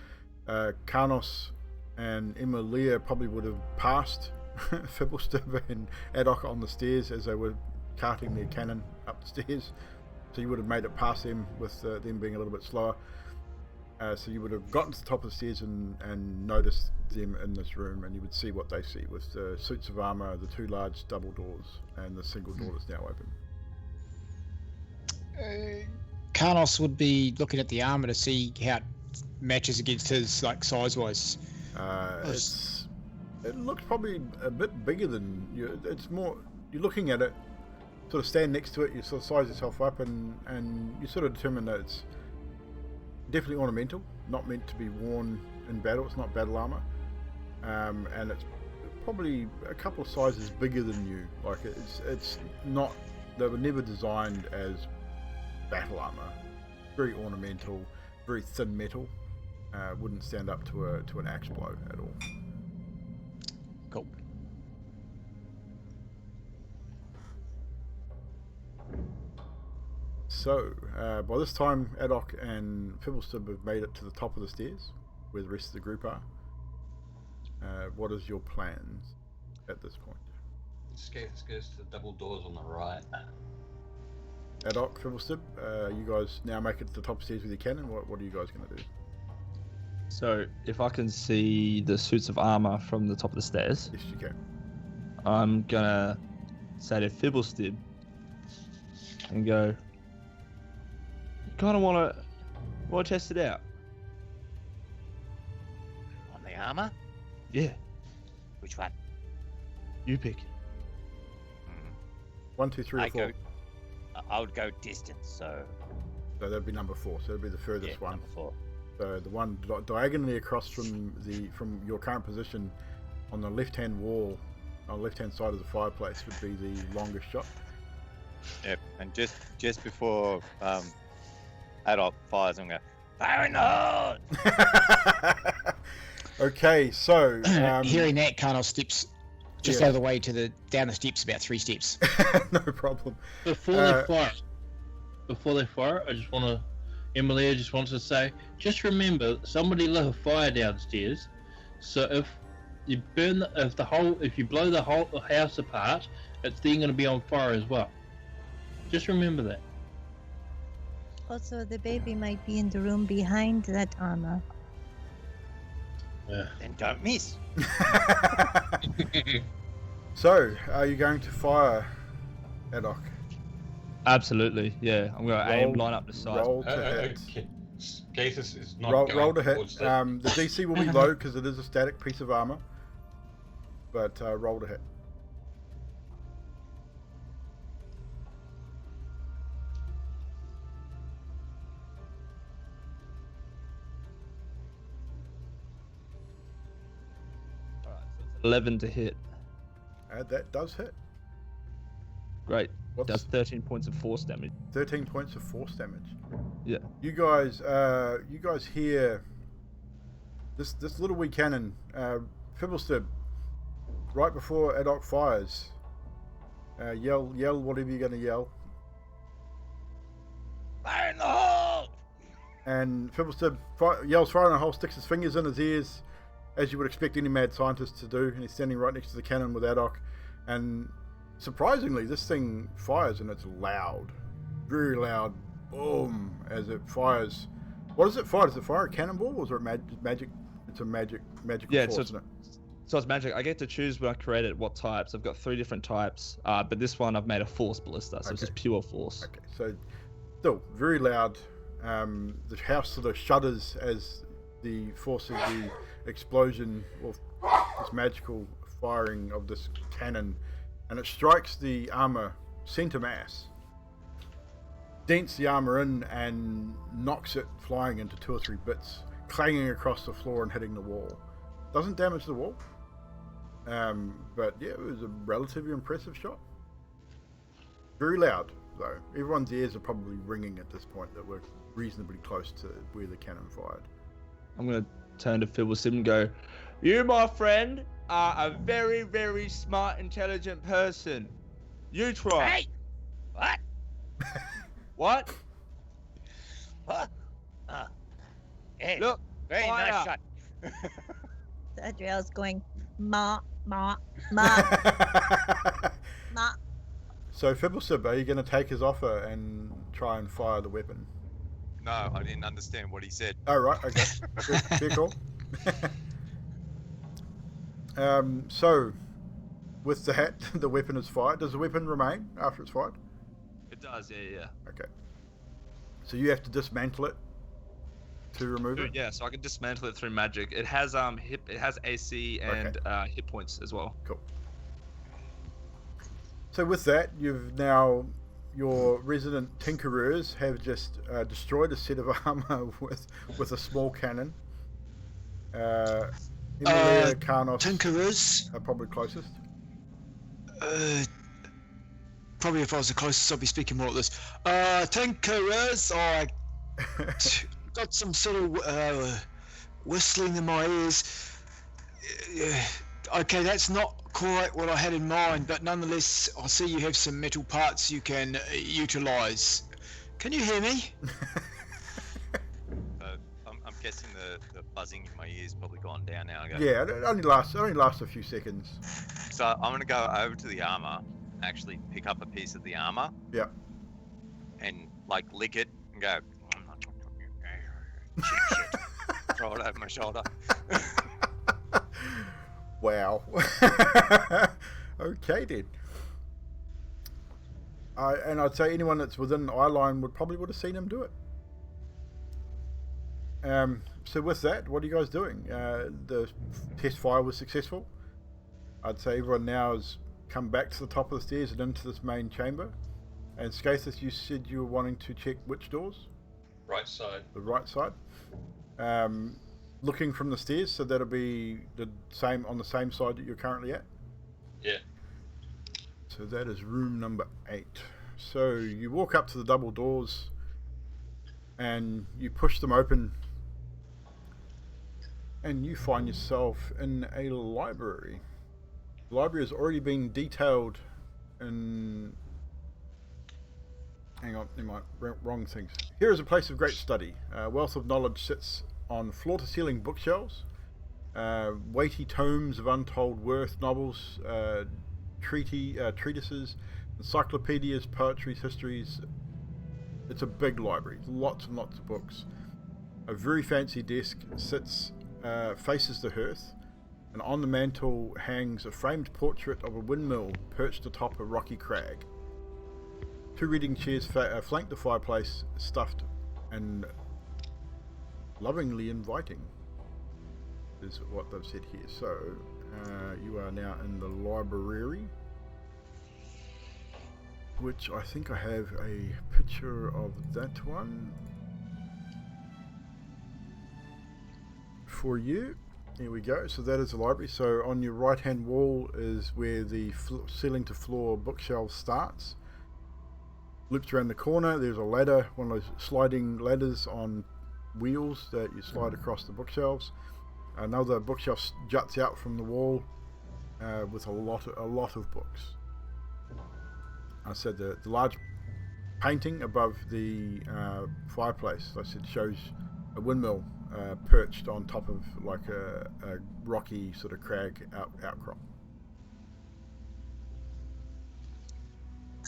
Carnos and Emilia probably would have passed Fibblestub and Adok on the stairs as they were carting their cannon up the stairs. So you would have made it past them with them being a little bit slower. So you would have gotten to the top of the stairs and noticed them in this room, and you would see what they see with the suits of armor, the 2 large double doors, and the single door that's now open. Carnos would be looking at the armor to see how it matches against his, like, size-wise. It looks probably a bit bigger than you. It's more, you're looking at it, sort of stand next to it, you sort of size yourself up, and you sort of determine that it's definitely ornamental, not meant to be worn in battle. It's not battle armor, and it's probably a couple of sizes bigger than you. Like it's not. They were never designed as battle armor. Very ornamental, very thin metal. Wouldn't stand up to an axe blow at all. Cool. So, by this time, Adok and Fibblestub have made it to the top of the stairs, where the rest of the group are. What is your plans at this point? Skathis goes to the double doors on the right. Ad hoc, Fibblestib, you guys now make it to the top stairs with your cannon. What are you guys going to do? So if I can see the suits of armor from the top of the stairs, Yes, you can. I'm gonna say to Fibblestib and go, kind of want to test it out. On the armor? Yeah, Which one? you pick. 1, 2, 3, or 4. I would go distance, so So that'd be number 4. So that'd be the furthest one. number 4. So the one diagonally across from your current position on the left-hand wall, on the left-hand side of the fireplace, would be the longest shot. Yep. And just before adult fires, I'm going fire in the hole. Okay, so Hearing that, Carnos steps just yeah. out of the way down the steps, about 3 steps. no problem. Before they fire, Emily just wants to say, just remember, somebody lit a fire downstairs. So if you if you blow the whole house apart, it's then going to be on fire as well. Just remember that. Also, the baby might be in the room behind that armor. Yeah. Then don't miss. So, are you going to fire, Adok? Absolutely, yeah. I'm gonna aim, line up the sights. Roll to hit. Gathus is not Roll going to hit. towards The that. DC will be low because it is a static piece of armor. But roll to hit. Alright, so it's 11 to hit. That does hit. Great. What's Does 13 points of force damage. 13 points of force damage. Yeah. You guys hear this little wee cannon, Fibblestib, right before Adok fires. Yell whatever you're going to yell. Fire in the hole! And Fibblestib yells fire in the hole, sticks his fingers in his ears, as you would expect any mad scientist to do, and he's standing right next to the cannon with Adok. And surprisingly, this thing fires, and it's loud. Very loud. Boom! As it fires. What does it fire? Does it fire a cannonball, or is it magic? It's a magical Yeah, force, so isn't it? So it's magic. I get to choose when I create it what types. I've got 3 different types, but this one I've made a force ballista, so it's just pure force. Okay, so still very loud. The house sort of shudders as the force of the explosion or this magical firing of this cannon, and it strikes the armor center mass, dents the armor in, and knocks it flying into 2 or 3 bits, clanging across the floor and hitting the wall. Doesn't damage the wall, but yeah, it was a relatively impressive shot. Very loud though. Everyone's ears are probably ringing at this point that we're reasonably close to where the cannon fired. I'm going to turn to Fibblestib and go, you, my friend, are a very, very smart, intelligent person. You try. Hey! What? What? What? Hey, Look, very fire. nice shot. Adriel's going, ma, ma, ma, ma. So Fibblestib, are you going to take his offer and try and fire the weapon? No, I didn't understand what he said. Oh right, okay. Fair call. So, with the hat, the weapon is fired. Does the weapon remain after it's fired? It does, yeah. Okay. So you have to dismantle it to remove it? Yeah, so I can dismantle it through magic. It has it has AC and hit points as well. Cool. So with that, your resident tinkerers have just destroyed a set of armor with a small cannon. Emilia, Carnos Tinkerers. are probably closest. Probably if I was the closest, I'd be speaking more like this. Tinkerers, I got some sort of whistling in my ears. Okay, that's not quite what I had in mind, but nonetheless, I see you have some metal parts you can utilize. Can you hear me? I'm guessing the buzzing in my ears probably gone down now. Yeah, it only lasts a few seconds. So I'm going to go over to the armor, actually pick up a piece of the armor. Yeah. and like lick it and go. Shit. Throw it over my shoulder. Wow. Okay then. I'd say anyone that's within eye line would have seen him do it. So with that, what are you guys doing? The test fire was successful. I'd say everyone now has come back to the top of the stairs and into this main chamber. And Skathis, you said you were wanting to check which doors? Right side. The right side. Looking from the stairs, so that'll be the same on the same side that you're currently at. Yeah. So that is room number 8. So you walk up to the double doors and you push them open and you find yourself in a library. The library has already been detailed in... Hang on, wrong things. Here is a place of great study. Wealth of knowledge sits on floor-to-ceiling bookshelves. Weighty tomes of untold worth, novels, treatises, encyclopedias, poetries, histories. It's a big library, lots and lots of books. A very fancy desk faces the hearth, and on the mantle hangs a framed portrait of a windmill perched atop a rocky crag. 2 reading chairs flank the fireplace, stuffed and lovingly inviting, is what they've said here. So, you are now in the library, which I think I have a picture of that one for you. Here we go. So that is the library. So on your right hand wall is where the ceiling to floor bookshelf starts. Loops around the corner, there's a ladder, one of those sliding ladders on wheels that you slide across the bookshelves. Another bookshelf juts out from the wall with a lot of books. I said the large painting above the fireplace, I said, shows a windmill perched on top of like a rocky sort of crag outcrop.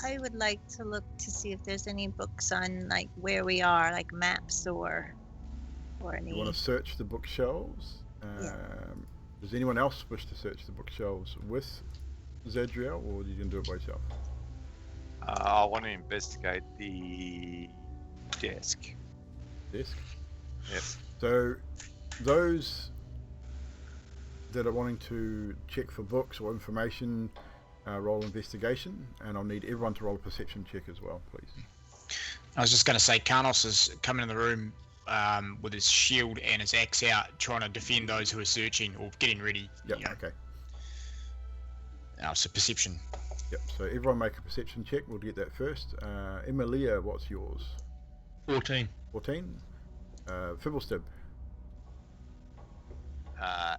I would like to look to see if there's any books on like where we are, like maps or any. You want to search the bookshelves? Yeah. Does anyone else wish to search the bookshelves with Zadriel, or are you going to do it by yourself? I want to investigate the desk. Desk? Yes. So, those that are wanting to check for books or information, roll investigation, and I'll need everyone to roll a perception check as well, please. I was just going to say, Carnos is coming in the room with his shield and his axe out, trying to defend those who are searching or getting ready. Yep, you know. okay. So perception. Yep, so everyone make a perception check. We'll get that first. Emilia, what's yours? 14. 14. Fibblestib.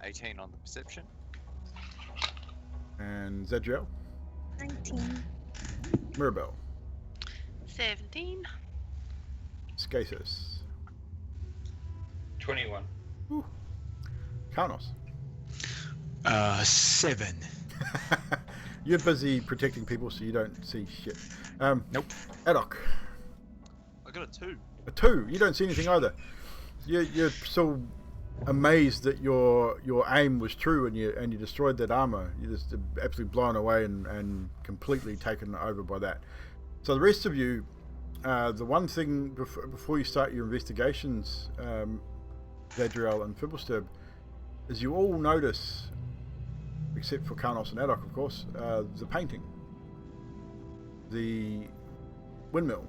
18 on the perception. And Zadriel. 19. Mirabelle. 17. Skathis. 21. Carnos. 7. You're busy protecting people, so you don't see shit. Nope. Adok. I got a 2. A 2. You don't see anything either. You're so amazed that your aim was true and you destroyed that armor. You're just absolutely blown away and completely taken over by that. So the rest of you, the one thing before you start your investigations, Zadriel and Fibblestib, is you all notice, except for Carnos and Adok, of course, the painting, the windmill,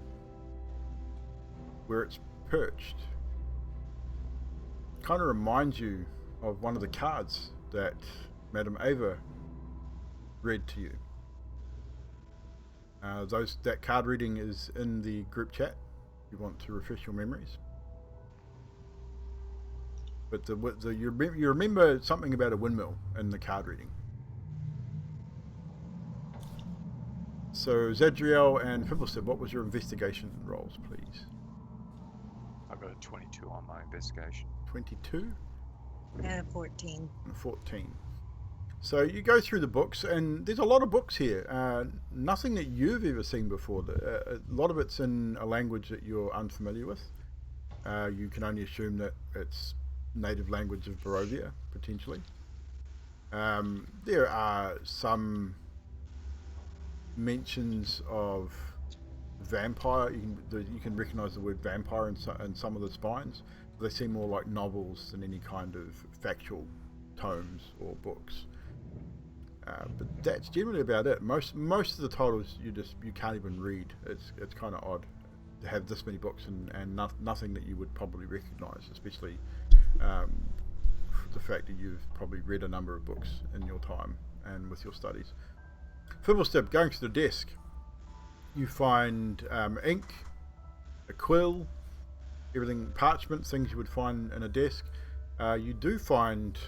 where it's perched, kind of reminds you of one of the cards that Madame Ava read to you. That card reading is in the group chat if you want to refresh your memories. But you remember something about a windmill in the card reading. So Zadriel and Fibblestib, what was your investigation rolls, please? I got a 22 on my investigation. 22? I got a 14. And 14. So you go through the books, and there's a lot of books here. Nothing that you've ever seen before. A lot of it's in a language that you're unfamiliar with. You can only assume that it's native language of Barovia, potentially. There are some mentions of vampire. You can recognise the word vampire in some of the spines. They seem more like novels than any kind of factual tomes or books. But that's generally about it. Most of the titles you can't even read. It's kind of odd to have this many books and nothing that you would probably recognise, especially the fact that you've probably read a number of books in your time and with your studies. Fibblestep, going to the desk, you find ink, a quill, everything, parchment, things you would find in a desk. You do find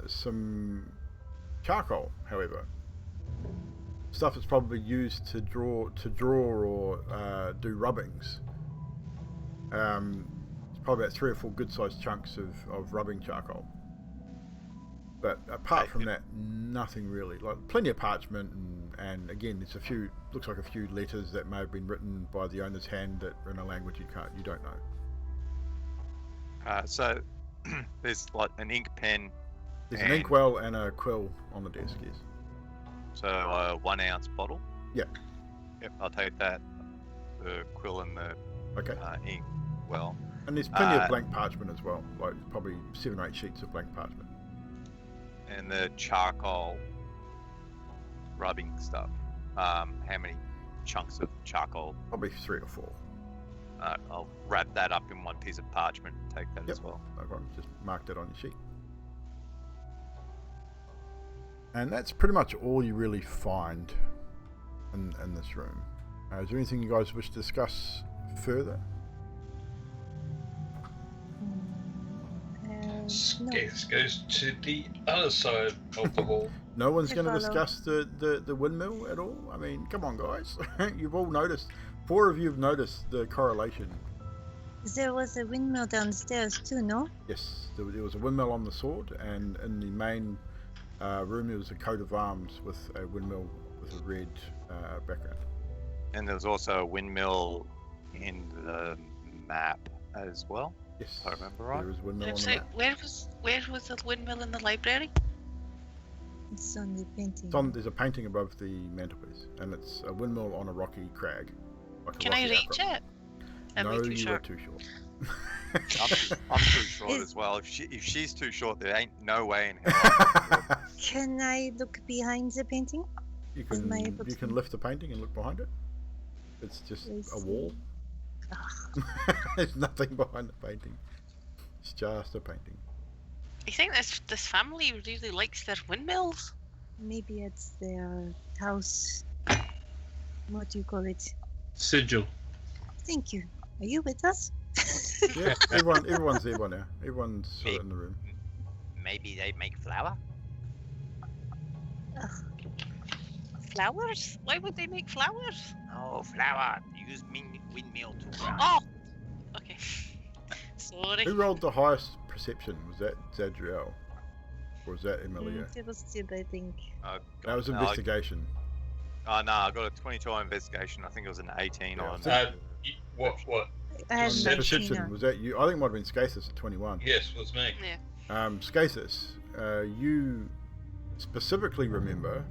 some charcoal, however. Stuff that's probably used to draw or do rubbings. It's probably about 3 or 4 good-sized chunks of rubbing charcoal. But apart from that, nothing really. Like plenty of parchment, and again, there's looks like a few letters that may have been written by the owner's hand that are in a language you don't know. So there's like an ink pen. There's an inkwell and a quill on the desk, yes. So 1 ounce bottle. Yep. Yep, I'll take that. The quill and the ink well. And there's plenty of blank parchment as well, like probably 7 or 8 sheets of blank parchment. And the charcoal rubbing stuff. How many chunks of charcoal? Probably 3 or 4. I'll wrap that up in 1 piece of parchment and take that as well. No problem. Just mark that on your sheet. And that's pretty much all you really find in this room. Is there anything you guys wish to discuss further? Skaith goes to the other side of the hall. No one's going to discuss the windmill at all? I mean, come on, guys. You've all noticed. 4 of you have noticed the correlation. There was a windmill downstairs too, no? Yes, there was a windmill on the sword, and in the main room there was a coat of arms with a windmill with a red background. And there was also a windmill in the map as well. Yes, if I remember right. There was a windmill on the So map. where was the windmill in the library? It's on the painting. There's a painting above the mantelpiece, and it's a windmill on a rocky crag. Can I reach it? No, you are too short. I'm too short as well. If she's too short, there ain't no way in hell. Can I look behind the painting? You can lift the painting and look behind it. It's just a wall. There's nothing behind the painting. It's just a painting. I think this family really likes their windmills. Maybe it's their house. What do you call it? Sigil. Thank you. Are you with us? Yeah, everyone's there by now. Everyone's sort of in the room. Maybe they make flour? Flowers? Why would they make flowers? Oh, flour. Use windmill to run. Oh! Okay. Sorry. Who rolled the highest perception? Was that Zadriel? Or was that Emilia? It was Sid, I think. That was investigation. Oh no, I got a 22 on investigation. I think it was an 18 on. What? I had Perception, was that you? I think it might have been Scathus at 21. Yes, it was me. Yeah. Scathus, you specifically remember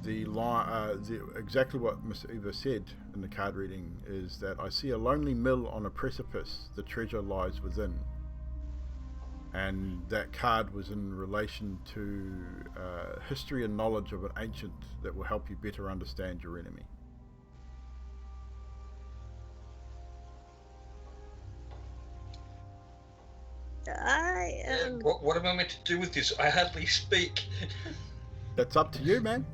the line, exactly what Miss Eva said in the card reading is that I see a lonely mill on a precipice, the treasure lies within. And that card was in relation to history and knowledge of an ancient that will help you better understand your enemy. What am I meant to do with this? I hardly speak. That's up to you, man.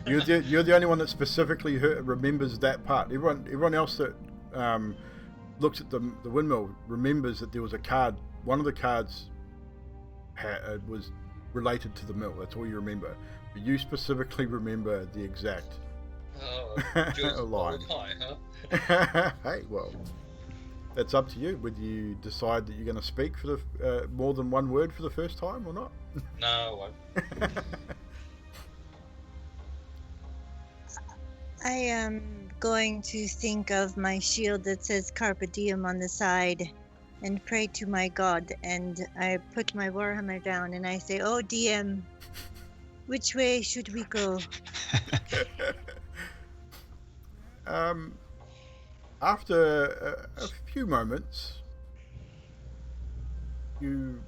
You're the only one that specifically remembers that part. Everyone else that looks at the windmill remembers that there was a card. One of the cards was related to the mill. That's all you remember. But you specifically remember the exact line. Huh? Hey, well, That's up to you. Whether you decide that you're going to speak for the more than one word for the first time or not. No, I won't. I am going to think of my shield that says Carpe Diem on the side and pray to my god. And I put my warhammer down and I say, "Oh, DM, which way should we go?" After a few moments, you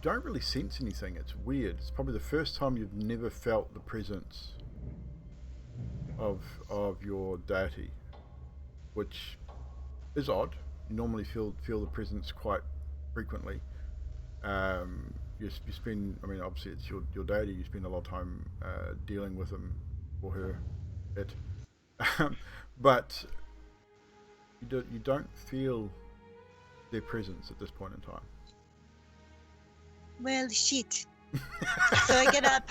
don't really sense anything. It's weird. It's probably the first time you've never felt the presence of your deity, which is odd. You normally feel the presence quite frequently. You spend, I mean, obviously it's your deity. You spend a lot of time dealing with him or her, it, but you don't feel their presence at this point in time. Well, shit. So I get up.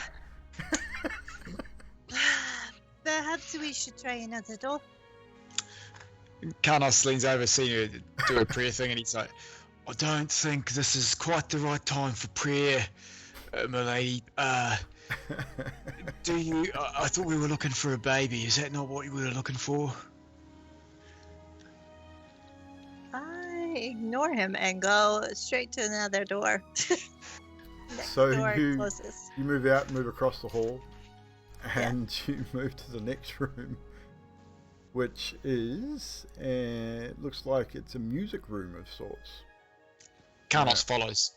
Perhaps we should try another door. Carnos leans over, seeing you do a prayer thing, and he's like, "I don't think this is quite the right time for prayer, my lady. Do you? I thought we were looking for a baby. Is that not what we were looking for?" I ignore him and go straight to another door. So door you closest. move out, move across the hall, and you move to the next room, which is looks like it's a music room of sorts. Carnos follows.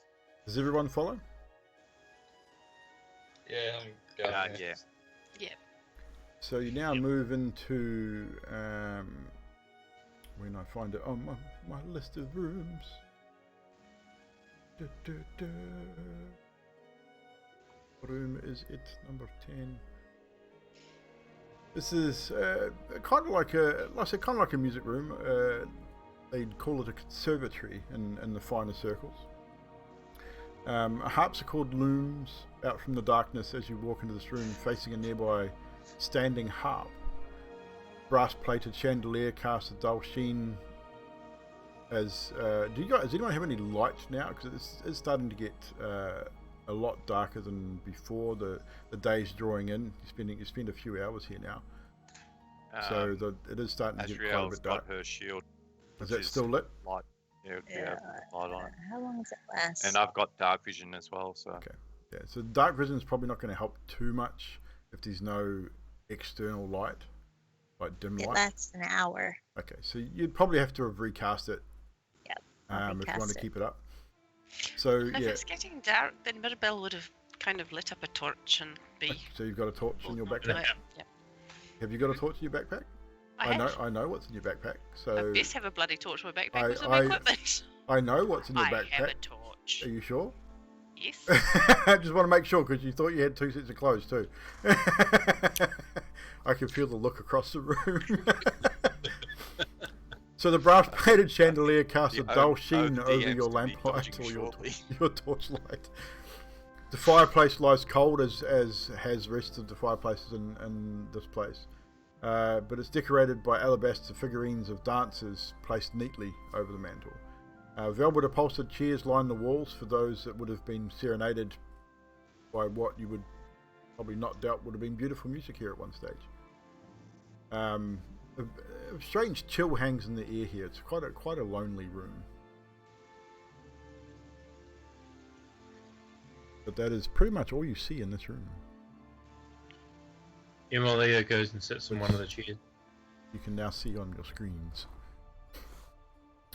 Does everyone follow? Yeah, I'm going there. Yeah. So you now move into when I find it on my list of rooms. What room is it? Number 10. This is kind of like a music room. They'd call it a conservatory in the finer circles. A harpsichord looms out from the darkness as you walk into this room, facing a nearby standing harp. Brass-plated chandelier casts a dull sheen. Does anyone have any light now? Because it's starting to get a lot darker than before. The day's drawing in. You spend a few hours here now, so it is starting to get quite a bit dark. Got her shield. Is that still lit? Light. Yeah, light on it. How long does it last? And I've got dark vision as well. So Okay. Yeah. So dark vision is probably not going to help too much if there's no external light, like dim It light. lasts an hour. Okay. So you'd probably have to have recast it. Yep. If you want recast to it. keep it up. So If yeah. it's getting dark, then Mirabelle would have kind of lit up a torch and be. So you've got a torch in your holding on backpack. to it. Yeah. Have you got a torch in your backpack? I I know what's in your backpack. So I best have a bloody torch in my backpack. I- What's in my I- equipment? I know what's in your I backpack. have a torch. Are you sure? Yes. I just want to make sure because you thought you had 2 sets of clothes too. I can feel the look across the room. So the brass-plated chandelier casts a dull sheen over your lamplight or your torchlight. The fireplace lies cold as has rest of the fireplaces in this place. But it's decorated by alabaster figurines of dancers placed neatly over the mantel. Velvet upholstered chairs line the walls for those that would have been serenaded by what you would probably not doubt would have been beautiful music here at one stage. A strange chill hangs in the air here. It's quite a lonely room. But that is pretty much all you see in this room. Emilia goes and sits in one of the chairs. You can now see on your screens.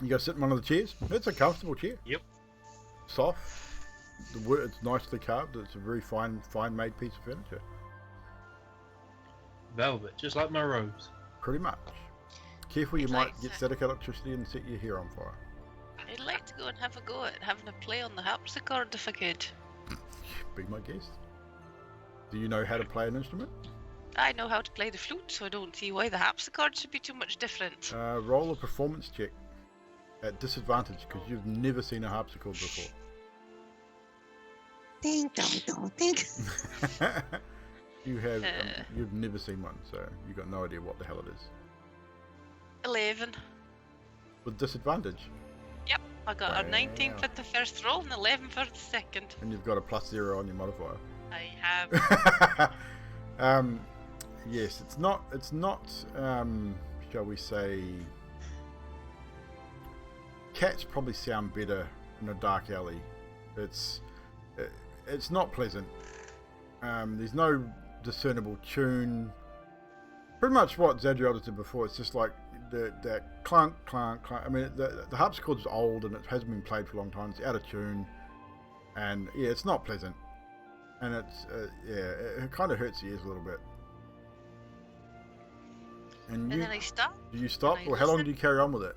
You go sit in one of the chairs. It's a comfortable chair. Yep. Soft. The wood, it's nicely carved. It's a very fine made piece of furniture. Velvet, just like my robes. Pretty much. Careful, you I'd might like get to- static electricity and set your hair on fire. I'd like to go and have a go at having a play on the harpsichord if I could. Be my guest. Do you know how to play an instrument? I know how to play the flute, so I don't see why the harpsichord should be too much different. Roll a performance check at disadvantage because you've never seen a harpsichord before. Ding dong dong ding. You have you've never seen one, so you've got no idea what the hell it is. 11. with disadvantage. Yep, I got a 19 Wow. for the first roll and 11 for the second. And you've got a +0 on your modifier. I have. Yes, it's not shall we say, cats probably sound better in a dark alley. It's not pleasant. There's no discernible tune. Pretty much what Zadriel did before. It's just like that clunk, clunk, clunk. I mean, the harpsichord's old and it hasn't been played for a long time. It's out of tune, and yeah, it's not pleasant. And it's it kind of hurts the ears a little bit. And And then I stop. do you stop, and I or how long listen. do you carry on with it?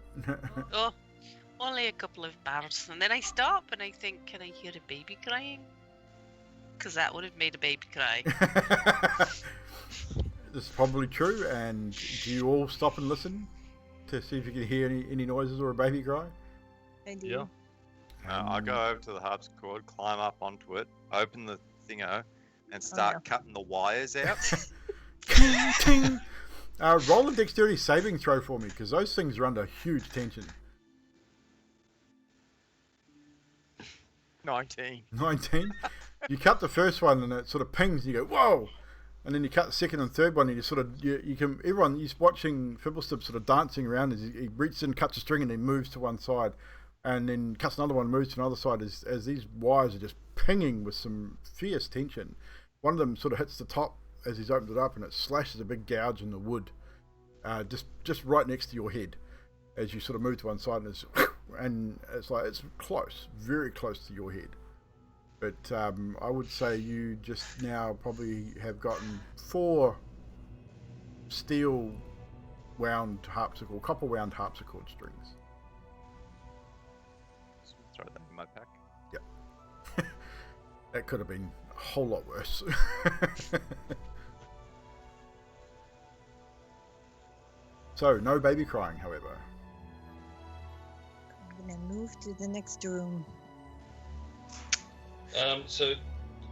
Oh, only a couple of bars. And then I stop and I think, can I hear a baby crying? Because that would have made a baby cry. This is probably true. And do you all stop and listen to see if you can hear any noises or a baby cry? I do. Yeah. I go over to the harpsichord, climb up onto it, open the thingo, and start no. cutting the wires out. Ting, ting. Roll a dexterity saving throw for me, because those things are under huge tension. 19. 19. You cut the first one and it sort of pings and you go, whoa! And then you cut the second and third one and you sort of, you can, everyone, you're watching Fibblestip sort of dancing around as he reaches in, cuts a string and then moves to one side. And then cuts another one, moves to another side as these wires are just pinging with some fierce tension. One of them sort of hits the top as he's opened it up and it slashes a big gouge in the wood, just right next to your head as you sort of move to one side, and it's like it's close, very close to your head. But I would say you just now probably have gotten 4 steel wound harpsichord, copper wound harpsichord strings. Throw that in my pack. Yep. That could have been a whole lot worse. So, no baby crying, however. I'm gonna move to the next room. So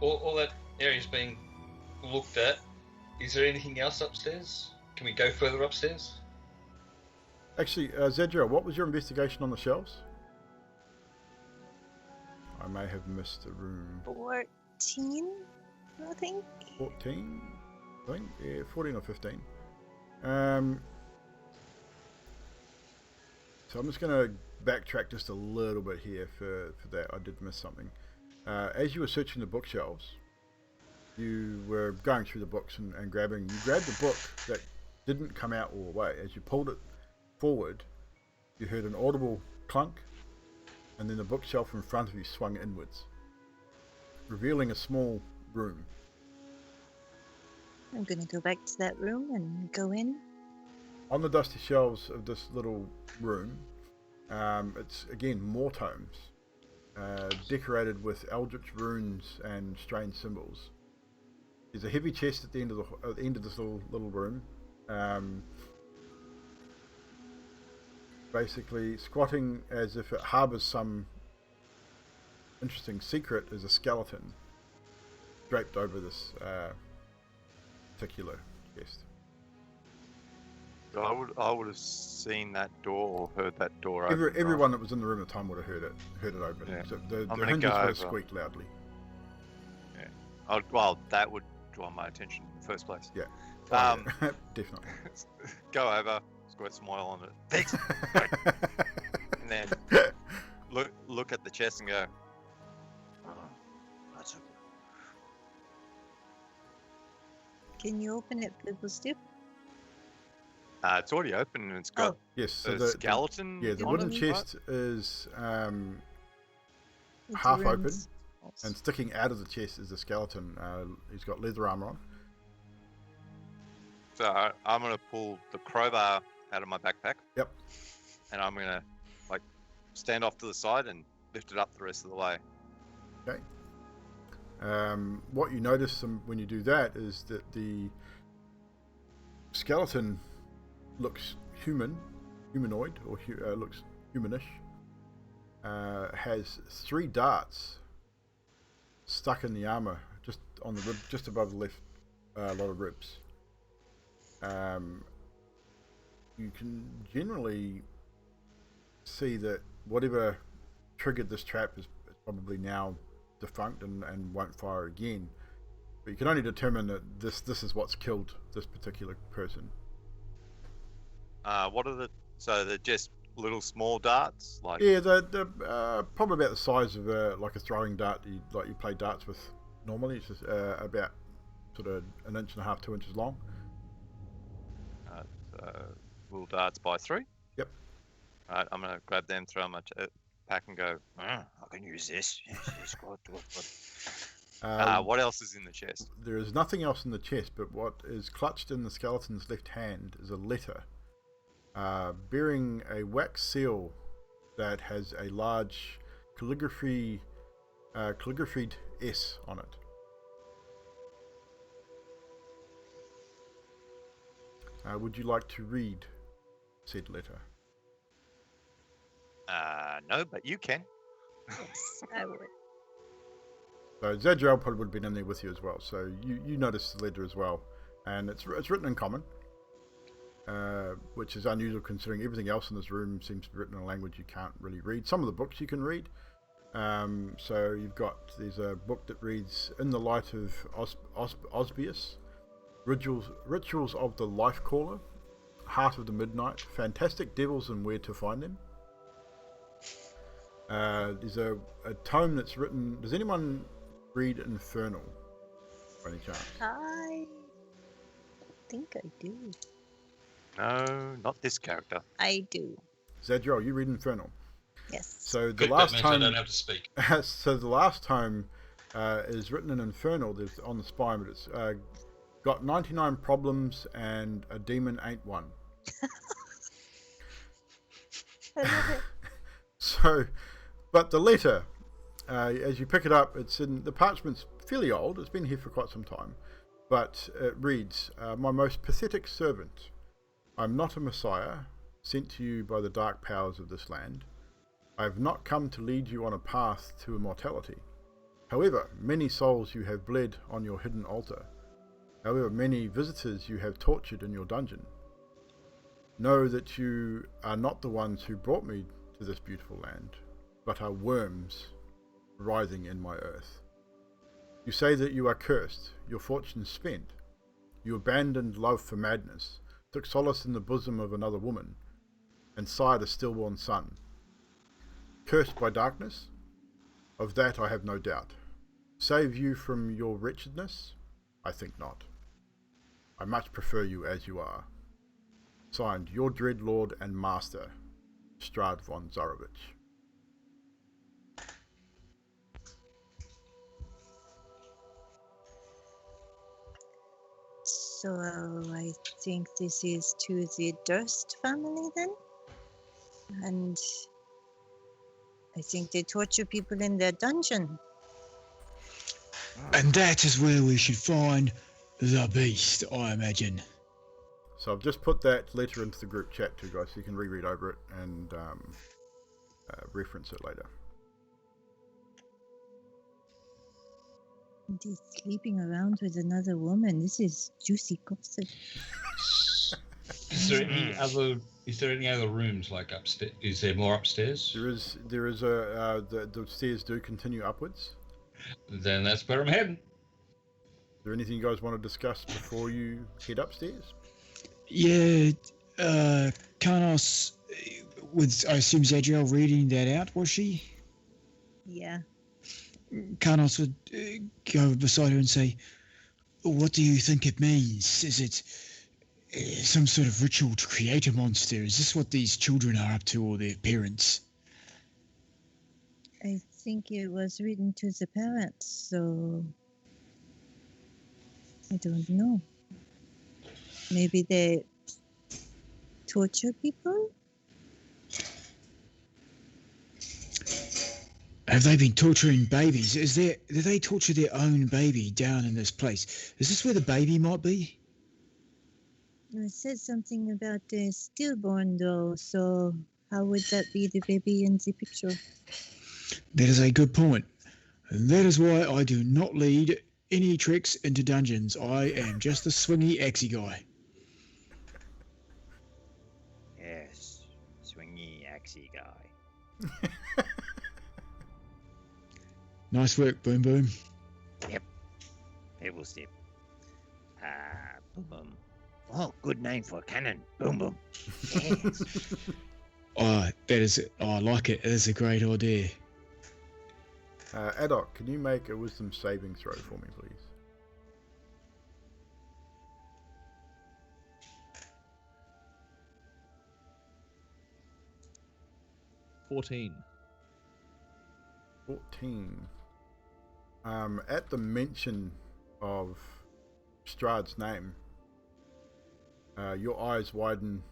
all that area's being looked at. Is there anything else upstairs? Can we go further upstairs? Actually, Zedra, what was your investigation on the shelves? I may have missed a room. 14, I think. 14? I think? Yeah, 14 or 15. So I'm just going to backtrack just a little bit here for that. I did miss something. As you were searching the bookshelves, you were going through the books and you grabbed the book that didn't come out all the way. As you pulled it forward, you heard an audible clunk, and then the bookshelf in front of you swung inwards, revealing a small room. I'm gonna go back to that room and go in. On the dusty shelves of this little room, it's again more tomes, decorated with eldritch runes and strange symbols. There's a heavy chest at the end of this little room. Basically, squatting as if it harbours some interesting secret, is a skeleton draped over this particular chest. I would have seen that door or heard that door open. Everyone that was in the room at the time would have heard it open. Yeah. Except the I'm gonna hinges go would have over. squeaked loudly. Well, that would draw my attention in the first place. Yeah. Definitely. Go over, squirt some oil on it, fix it, and then look at the chest and go, Oh, that's a... Can you open it, Fibblestip? it's already open and it's got Yes. So the skeleton. the on wooden it, chest is It's half ruined. open, and sticking out of the chest is the skeleton. He's got leather armor on. So I'm gonna pull the crowbar out of my backpack. Yep. And I'm gonna stand off to the side and lift it up the rest of the way. Okay. What you notice when you do that is that the skeleton looks humanoid, or looks humanish. Has 3 darts stuck in the armor, just on the rib, just above the left lot of ribs. You can generally see that whatever triggered this trap is probably now defunct and won't fire again. But you can only determine that this is what's killed this particular person. What are the? So they're just little small darts, like. Yeah, they're probably about the size of like a throwing dart you play darts with normally. It's just about sort of 1.5 inches, 2 inches long. Little darts by 3. Yep. Alright, I'm gonna grab them, throw them in my pack, and go. I can use this. Yes, good. What else is in the chest? There is nothing else in the chest, but what is clutched in the skeleton's left hand is a letter bearing a wax seal that has a large calligraphied S on it. Would you like to read said letter? No, but you can. Yes, I would. So Zadriel probably would have been in there with you as well. So you noticed the letter as well, and it's written in common, which is unusual considering everything else in this room seems to be written in a language you can't really read. Some of the books you can read. So there's a book that reads "In the Light of Osbius," Rituals of the Life Caller, Heart of the Midnight, Fantastic Devils and Where to Find Them. There's a tome that's written. Does anyone read Infernal by any chance? I think I do. No, not this character. I do. Zadriel, you read Infernal. Yes. So the Good, last that means I tome. don't have to speak. So the last tome is written in Infernal. There's on the spine, but it's got 99 problems and a demon ain't one. I love it. So, but the letter, as you pick it up, it's in the parchment's fairly old. It's been here for quite some time, but it reads, "My most pathetic servant, I'm not a messiah sent to you by the dark powers of this land. I have not come to lead you on a path to immortality. However, many souls you have bled on your hidden altar. However, many visitors you have tortured in your dungeon. Know that you are not the ones who brought me to this beautiful land, but are worms writhing in my earth. You say that you are cursed, your fortune spent. You abandoned love for madness, took solace in the bosom of another woman, and sired a stillborn son. Cursed by darkness? Of that I have no doubt. Save you from your wretchedness? I think not. I much prefer you as you are. Signed, your dread lord and master, Strahd von Zarovich." So I think this is to the Durst family then? And I think they torture people in their dungeon. And that is where we should find the beast, I imagine. So I've just put that letter into the group chat too, guys, so you can reread over it and reference it later. And he's sleeping around with another woman. This is juicy gossip. Is there any other rooms like upstairs? Is there more upstairs? There is the stairs do continue upwards. Then that's where I'm heading. Is there anything you guys want to discuss before you head upstairs? Yeah, Carnos, I assume Zadriel reading that out, was she? Yeah. Carnos would go beside her and say, "What do you think it means? Is it some sort of ritual to create a monster? Is this what these children are up to, or their parents?" I think it was written to the parents, so I don't know. Maybe they torture people? Have they been torturing babies? Do they torture their own baby down in this place? Is this where the baby might be? It says something about the stillborn though, so how would that be the baby in the picture? That is a good point. And that is why I do not lead any tricks into dungeons. I am just a swingy axie guy. Yes. swingy, axey guy. Nice work, Boom Boom. Pebble step. Boom boom. Oh, good name for a cannon. Boom boom. Yes. Oh, that is it. Oh, I like it. It is a great idea. Adok, can you make a wisdom saving throw for me, please? $14. 14. At the mention of Strahd's name, your eyes widen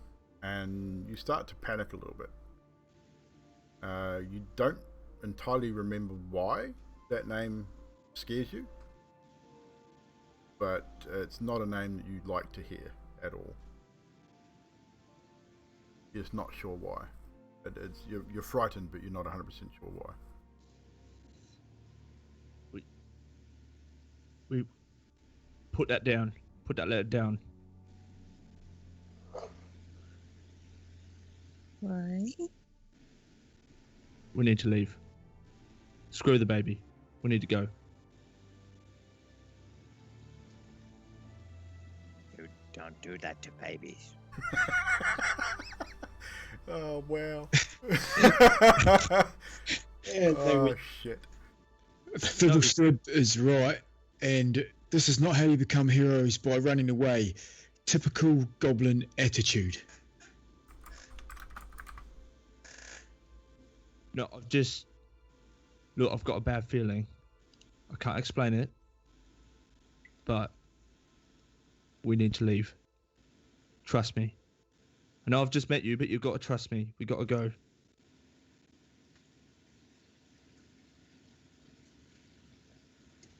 and you start to panic a little bit. You don't entirely remember why that name scares you, but it's not a name that you'd like to hear at all. You're just not sure why. You're frightened, but you're not 100% sure why. We put that down. Put that letter down. Why? We need to leave. Screw the baby. We need to go. You don't do that to babies. Oh, wow. Yeah, Oh, shit. Fiddlestead is right, and this is not how you become heroes, by running away. Typical goblin attitude. No, I've got a bad feeling. I can't explain it, but we need to leave. Trust me. I know I've just met you, but you've got to trust me. We got to go.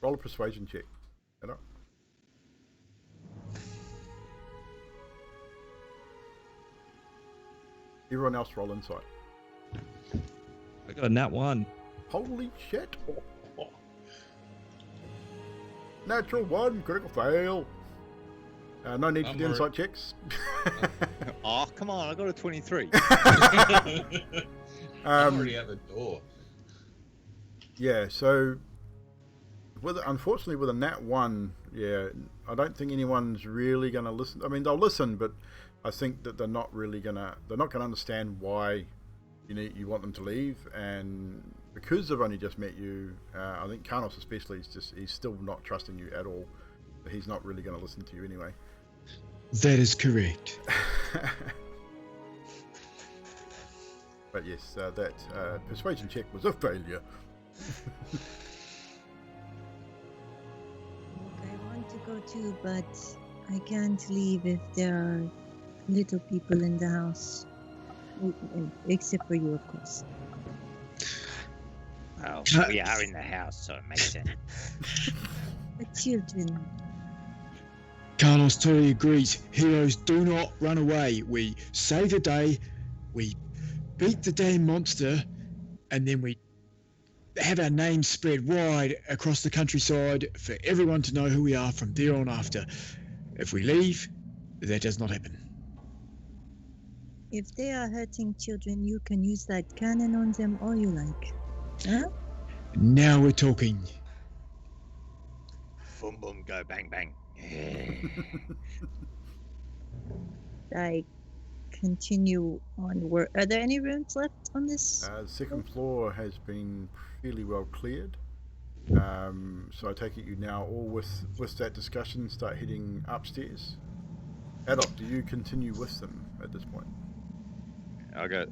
Roll a persuasion check. Adok. Everyone else roll insight. I got a nat 1. Holy shit. Natural 1, critical fail. No need for the insight checks. Oh, come on, I got a 23. I'm already out the door. Yeah, so unfortunately with a nat 1, yeah, I don't think anyone's really going to listen. I mean, they'll listen, but I think that they're not going to understand why you want them to leave, and because they've only just met you, I think Carnos especially he's still not trusting you at all. He's not really going to listen to you anyway. That is correct. But yes, that persuasion check was a failure. I want to go too, but I can't leave if there are little people in the house. Except for you, of course. Well, we are in the house, so it makes sense. The children. Carlos totally agrees. Heroes do not run away. We save the day, we beat the damn monster, and then we have our names spread wide across the countryside for everyone to know who we are from there on after. If we leave, that does not happen. If they are hurting children, you can use that cannon on them all you like. Huh? Now we're talking. Boom, boom, go, bang, bang. I continue onward. Are there any rooms left on this? The second floor has been fairly well cleared. So I take it you now all with that discussion start heading upstairs. Adok, do you continue with them at this point? I go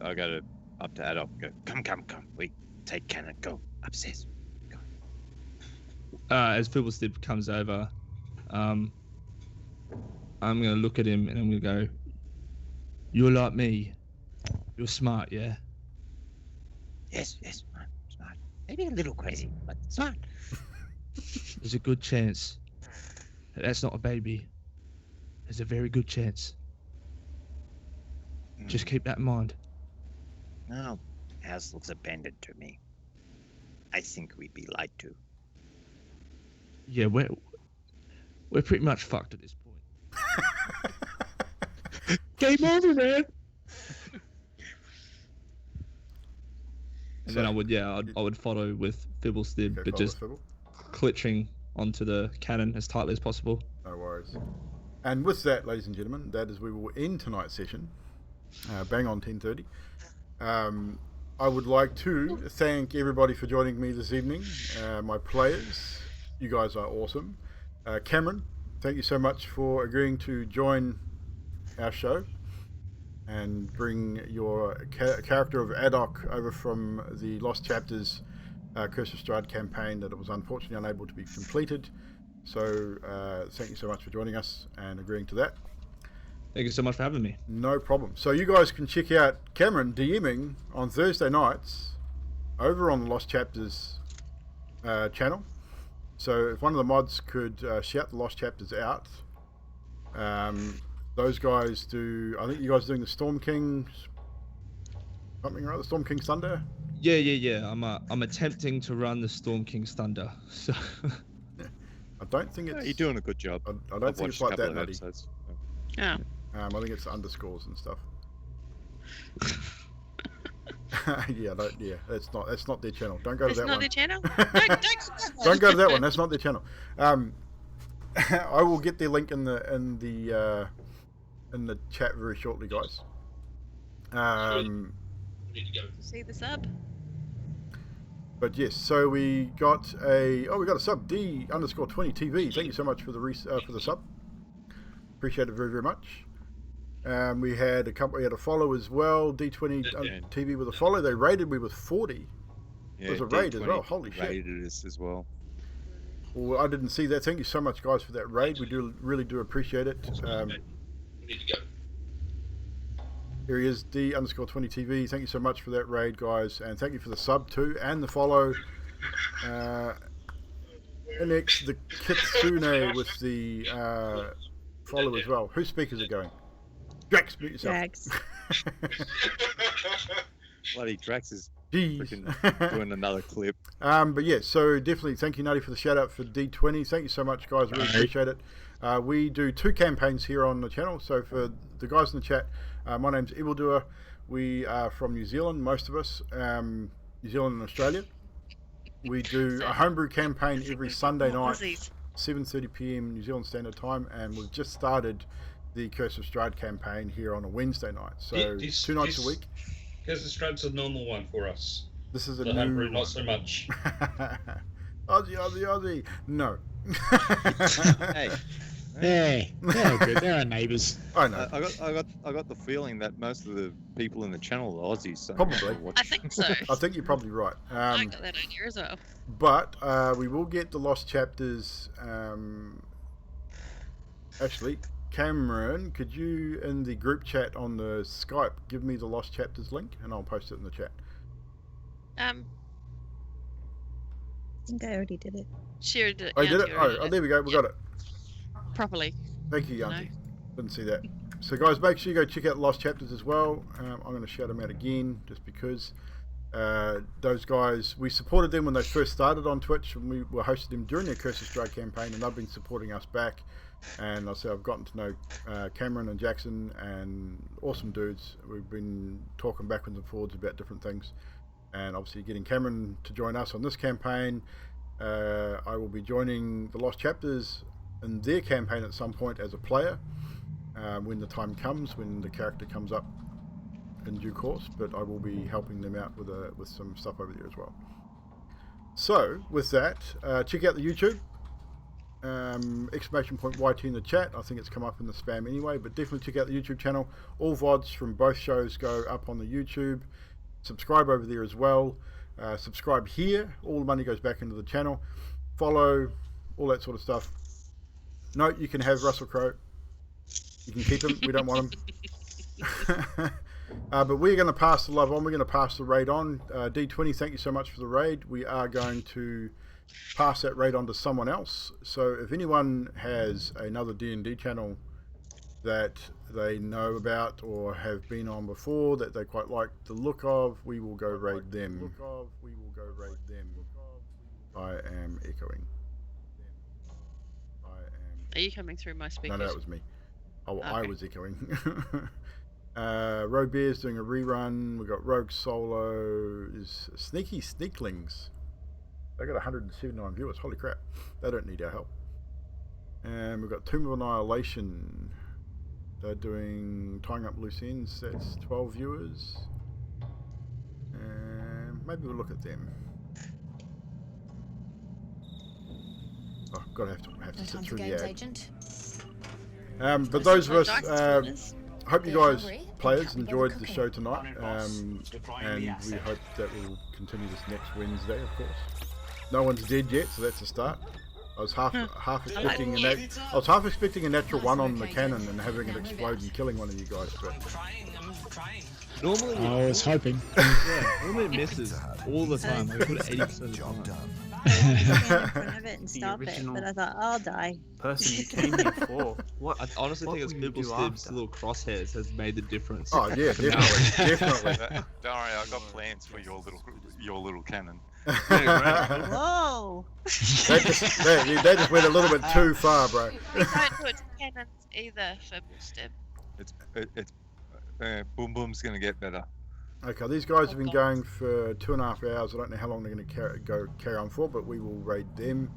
up to Adok. Go, come. We take cannon. Go upstairs. Go. As Fiddlestead comes over, I'm gonna look at him and I'm gonna go, "You're like me. You're smart, yeah." Yes, smart. Maybe a little crazy, but smart. There's a good chance that that's not a baby. There's a very good chance. Just keep that in mind. No, house looks abandoned to me. I think we'd be lied to. Yeah, we're pretty much fucked at this point. Game over, man. And then I would follow with Fibblestib, Okay, but follow just Fibble. clutching onto the cannon as tightly as possible. No worries. And with that, ladies and gentlemen, that is we will end tonight's session. Bang on 10:30. I would like to thank everybody for joining me this evening. My players, you guys are awesome. Cameron, thank you so much for agreeing to join our show and bring your character of Adok over from the Lost Chapters Curse of Strahd campaign that it was unfortunately unable to be completed. So thank you so much for joining us and agreeing to that. Thank you so much for having me. No problem. So you guys can check out Cameron DMing on Thursday nights over on the Lost Chapters channel. So if one of the mods could shout the Lost Chapters out, those guys do. I think you guys are doing the Storm King's something or other. Storm King's Thunder. Yeah. I'm attempting to run the Storm King's Thunder. So I don't think it's. You're doing a good job. I don't think it's like that, Nutty. Oh. I think it's underscores and stuff. Yeah, that's not their channel. Don't go to It's that not one. their channel? Don't Go to that one. That's not their channel. I will get their link in the chat very shortly, guys. See the sub? But yes, so we got a sub D_20 TV. Thank you so much for the sub. Appreciate it very, very much. We had a follow as well. D20 TV with a follow. They rated me with 40. Yeah, It was a raid as D20 well. Holy shit! raided us as well. Well, I didn't see that. Thank you so much, guys, for that raid. We really do appreciate it. Here he is, D_20 TV. Thank you so much for that raid, guys, and thank you for the sub too and the follow. NX the Kitsune with the follow as well. Whose speakers are going? Drax, mute yourself. Drax. Bloody Drax is Jeez. freaking doing another clip. But yeah, so definitely thank you, Nutty, for the shout out for D20. Thank you so much, guys. Really appreciate it. We do 2 campaigns here on the channel. So for the guys in the chat, my name's Evildoer. We are from New Zealand, most of us, New Zealand and Australia. We do a homebrew campaign every Sunday night, 7:30 PM New Zealand Standard Time, and we've just started the Curse of Strahd campaign here on a Wednesday night. So 2 nights a week. Curse of Strahd's a normal one for us. This is a The new homebrew, one. not so much. Aussie. No. Hey, They're good. They're our neighbours. I know. I got the feeling that most of the people in the channel are Aussies. So Probably. I think so. I think you're probably right. I got that idea as well. But we will get the Lost Chapters. Actually, Cameron, could you, in the group chat on the Skype, give me the Lost Chapters link, and I'll post it in the chat. I think I already did it. Shared it. Oh, you did it? Yanti already Oh, there we go. We got it. Properly. Thank you, Yanti. Didn't see that. So, guys, make sure you go check out Lost Chapters as well. I'm going to shout them out again, just because those guys, we supported them when they first started on Twitch, and we were hosting them during their Curse of Strahd campaign, and they've been supporting us back. And I say I've gotten to know Cameron and Jackson, and awesome dudes. We've been talking backwards and forwards about different things, and obviously getting Cameron to join us on this campaign. I will be joining the Lost Chapters in their campaign at some point as a player when the time comes, when the character comes up in due course, but I will be helping them out with some stuff over there as well. So with that, check out the YouTube. !YT in the chat. I think it's come up in the spam anyway, but definitely check out the YouTube channel. All VODs from both shows go up on the YouTube. Subscribe over there as well. Subscribe here. All the money goes back into the channel. Follow, all that sort of stuff. Note, you can have Russell Crowe. You can keep him. We don't want him. But we're going to pass the love on. We're going to pass the raid on. D20, thank you so much for the raid. We are going to pass that raid on to someone else. So if anyone has another D&D channel that they know about or have been on before that they quite like the look of, we will go raid them. I am echoing. Are you coming through my speakers? No, that was me. Oh, I was echoing. Rogue Bear's doing a rerun. We've got Rogue Solo. Is Sneaky Sneaklings. They got 179 viewers. Holy crap. They don't need our help. And we've got Tomb of Annihilation. They're doing Tying Up Loose Ends. That's 12 viewers. And maybe we'll look at them. Oh, gotta have to sit through the ad. Agent. But those of us, hope you guys, players, enjoyed the show tonight. And we hope that we'll continue this next Wednesday, of course. No one's dead yet, so that's a start. I was half expecting a natural one on the cannon and having it explode and killing one of you guys, but Normally, I was hoping. yeah, normally it misses all the time. Like, we put 80% of the time. I was stand in front of it and stop it, original- but I thought I'll die. Person you came here for. I honestly What think it's will you people do Stib's after? little crosshairs has made the difference. oh yeah, definitely, definitely. Don't worry, I've got plans for your little cannon. Whoa! That just went a little bit too far, bro. We don't put cannons either for Stib. Boom Boom's gonna get better. Okay, these guys have been going for 2.5 hours. I don't know how long they're going to carry on for, but we will raid them.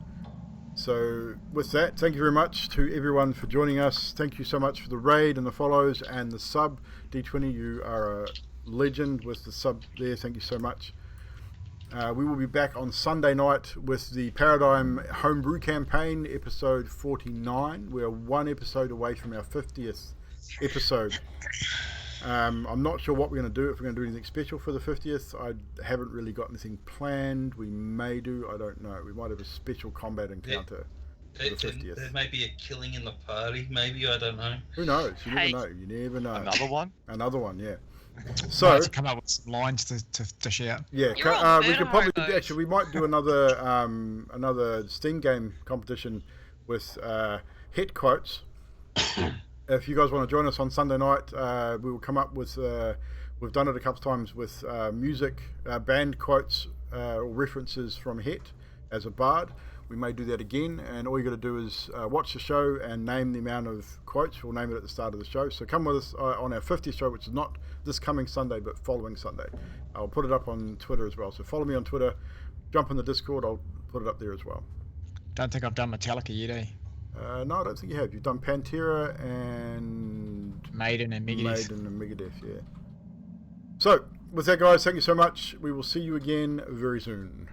So with that, thank you very much to everyone for joining us. Thank you so much for the raid and the follows and the sub. D20, you are a legend with the sub there. Thank you so much. We will be back on Sunday night with the Paradigm Homebrew Campaign, episode 49. We are one episode away from our 50th episode. I'm not sure what we're going to do, if we're going to do anything special for the 50th. I haven't really got anything planned. We may do, I don't know. We might have a special combat encounter for the 50th. There may be a killing in the party, maybe, I don't know. Who knows? You never Hey. know. You never know. Another one? Another one, yeah. So So, to come up with some lines to shout. yeah, You're on we murder could probably mode. actually we might do another Steam game competition with hit quotes. If you guys want to join us on Sunday night, we will come up with. We've done it a couple of times with music, band quotes or references from Hit as a bard. We may do that again, and all you got to do is watch the show and name the amount of quotes. We'll name it at the start of the show. So come with us on our 50th show, which is not this coming Sunday, but following Sunday. I'll put it up on Twitter as well. So follow me on Twitter, jump in the Discord. I'll put it up there as well. Don't think I've done Metallica yet, eh? No, I don't think you have. You've done Pantera and Maiden and Megadeth. Maiden and Megadeth, yeah. So, with that, guys, thank you so much. We will see you again very soon.